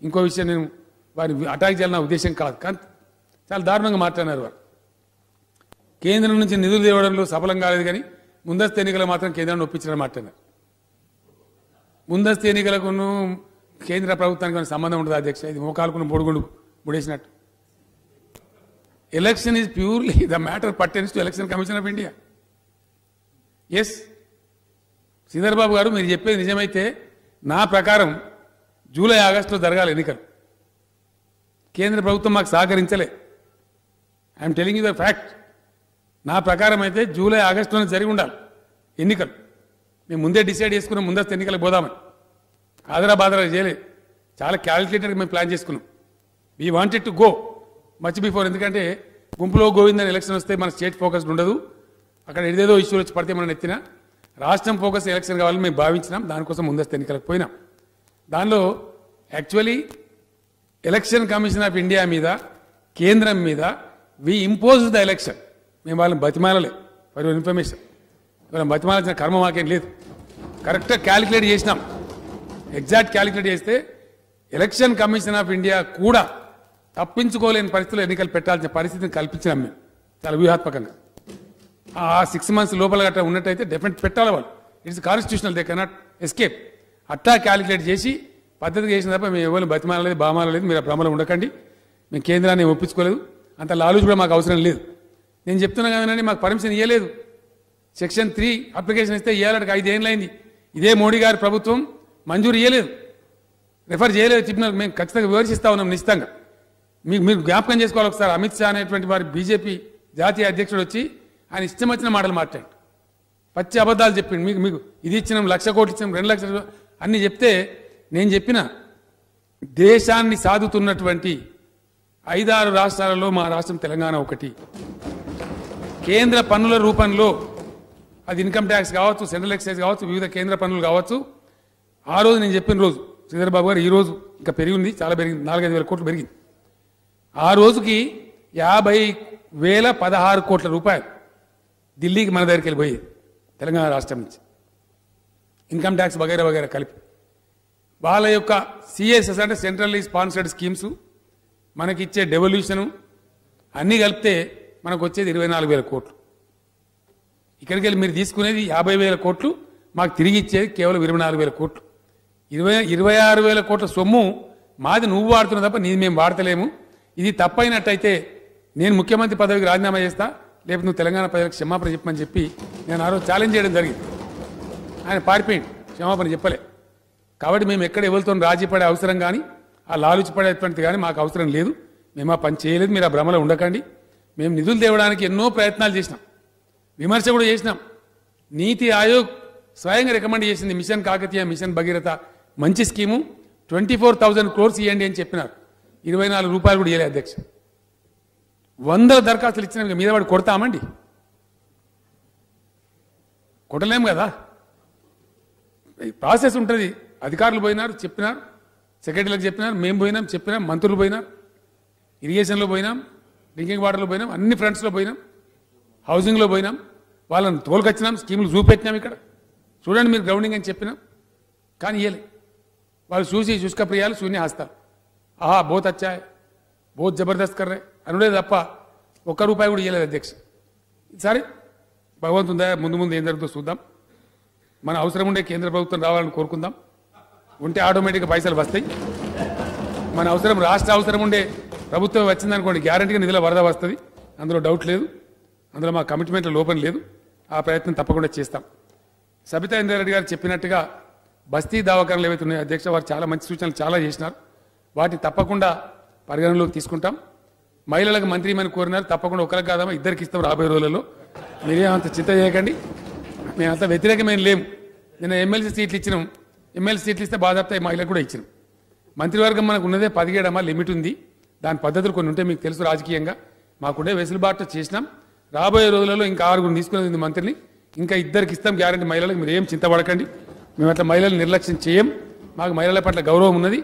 ఇంకో విషయం, నేను వారిని అటాక్ చేయాలన్న ఉద్దేశం కాదు, కానీ చాలా దారుణంగా మాట్లాడినారు. వారు కేంద్రం నుంచి నిధులు తేవడంలో సఫలం కాలేదు, కానీ ముందస్తు ఎన్నికలు మాత్రం కేంద్రాన్ని ఒప్పించారని మాట్లాడినారు. ముందస్తు ఎన్నికలకు కేంద్ర ప్రభుత్వానికి సంబంధం ఉంటుంది అధ్యక్ష. ఇది మోకాలుకున్న పొడుగుండు ముడేసినట్టు. Election is purely the matter pertains to election commission of India. Yes Sridhar Babu గారు, మీరు చెప్పేది నిజమైతే నా ప్రకారం జూలై ఆగస్టులో జరగాలి ఎన్నికలు. కేంద్ర ప్రభుత్వం మాకు సహకరించలే. I'm telling you the fact. నా ప్రకారం అయితే జూలై ఆగస్టులోనే జరిగి ఉండాలి ఎన్నికలు. మేము ముందే డిసైడ్ చేసుకున్నాం ముందస్తు ఎన్నికలకు పోదామని. ఆదరా చేయలేదు, చాలా క్యాలిక్యులేటెడ్గా మేము ప్లాన్ చేసుకున్నాం. We wanted to go much before. ఎందుకంటే గుంపులో గోవిందని ఎలక్షన్ వస్తే మన స్టేట్ ఫోకస్డ్ ఉండదు. అక్కడ ఏదేదో ఇష్యూలు వచ్చి పడితే మనం ఎత్తినా రాష్ట్రం ఫోకస్ ఎలక్షన్ కావాలని మేము భావించినాం. దానికోసం ముందస్తు ఎన్నికలకు పోయినాం. దానిలో actually election commission of India మీద కేంద్రం మీద వి ఇంపోజ్ ద ఎలక్షన్. మేము వాళ్ళని బతిమాలలే. ఫర్ యువర్ ఇన్ఫర్మేషన్, వాళ్ళని బతిమాల్సిన కర్మ మాకేం లేదు. కరెక్ట్గా క్యాలిక్యులేట్ చేసినాం. ఎగ్జాక్ట్ క్యాలిక్యులేట్ చేస్తే ఎలక్షన్ కమిషన్ ఆఫ్ ఇండియా కూడా తప్పించుకోలేని పరిస్థితుల్లో ఎన్నికలు పెట్టాల్సిన పరిస్థితిని కల్పించినాం మేము చాలా వ్యూహాత్మకంగా. ఆ 6 months లోపల గట్రా ఉన్నట్టయితే డెఫినెట్ పెట్టాలి వాళ్ళు. It's constitutional, they cannot escape. అట్టా క్యాలిక్యులేట్ చేసి పద్ధతిగా చేసిన తప్ప మేము ఎవరు బతిమాలలేదు, బామాలలేదు. మీరు ఆ భ్రమలో ఉండకండి. మేము కేంద్రాన్ని ఒప్పించుకోలేదు. అంత లాలూచి కూడా మాకు అవసరం లేదు. నేను చెప్తున్నా కదండి, మాకు పర్మిషన్ ఇవ్వలేదు. సెక్షన్ 3 అప్లికేషన్ ఇస్తే ఇవ్వాలంటే 5 ఏళ్ళైంది. ఇదే మోడీ గారి ప్రభుత్వం మంజూరు ఇవ్వలేదు, రిఫర్ చేయలేదు. చెప్పిన మేము ఖచ్చితంగా వివరిస్తా ఉన్నాం నిశ్చితంగా. మీరు జ్ఞాపకం చేసుకోవాలి ఒకసారి. అమిత్ షా అనేటువంటి వారి బీజేపీ జాతీయ అధ్యక్షుడు వచ్చి ఆయన ఇష్టం వచ్చిన మాటలు మాట్లాడు, పచ్చి అబద్ధాలు చెప్పిండు. మీకు ఇది ఇచ్చినాం, 1,00,000 కోట్లు ఇచ్చినాం, 2 లక్షలు అన్ని చెప్తే నేను చెప్పిన దేశాన్ని సాదుతున్నటువంటి 5-6 రాష్ట్రాలలో మా రాష్ట్రం తెలంగాణ ఒకటి. కేంద్ర పన్నుల రూపంలో అది ఇన్కమ్ ట్యాక్స్ కావచ్చు, సెంట్రల్ ఎక్సైజ్ కావచ్చు, వివిధ కేంద్ర పన్నులు కావచ్చు. ఆ రోజు నేను చెప్పిన రోజు శ్రీధర్ బాబు గారు, ఈ రోజు ఇంకా పెరిగింది, చాలా పెరిగింది, 4-5 వేల కోట్లు పెరిగింది. ఆ రోజుకి 50,016 కోట్ల రూపాయలు ఢిల్లీకి మన దగ్గరికి వెళ్ళిపోయేది తెలంగాణ రాష్ట్రం నుంచి, ఇన్కమ్ ట్యాక్స్ వగైరా వగైరా కలిపి. వాళ్ళ యొక్క సిఎస్ఎస్ అంటే సెంట్రల్లీ స్పాన్సర్డ్ స్కీమ్స్, మనకిచ్చే డెవల్యూషను అన్నీ కలిపితే మనకు వచ్చేది 24,000 కోట్లు. ఇక్కడికి వెళ్ళి మీరు తీసుకునేది 50,000 కోట్లు, మాకు తిరిగి ఇచ్చేది కేవలం 24,000 కోట్లు. 26,000 కోట్ల సొమ్ము మాది నువ్వు వాడుతున్నావు తప్ప నీది మేము వాడతలేము. ఇది తప్పైనట్టయితే నేను ముఖ్యమంత్రి పదవికి రాజీనామా చేస్తా, లేకపోతే నువ్వు తెలంగాణ ప్రజలకు క్షమాపణ చెప్పమని చెప్పి నేను ఆ రోజు ఛాలెంజ్ చేయడం జరిగింది. ఆయన పారిపోయింది, క్షమాపణ చెప్పలే. కాబట్టి మేము ఎక్కడ ఎవరితో రాజీ పడే అవసరం కానీ ఆ లాలుచి పడేటువంటిది కానీ మాకు అవసరం లేదు. మేము ఆ పని చేయలేదు, మీరు ఆ భ్రమలో ఉండకండి. మేము నిధులు తేవడానికి ఎన్నో ప్రయత్నాలు చేసినాం, విమర్శ కూడా చేసినాం. నీతి ఆయోగ్ స్వయంగా రికమెండ్ చేసింది మిషన్ కాకతీయ, మిషన్ భగీరథ మంచి స్కీము, 24,000 crores ఇవ్వండి అని చెప్పినారు. 24 రూపాయలు కూడా ఇవ్వలే అధ్యక్ష. 100 దరఖాస్తులు ఇచ్చిన మీద వాడు కొడతామండి, కొట్టలేము కదా. ప్రాసెస్ ఉంటుంది. అధికారులు పోయినారు, చెప్పినారు, సెక్రటరీలకు చెప్పినారు, మేము పోయినాం, చెప్పినాం, మంత్రులు పోయినారు, ఇరిగేషన్లో పోయినాం, డ్రింకింగ్ వాటర్లో పోయినాం, అన్ని ఫ్రంట్స్లో పోయినాం, హౌసింగ్లో పోయినాం, వాళ్ళని తోలుకొచ్చినాం, స్కీములు చూపెట్టినాం. ఇక్కడ చూడండి మీరు గ్రౌండింగ్ అని చెప్పినాం, కానీ ఇయ్యలే. వాళ్ళు చూసి శుష్క ప్రియాలు, శూన్య హస్తాలు, ఆహా బోత్ అచ్చా బోత్ జబర్దస్త్ కర్రే అనుడే తప్ప 1 రూపాయి కూడా ఇయ్యలేదు అధ్యక్ష. సరే భగవంతుందా, ముందు ముందు ఏం జరుగుతుందో చూద్దాం. మన అవసరం ఉండే కేంద్ర ప్రభుత్వం రావాలని కోరుకుందాం. ఉంటే ఆటోమేటిక్గా పైసలు వస్తాయి. మన అవసరం, రాష్ట్ర అవసరం ఉండే ప్రభుత్వం వచ్చిందనుకోండి, గ్యారంటీగా నిధుల వరద వస్తుంది, అందులో డౌట్ లేదు. అందులో మా కమిట్మెంట్లో లోపం లేదు. ఆ ప్రయత్నం తప్పకుండా చేస్తాం. సబితా ఇంద్రారెడ్డి గారు చెప్పినట్టుగా బస్తీ దవాఖానలు ఏవైతే ఉన్నాయో అధ్యక్ష, వారు చాలా మంచి సూచనలు చాలా చేసినారు. వాటిని తప్పకుండా పరిగణలోకి తీసుకుంటాం. మహిళలకు మంత్రిమని కోరినారు, తప్పకుండా ఒకరికి కాదమ్మా, ఇద్దరికి ఇస్తాం రాబోయే రోజులలో. మీరేమంత చింత చేయకండి, మేమంతా వ్యతిరేకమైన లేము. నేను ఎమ్మెల్సీ సీట్లు ఇచ్చినాం, ఎమ్మెల్సీ సీట్లు ఇస్తే బాధాప్తా మహిళలకు కూడా ఇచ్చినాం. మంత్రివర్గం మనకు ఉన్నదే 17 అమ్మా, లిమిట్ ఉంది. దాని పద్ధతులు కొన్ని ఉంటే మీకు తెలుసు. రాజకీయంగా మాకుండే వెసులుబాటు చేసినాం. రాబోయే రోజులలో ఇంకా 6 తీసుకునేది మంత్రిని, ఇంకా 2 ఇస్తాం గ్యారంటీ మహిళలకు. మీరు ఏం చింతపడకండి, మేము అట్లా మహిళలు నిర్లక్ష్యం చేయం. మాకు మహిళల పట్ల గౌరవం ఉన్నది.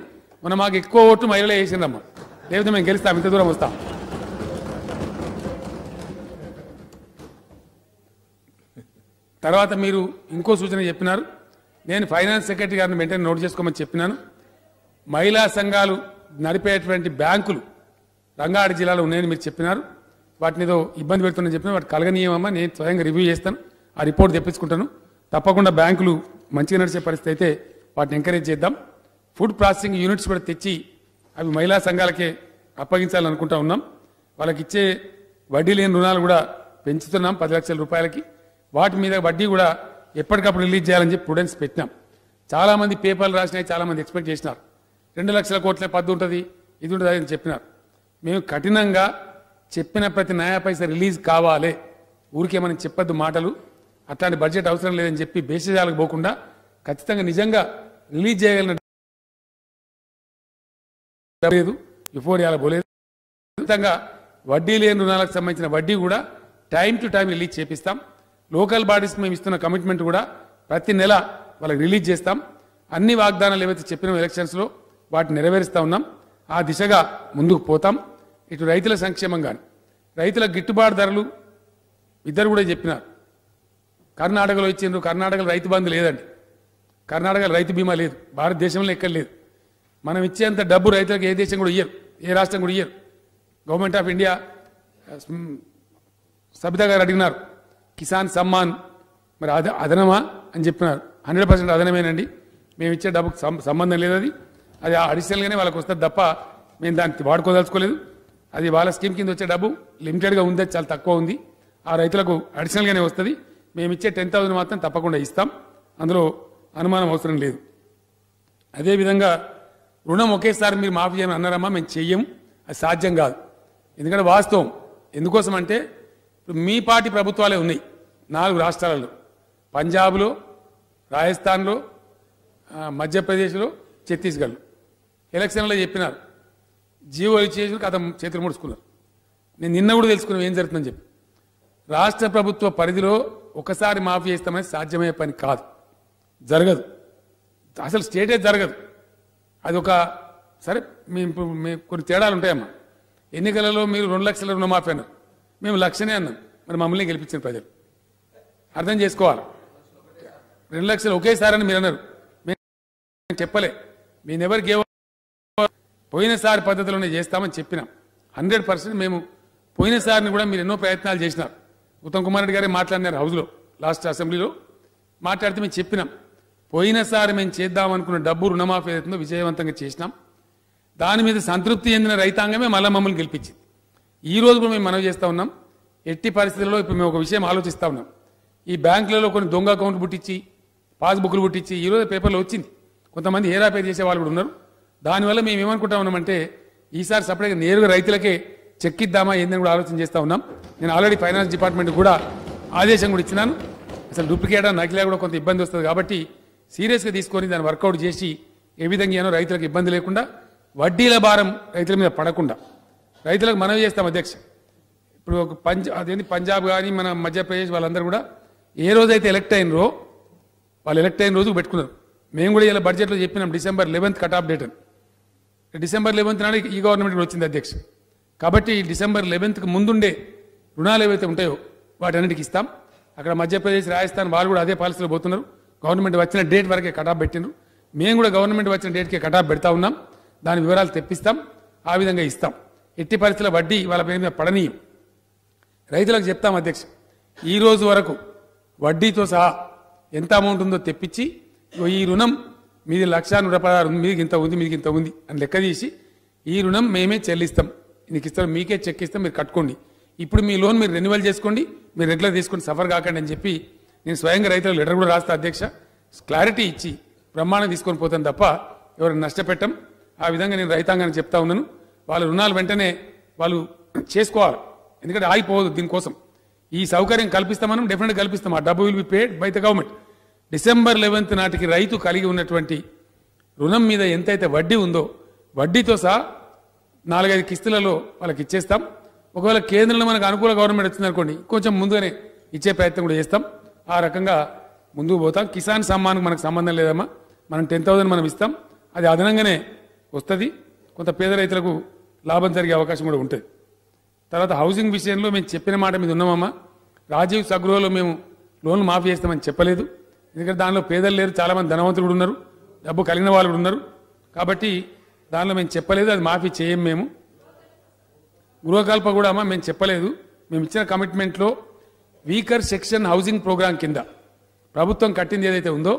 మాకు ఎక్కువ ఓట్లు మహిళలే వేసిందమ్మా, లేకపోతే మేము గెలుస్తాం, ఇంత దూరం వస్తాం. తర్వాత మీరు ఇంకో సూచన చెప్పినారు. నేను ఫైనాన్స్ సెక్రటరీ గారిని వెంటనే నోట్ చేసుకోమని చెప్పినాను. మహిళా సంఘాలు నడిపేటువంటి బ్యాంకులు రంగారెడ్డి జిల్లాలో ఉన్నాయని మీరు చెప్పినారు. వాటిని ఏదో ఇబ్బంది పెడుతుందని చెప్పిన, వాటి కలగనీయమమ్మా, నేను స్వయంగా రివ్యూ చేస్తాను, ఆ రిపోర్ట్ తెప్పించుకుంటాను. తప్పకుండా బ్యాంకులు మంచిగా నడిచే పరిస్థితి అయితే వాటిని ఎంకరేజ్ చేద్దాం. ఫుడ్ ప్రాసెసింగ్ యూనిట్స్ కూడా తెచ్చి అవి మహిళా సంఘాలకే అప్పగించాలనుకుంటా ఉన్నాం. వాళ్ళకి ఇచ్చే వడ్డీ లేని రుణాలు కూడా పెంచుతున్నాం 10 లక్షల రూపాయలకి. వాటి మీద వడ్డీ కూడా ఎప్పటికప్పుడు రిలీజ్ చేయాలని చెప్పి ప్రుడెన్స్ పెట్టినాం. చాలామంది పేపర్లు రాసినాయి, చాలామంది ఎక్స్పెక్ట్ చేసినారు 2 లక్షల కోట్ల పద్దు ఉంటుంది, ఇది ఉంటుంది అని చెప్పినారు. మేము కఠినంగా చెప్పిన ప్రతి నయా పైసా రిలీజ్ కావాలి, ఊరికే మనం చెప్పొద్దు మాటలు, అట్లాంటి బడ్జెట్ అవసరం లేదని చెప్పి బేసిజాలకు పోకుండా ఖచ్చితంగా నిజంగా రిలీజ్ చేయగలిగిన లేదు, యుఫోరియాలో పోలేదు. ఖచ్చితంగా వడ్డీ లేని రుణాలకు సంబంధించిన వడ్డీ కూడా టైం టు టైం రిలీజ్ చేపిస్తాం. లోకల్ బాడీస్కి మేము ఇస్తున్న కమిట్మెంట్ కూడా ప్రతి నెల వాళ్ళకి రిలీజ్ చేస్తాం. అన్ని వాగ్దానాలు ఏవైతే చెప్పిన ఎలక్షన్స్లో వాటిని నెరవేరుస్తూ ఉన్నాం. ఆ దిశగా ముందుకు పోతాం. ఇటు రైతుల సంక్షేమం కానీ రైతుల గిట్టుబాటు ధరలు ఇద్దరు కూడా చెప్పినారు. కర్ణాటకలో ఇచ్చిండ్రు. కర్ణాటకలో రైతు బంధు లేదండి. కర్ణాటకలో రైతు బీమా లేదు. భారతదేశంలో ఎక్కడ లేదు. మనం ఇచ్చేంత డబ్బు రైతులకు ఏ దేశం కూడా ఇయ్యరు, ఏ రాష్ట్రం కూడా ఇయ్యరు. గవర్నమెంట్ ఆఫ్ ఇండియా సబితా గారు అడిగినారు కిసాన్ సమ్మాన్ మరి అదనమా అని చెప్పినారు. 100% అదనమేనండి. మేము ఇచ్చే డబ్బుకు సంబంధం లేదు. అది అడిషనల్గానే వాళ్ళకి వస్తుంది తప్ప మేము దాన్ని వాడుకోదలుచుకోలేదు. అది వాళ్ళ స్కీమ్ కింద వచ్చే డబ్బు లిమిటెడ్గా ఉంది, చాలా తక్కువ ఉంది. ఆ రైతులకు అడిషనల్గానే వస్తుంది. మేము ఇచ్చే 10,000 మాత్రం తప్పకుండా ఇస్తాం. అందులో అనుమానం అవసరం లేదు. అదేవిధంగా రుణం ఒకేసారి మీరు మాఫీ చేయమని అన్నారమ్మా, మేము చెయ్యం. అది సాధ్యం కాదు. ఎందుకంటే వాస్తవం ఎందుకోసం అంటే ఇప్పుడు మీ పార్టీ ప్రభుత్వాలే ఉన్నాయి 4 రాష్ట్రాలలో, పంజాబ్లో, రాజస్థాన్లో, మధ్యప్రదేశ్లో, ఛత్తీస్గఢ్లో. ఎలక్షన్లో చెప్పినారు జీవో ఇచ్చేసి కథ చేతులు ముడుచుకున్నారు. నేను నిన్న కూడా తెలుసుకున్నాను ఏం జరుగుతుందని చెప్పి. రాష్ట్ర ప్రభుత్వ పరిధిలో ఒకసారి మాఫీ చేస్తామని సాధ్యమయ్యే పని కాదు, జరగదు. అసలు స్టేటే జరగదు. అది ఒక సరే కొన్ని తేడాలు ఉంటాయమ్మా. ఎన్నికలలో మీరు 2 లక్షల రుణమాఫీ అన్నారు, మేము 1,00,000 అన్నాం. మరి మమ్మల్ని గెలిపించిన ప్రజలు అర్థం చేసుకోవాలి. 2 లక్షలు ఒకేసారి అని మీరు అన్నారు, మేము చెప్పలే. మేము ఎవరికి పోయినసారి పద్ధతిలోనే చేస్తామని చెప్పినాం. 100% మేము పోయినసారిని కూడా మీరు ఎన్నో ప్రయత్నాలు చేసినారు. ఉత్తమ్ కుమార్ రెడ్డి గారే మాట్లాడినారు హౌస్లో, లాస్ట్ అసెంబ్లీలో మాట్లాడితే మేము చెప్పినాం. పోయినసారి మేము చేద్దామనుకున్న డబ్బు రుణమాఫీ ఏదైతుందో విజయవంతంగా చేసినాం. దాని మీద సంతృప్తి చెందిన రైతాంగమే మళ్ళీ మమ్మల్ని గెలిపించింది. ఈ రోజు కూడా మేము మనవి చేస్తూ ఉన్నాం. ఎట్టి పరిస్థితుల్లో ఇప్పుడు మేము ఒక విషయం ఆలోచిస్తూ ఉన్నాం. ఈ బ్యాంకులలో కొన్ని దొంగ అకౌంట్లు పుట్టించి, పాస్బుక్లు పుట్టించి, ఈరోజు పేపర్లో వచ్చింది కొంతమంది హేరాపేరు చేసే వాళ్ళు కూడా ఉన్నారు. దానివల్ల మేము ఏమనుకుంటా ఉన్నామంటే ఈసారి సపరేట్గా నేరుగా రైతులకే చెక్ ఇద్దామా ఏందని కూడా ఆలోచన చేస్తూ ఉన్నాం. నేను ఆల్రెడీ ఫైనాన్స్ డిపార్ట్మెంట్ కూడా ఆదేశం కూడా ఇచ్చినాను. అసలు డూప్లికేట్ నకిలీ కూడా కొంత ఇబ్బంది వస్తుంది కాబట్టి సీరియస్గా తీసుకొని దాన్ని వర్కౌట్ చేసి ఏ విధంగా రైతులకు ఇబ్బంది లేకుండా, వడ్డీల భారం రైతుల మీద పడకుండా రైతులకు మనవి చేస్తాం అధ్యక్ష. ఇప్పుడు ఒక పంజాబ్ కానీ మన మధ్యప్రదేశ్ వాళ్ళందరూ కూడా ఏ రోజైతే ఎలక్ట్ అయినరో వాళ్ళు ఎలక్ట్ అయిన రోజు పెట్టుకున్నారు. మేము కూడా ఇలా బడ్జెట్లో చెప్పినాం December 11th cut off date అని. December 11th నాడు ఈ గవర్నమెంట్ కూడా వచ్చింది అధ్యక్ష. కాబట్టి December 11th ముందుండే రుణాలు ఏవైతే ఉంటాయో వాటన్నిటికి ఇస్తాం. అక్కడ మధ్యప్రదేశ్, రాజస్థాన్ వాళ్ళు కూడా అదే పాలసీలో పోతున్నారు. గవర్నమెంట్ వచ్చిన డేట్ వరకే కట్ ఆఫ్ పెట్టినారు. మేము కూడా గవర్నమెంట్ వచ్చిన డేట్కే కట్ ఆఫ్ పెడతా ఉన్నాం. దాని వివరాలు తెప్పిస్తాం, ఆ విధంగా ఇస్తాం. ఎట్టి పరిస్థితుల వడ్డీ వాళ్ళ పేరు మీద పడనీయం. రైతులకు చెప్తాం అధ్యక్ష, ఈ రోజు వరకు వడ్డీతో సహా ఎంత అమౌంట్ ఉందో తెప్పించి ఈ రుణం మీది 1,116 మీదికి ఇంత ఉంది, మీదికి ఇంత ఉంది అని లెక్క తీసి ఈ రుణం మేమే చెల్లిస్తాం, నీకు ఇస్తాం, మీకే చెక్ ఇస్తాం, మీరు కట్టుకోండి. ఇప్పుడు మీ లోన్ మీరు రెన్యువల్ చేసుకోండి, మీరు రెగ్యులర్ తీసుకొని సఫర్ కాకండి అని చెప్పి నేను స్వయంగా రైతులకు లెటర్ కూడా రాస్తా అధ్యక్ష. క్లారిటీ ఇచ్చి బ్రహ్మాండం తీసుకొని పోతాను తప్ప ఎవరిని నష్టపెట్టం. ఆ విధంగా నేను రైతాంగానికి చెప్తా ఉన్నాను. వాళ్ళ రుణాలు వెంటనే వాళ్ళు చేసుకోవాలి, ఎందుకంటే ఆగిపోవద్దు. దీనికోసం ఈ సౌకర్యం కల్పిస్తామని డెఫినెట్గా కల్పిస్తాం. ఆ డబ్బు will be paid by the government. December 11th నాటికి రైతు కలిగి ఉన్నటువంటి రుణం మీద ఎంతైతే వడ్డీ ఉందో వడ్డీతో సహా 4-5 కిస్తులలో వాళ్ళకి ఇచ్చేస్తాం. ఒకవేళ కేంద్రంలో మనకు అనుకూల గవర్నమెంట్ వచ్చిందనుకోండి కొంచెం ముందుగానే ఇచ్చే ప్రయత్నం కూడా చేస్తాం. ఆ రకంగా ముందుకు పోతాం. కిసాన్ సమ్మాన్కి మనకు సంబంధం లేదమ్మా, మనం 10,000 మనం ఇస్తాం, అది అదనంగానే వస్తుంది. కొంత పేద రైతులకు లాభం జరిగే అవకాశం కూడా ఉంటుంది. తర్వాత హౌసింగ్ విషయంలో మేము చెప్పిన మాట మీద ఉన్నామమ్మా. రాజీవ్ సగృహలో మేము లోన్లు మాఫీ చేస్తామని చెప్పలేదు, ఎందుకంటే దానిలో పేదలు లేరు, చాలామంది ధనవంతులు కూడా ఉన్నారు, డబ్బు కలిగిన వాళ్ళు కూడా ఉన్నారు. కాబట్టి దానిలో మేము చెప్పలేదు, అది మాఫీ చేయం. మేము గృహకల్ప కూడా అమ్మా మేము చెప్పలేదు. మేము ఇచ్చిన కమిట్మెంట్లో వీకర్ సెక్షన్ హౌసింగ్ ప్రోగ్రాం కింద ప్రభుత్వం కట్టింది ఏదైతే ఉందో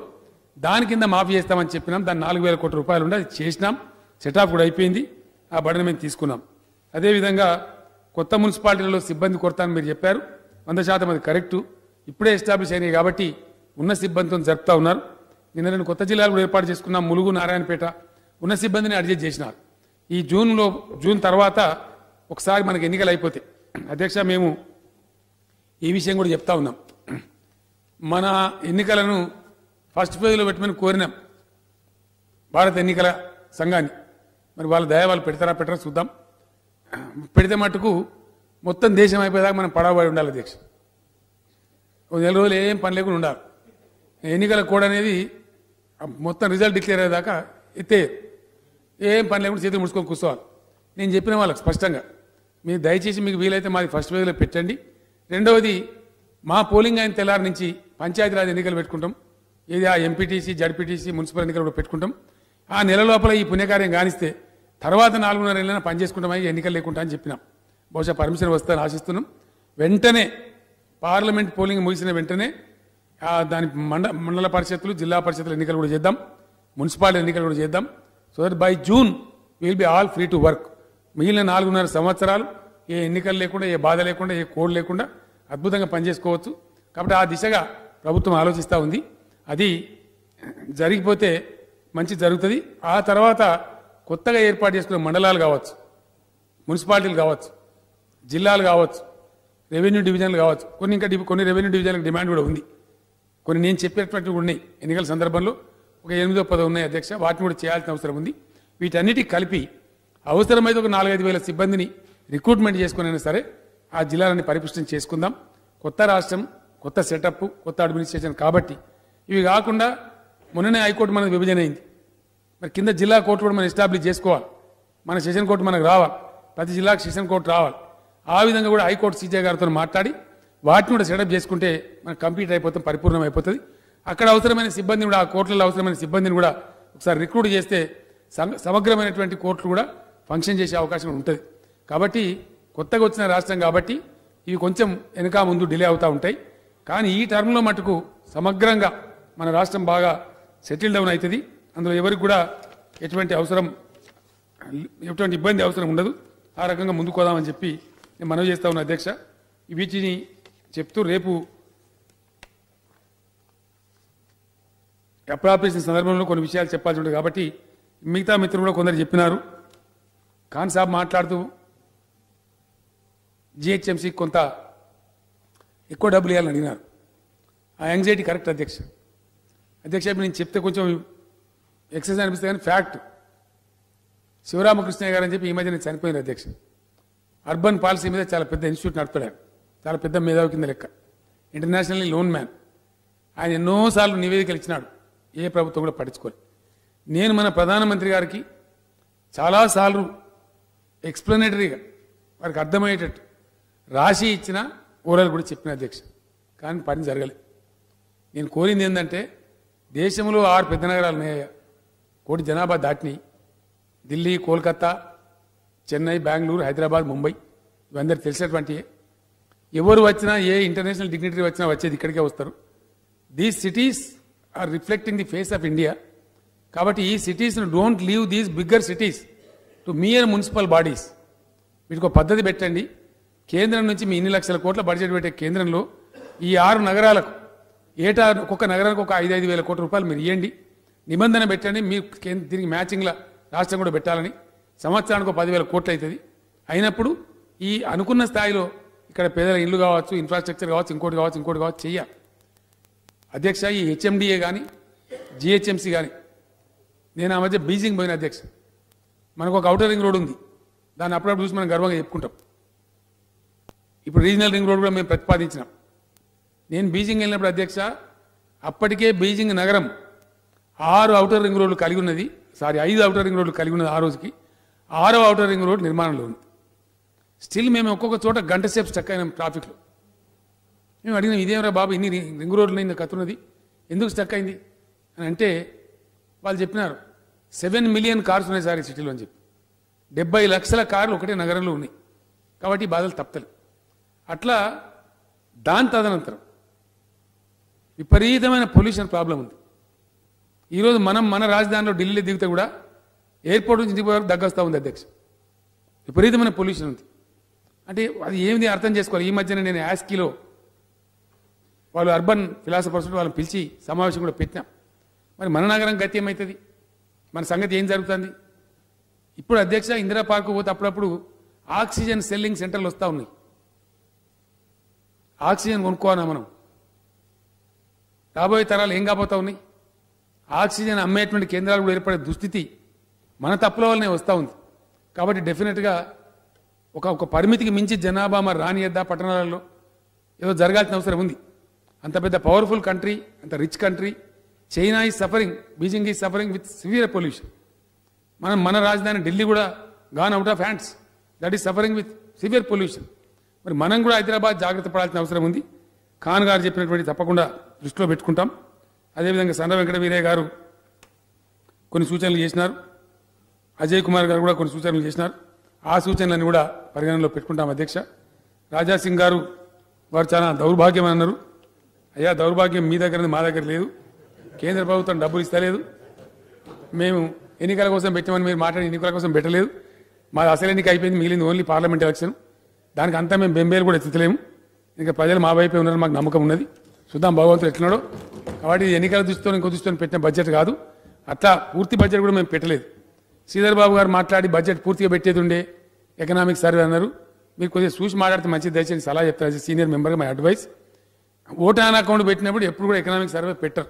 దాని కింద మాఫీ చేస్తామని చెప్పినాం. దాన్ని 4,000 కోట్ల రూపాయలు ఉండే అది చేసినాం, సెటాప్ కూడా అయిపోయింది. ఆ బడిని మేము తీసుకున్నాం. అదేవిధంగా కొత్త మున్సిపాలిటీలలో సిబ్బంది కొరత అని మీరు చెప్పారు, 100% అది కరెక్టు. ఇప్పుడే ఎస్టాబ్లిష్ అయినాయి కాబట్టి ఉన్న సిబ్బందితో జరుపుతా ఉన్నారు. నిన్న నేను కొత్త జిల్లాలు కూడా ఏర్పాటు చేసుకున్నాం, ములుగు, నారాయణపేట. ఉన్న సిబ్బందిని అడ్జస్ట్ చేసినారు. ఈ జూన్ తర్వాత ఒకసారి మనకి ఎన్నికలు అయిపోతాయి అధ్యక్ష. మేము ఈ విషయం కూడా చెప్తా ఉన్నాం, మన ఎన్నికలను ఫస్ట్ ఫేజ్లో పెట్టమని కోరినాం భారత ఎన్నికల సంఘాన్ని. మరి వాళ్ళ దయ వాళ్ళు పెడతారా పెట్టరా చూద్దాం. పెడితే మటుకు మొత్తం దేశం అయిపోయేదాకా మనం పడవబడి ఉండాలి అధ్యక్ష. 1 నెల రోజులు ఏం పని లేకుండా ఉండాలి. ఎన్నికల కోడ్ అనేది మొత్తం రిజల్ట్ డిక్లేర్ అయ్యేదాకా ఎత్తే ఏం పని లేకుండా చేతులు ముడుచుకొని కూర్చోవాలి. నేను చెప్పిన వాళ్ళకి స్పష్టంగా మీరు దయచేసి మీకు వీలైతే మాది ఫస్ట్ ఫేజ్లో పెట్టండి. రెండవది మా పోలింగ్ అయిన తెల్లారి నుంచి పంచాయతీరాజ్ ఎన్నికలు పెట్టుకుంటాం. ఇది ఆ ఎంపీటీసీ జడ్పీటీసీ మున్సిపల్ ఎన్నికలు కూడా పెట్టుకుంటాం. ఆ నెల లోపల ఈ పుణ్యకార్యం కానిస్తే తర్వాత 4.5 నెలలైనా పనిచేసుకుంటామని ఎన్నికలు లేకుండా అని చెప్పినాం. బహుశా పర్మిషన్ వస్తుందని ఆశిస్తున్నాం. వెంటనే పార్లమెంట్ పోలింగ్ ముగిసిన వెంటనే దాని మండల పరిషత్తులు జిల్లా పరిషత్తుల ఎన్నికలు కూడా చేద్దాం, మున్సిపాలిటీ ఎన్నికలు కూడా చేద్దాం. So that by June will be all free to work. మిగిలిన 4.5 సంవత్సరాలు ఏ ఎన్నికలు లేకుండా, ఏ బాధ లేకుండా, ఏ కోడ్ లేకుండా అద్భుతంగా పనిచేసుకోవచ్చు. కాబట్టి ఆ దిశగా ప్రభుత్వం ఆలోచిస్తూ ఉంది. అది జరిగిపోతే మంచి జరుగుతుంది. ఆ తర్వాత కొత్తగా ఏర్పాటు చేసుకున్న మండలాలు కావచ్చు, మున్సిపాలిటీలు కావచ్చు, జిల్లాలు కావచ్చు, రెవెన్యూ డివిజన్లు కావచ్చు. కొన్ని రెవెన్యూ డివిజన్లకు డిమాండ్ కూడా ఉంది. కొన్ని నేను చెప్పేటటువంటి ఉన్నాయి ఎన్నికల సందర్భంలో. ఒక 8-10 ఉన్నాయి అధ్యక్ష. వాటిని కూడా చేయాల్సిన అవసరం ఉంది. వీటన్నిటికి కలిపి అవసరమైతే ఒక 4-5 వేల సిబ్బందిని రిక్రూట్మెంట్ చేసుకునైనా సరే ఆ జిల్లాలని పరిపుష్టం చేసుకుందాం. కొత్త రాష్ట్రం, కొత్త సెటప్, కొత్త అడ్మినిస్ట్రేషన్ కాబట్టి ఇవి కాకుండా మొన్ననే హైకోర్టు మనకు విభజన అయింది. మరి కింద జిల్లా కోర్టు కూడా మనం ఎస్టాబ్లిష్ చేసుకోవాలి. మన సెషన్ కోర్టు మనకు రావాలి, ప్రతి జిల్లాకు సెషన్ కోర్టు రావాలి. ఆ విధంగా కూడా హైకోర్టు సీజే గారితో మాట్లాడి వాటిని కూడా సెటప్ చేసుకుంటే మనకు కంప్లీట్ అయిపోతాం, పరిపూర్ణం అయిపోతుంది. అక్కడ అవసరమైన సిబ్బందిని కూడా, ఆ కోర్టులలో అవసరమైన సిబ్బందిని కూడా ఒకసారి రిక్రూట్ చేస్తే సమగ్రమైనటువంటి కోర్టులు కూడా ఫంక్షన్ చేసే అవకాశం ఉంటుంది. కాబట్టి కొత్తగా వచ్చిన రాష్ట్రం కాబట్టి ఇవి కొంచెం వెనక ముందు డిలే అవుతూ ఉంటాయి. కానీ ఈ టర్మ్లో మటుకు సమగ్రంగా మన రాష్ట్రం బాగా సెటిల్ డౌన్ అవుతుంది. అందులో ఎవరికి కూడా ఎటువంటి ఇబ్బంది అవసరం ఉండదు. ఆ రకంగా ముందుకు పోదామని చెప్పి నేను మనవి చేస్తా ఉన్నా అధ్యక్ష. వీటిని చెప్తూ రేపు అప్రాప్రియేషన్ సందర్భంలో కొన్ని విషయాలు చెప్పాల్సి ఉంటుంది. కాబట్టి మిగతా మిత్రులు కూడా కొందరు చెప్పినారు. ఖాన్ సాబ్ మాట్లాడుతూ జిహెచ్ఎంసీకి కొంత ఎక్కువ డబ్బులు ఇవ్వాలని అడిగినారు. ఆ యాంగ్జైటీ కరెక్ట్ అధ్యక్ష. ఇప్పుడు నేను చెప్తే కొంచెం ఎక్సెస్ అనిపిస్తే కానీ ఫ్యాక్ట్. శివరామకృష్ణయ్య గారు అని చెప్పి ఈ మధ్య నేను చనిపోయిన అధ్యక్ష. అర్బన్ పాలసీ మీద చాలా పెద్ద ఇన్స్టిట్యూట్ నడుపుతాడు. చాలా పెద్ద మేధావి కింద లెక్క. Internationally loan man. ఆయన ఎన్నోసార్లు నివేదికలు ఇచ్చినాడు. ఏ ప్రభుత్వం కూడా పట్టించుకోలేదు. నేను మన ప్రధానమంత్రి గారికి చాలాసార్లు ఎక్స్ప్లెనేటరీగా వారికి అర్థమయ్యేటట్టు రాసి ఇచ్చిన ఓరల్ కూడా చెప్పిన అధ్యక్ష. కానీ పని జరగలేదు. నేను కోరింది ఏంటంటే దేశంలో 6 పెద్ద నగరాలు ఉన్నాయా, 1 కోటి జనాభా దాటిని. ఢిల్లీ, కోల్కతా, చెన్నై, బెంగళూరు, హైదరాబాద్, ముంబై ఇవందరూ తెలిసినటువంటి. ఎవరు వచ్చినా, ఏ ఇంటర్నేషనల్ డిగ్నిటరీ వచ్చినా వచ్చేది ఇక్కడికే వస్తారు. These cities are reflecting the face of India. కాబట్టి ఈ cities don't leave these bigger cities to mere municipal bodies. వీటికి ఒక పద్ధతి పెట్టండి. కేంద్రం నుంచి మీ ఇన్ని లక్షల కోట్ల బడ్జెట్ పెట్టే కేంద్రంలో ఈ 6 నగరాలకు ఏటా ఒక్కొక్క నగరానికి ఒక 5-5 వేల కోట్ల రూపాయలు మీరు ఇవ్వండి. నిబంధన పెట్టండి. మీరు దీనికి మ్యాచింగ్లా రాష్ట్రం కూడా పెట్టాలని. సంవత్సరానికి 10,000 కోట్లు అవుతుంది. అయినప్పుడు ఈ అనుకున్న స్థాయిలో ఇక్కడ పేదల ఇల్లు కావచ్చు, ఇన్ఫ్రాస్ట్రక్చర్ కావచ్చు, ఇంకోటి కావచ్చు చెయ్యాలి అధ్యక్ష. ఈ హెచ్ఎండిఏ కానీ, జిహెచ్ఎంసీ కానీ, నేను ఆ మధ్య బీజింగ్ పోయిన అధ్యక్ష. మనకు ఒక ఔటర్ రింగ్ రోడ్ ఉంది. దాన్ని అప్పుడప్పుడు చూసి మనం గర్వంగా చెప్పుకుంటాం. ఇప్పుడు రీజనల్ రింగ్ రోడ్ కూడా మేము ప్రతిపాదించినాం. నేను బీజింగ్ వెళ్ళినప్పుడు అధ్యక్ష, అప్పటికే బీజింగ్ నగరం 6 ఔటర్ రింగ్ రోడ్లు కలిగి ఉన్నది. 5 ఔటర్ రింగ్ రోడ్లు కలిగి ఉన్నది. ఆ రోజుకి 6వ ఔటర్ రింగ్ రోడ్ నిర్మాణంలో ఉంది. స్టిల్ మేము ఒక్కొక్క చోట గంట సేపు స్టక్ అయినాం ట్రాఫిక్లో. మేము అడిగినాం, ఇదేమరా బాబు, ఇన్ని రింగ్ రోడ్లు ఇంత కత్తున్నది, ఎందుకు స్టక్ అయింది అని అంటే వాళ్ళు చెప్పినారు, 7 మిలియన్ కార్స్ ఉన్నాయి సార్ ఈ సిటీలో అని చెప్పి. 70 లక్షల కార్లు ఒకటే నగరంలో ఉన్నాయి. కాబట్టి ఈ బాధలు తప్పతలు. అట్లా దాని తదనంతరం విపరీతమైన పొల్యూషన్ ప్రాబ్లం ఉంది. ఈరోజు మన రాజధానిలో ఢిల్లీలో దిగితే కూడా ఎయిర్పోర్ట్ నుంచి దిగిపోయే వరకు దగ్గొస్తూ ఉంది అధ్యక్ష. విపరీతమైన పొల్యూషన్ ఉంది. అంటే అది ఏమిది అర్థం చేసుకోవాలి. ఈ మధ్యన నేను యాస్కీలో వాళ్ళు అర్బన్ ఫిలాసఫర్స్ వాళ్ళని పిలిచి సమావేశం కూడా పెట్టినాం. మరి మన నగరం గతి ఏమవుతుంది, మన సంగతి ఏం జరుగుతుంది? ఇప్పుడు అధ్యక్ష ఇందిరా పార్కు పోతే అప్పుడప్పుడు ఆక్సిజన్ సెల్లింగ్ సెంటర్లు వస్తూ ఉన్నాయి. ఆక్సిజన్ కొనుక్కోవాలా మనం? రాబోయే తరాలు ఏం కాబోతా ఉన్నాయి? ఆక్సిజన్ అమ్మేటువంటి కేంద్రాలు కూడా ఏర్పడే దుస్థితి మన తప్పుల వల్లనే వస్తూ ఉంది. కాబట్టి డెఫినెట్గా ఒక పరిమితికి మించి జనాభా మరి రానియద్దా, పట్టణాలలో ఏదో జరగాల్సిన అవసరం ఉంది. అంత పెద్ద పవర్ఫుల్ కంట్రీ, అంత rich country. China is suffering, Beijing is suffering with severe pollution. మన రాజధాని ఢిల్లీ కూడా gone out of hands, that is suffering with severe pollution. మరి మనం కూడా హైదరాబాద్ జాగ్రత్త పడాల్సిన అవసరం ఉంది. ఖాన్ గారు చెప్పినటువంటి తప్పకుండా దృష్టిలో పెట్టుకుంటాం. అదేవిధంగా సండ్ర వెంకట వీరయ్య గారు కొన్ని సూచనలు చేసినారు, అజయ్ కుమార్ గారు కూడా కొన్ని సూచనలు చేసినారు. ఆ సూచనలను కూడా పరిగణనలో పెట్టుకుంటాం అధ్యక్ష. రాజాసింగ్ గారు వారు చాలా దౌర్భాగ్యం అన్నారు. అయ్యా, దౌర్భాగ్యం మీ దగ్గర మా దగ్గర లేదు. కేంద్ర ప్రభుత్వం డబ్బులు ఇస్తలేదు. మేము ఎన్నికల కోసం పెట్టామని మీరు మాట్లాడి ఎన్నికల కోసం పెట్టలేదు. మాది అసలు ఎన్నిక అయిపోయింది, మిగిలింది ఓన్లీ పార్లమెంట్ ఎలక్షన్. దానికి అంతా మేము బెంబేలు కూడా ఎత్తుతలేము. ఇంకా ప్రజలు మా వైపే ఉన్నారని మాకు నమ్మకం ఉన్నది. చూద్దాం భగవంతుడు ఎట్లున్నాడో. కాబట్టి ఎన్నికల దృష్టితో ఇంకో దృష్టితో పెట్టిన బడ్జెట్ కాదు. అట్లా పూర్తి బడ్జెట్ కూడా మేము పెట్టలేదు. శ్రీధర్ బాబు గారు మాట్లాడి బడ్జెట్ పూర్తిగా పెట్టేది ఉండే ఎకనామిక్ సర్వే అన్నారు. మీరు కొద్దిగా చూసి మాట్లాడితే మంచిది, దయచేసి సలహా చెప్తారు. సీనియర్ మెంబర్గా my advice. Vote on account పెట్టినప్పుడు ఎప్పుడు కూడా ఎకనామిక్ సర్వే పెట్టరు.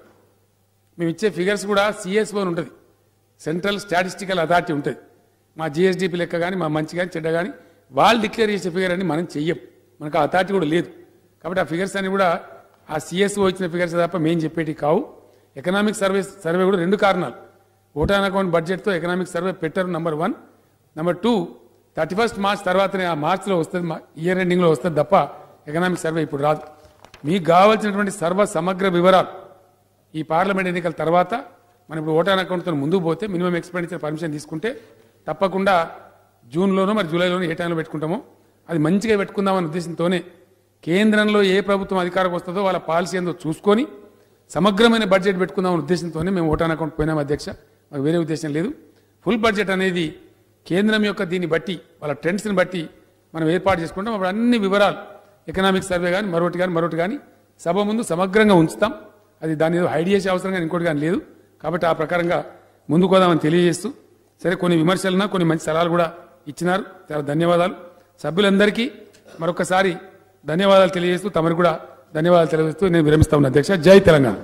మేము ఇచ్చే ఫిగర్స్ కూడా సిఎస్ఓ అని ఉంటుంది, సెంట్రల్ స్టాటిస్టికల్ అథారిటీ ఉంటుంది. మా జిఎస్డిపి లెక్క కానీ మా మంచి కానీ చెడ్డ కానీ వాళ్ళు డిక్లేర్ చేసే ఫిగర్ అని మనం చెయ్యం. మనకు ఆ అథారిటీ కూడా లేదు. కాబట్టి ఆ ఫిగర్స్ అన్ని కూడా ఆ సిఎస్ఓ ఇచ్చిన ఫిగర్స్ తప్ప మేము చెప్పేటి కావు. ఎకనామిక్ సర్వే కూడా రెండు కారణాలు. ఓట్ ఆన్ అకౌంట్ బడ్జెట్తో ఎకనామిక్ సర్వే పెట్టరు, నంబర్ 1. నంబర్ 2, 31 మార్చ్ తర్వాతనే ఆ మార్చిలో వస్తుంది, ఇయర్ ఎండింగ్లో వస్తుంది తప్ప ఎకనామిక్ సర్వే ఇప్పుడు రాదు. మీకు కావాల్సినటువంటి సమగ్ర వివరాలు ఈ పార్లమెంట్ ఎన్నికల తర్వాత మనం ఇప్పుడు ఓట్ ఆన్ అకౌంట్తో ముందుకు పోతే మినిమం ఎక్స్పెండిచర్ పర్మిషన్ తీసుకుంటే తప్పకుండా జూన్లోనో మరి జూలైలోనో ఏ టైంలో పెట్టుకుంటామో అది మంచిగా పెట్టుకుందామనే ఉద్దేశంతోనే కేంద్రంలో ఏ ప్రభుత్వం అధికారం వస్తుందో వాళ్ళ పాలసీ ఏందో చూసుకొని సమగ్రమైన బడ్జెట్ పెట్టుకుందామనే ఉద్దేశంతోనే మేము ఓట్ ఆన్ అకౌంట్ పోయినాం అధ్యక్ష. మాకు వేరే ఉద్దేశం లేదు. ఫుల్ బడ్జెట్ అనేది కేంద్రం యొక్క దీన్ని బట్టి వాళ్ళ ట్రెండ్స్ని బట్టి మనం ఏర్పాటు చేసుకుంటాం. అప్పుడు అన్ని వివరాలు ఎకనామిక్ సర్వే కానీ మరొకటి కానీ సభ ముందు సమగ్రంగా ఉంచుతాం. అది దాన్ని ఏదో హైడ్ చేసే అవసరం కానీ ఇంకోటి కానీ లేదు. కాబట్టి ఆ ప్రకారంగా ముందుకు పోదామని తెలియజేస్తూ, సరే కొన్ని విమర్శలున్నా కొన్ని మంచి సలహాలు కూడా ఇచ్చినారు. చాలా ధన్యవాదాలు. సభ్యులందరికీ మరొకసారి ధన్యవాదాలు తెలియజేస్తూ, తమకు కూడా ధన్యవాదాలు తెలియజేస్తూ నేను విరమిస్తా ఉన్నా అధ్యక్ష. జై తెలంగాణ.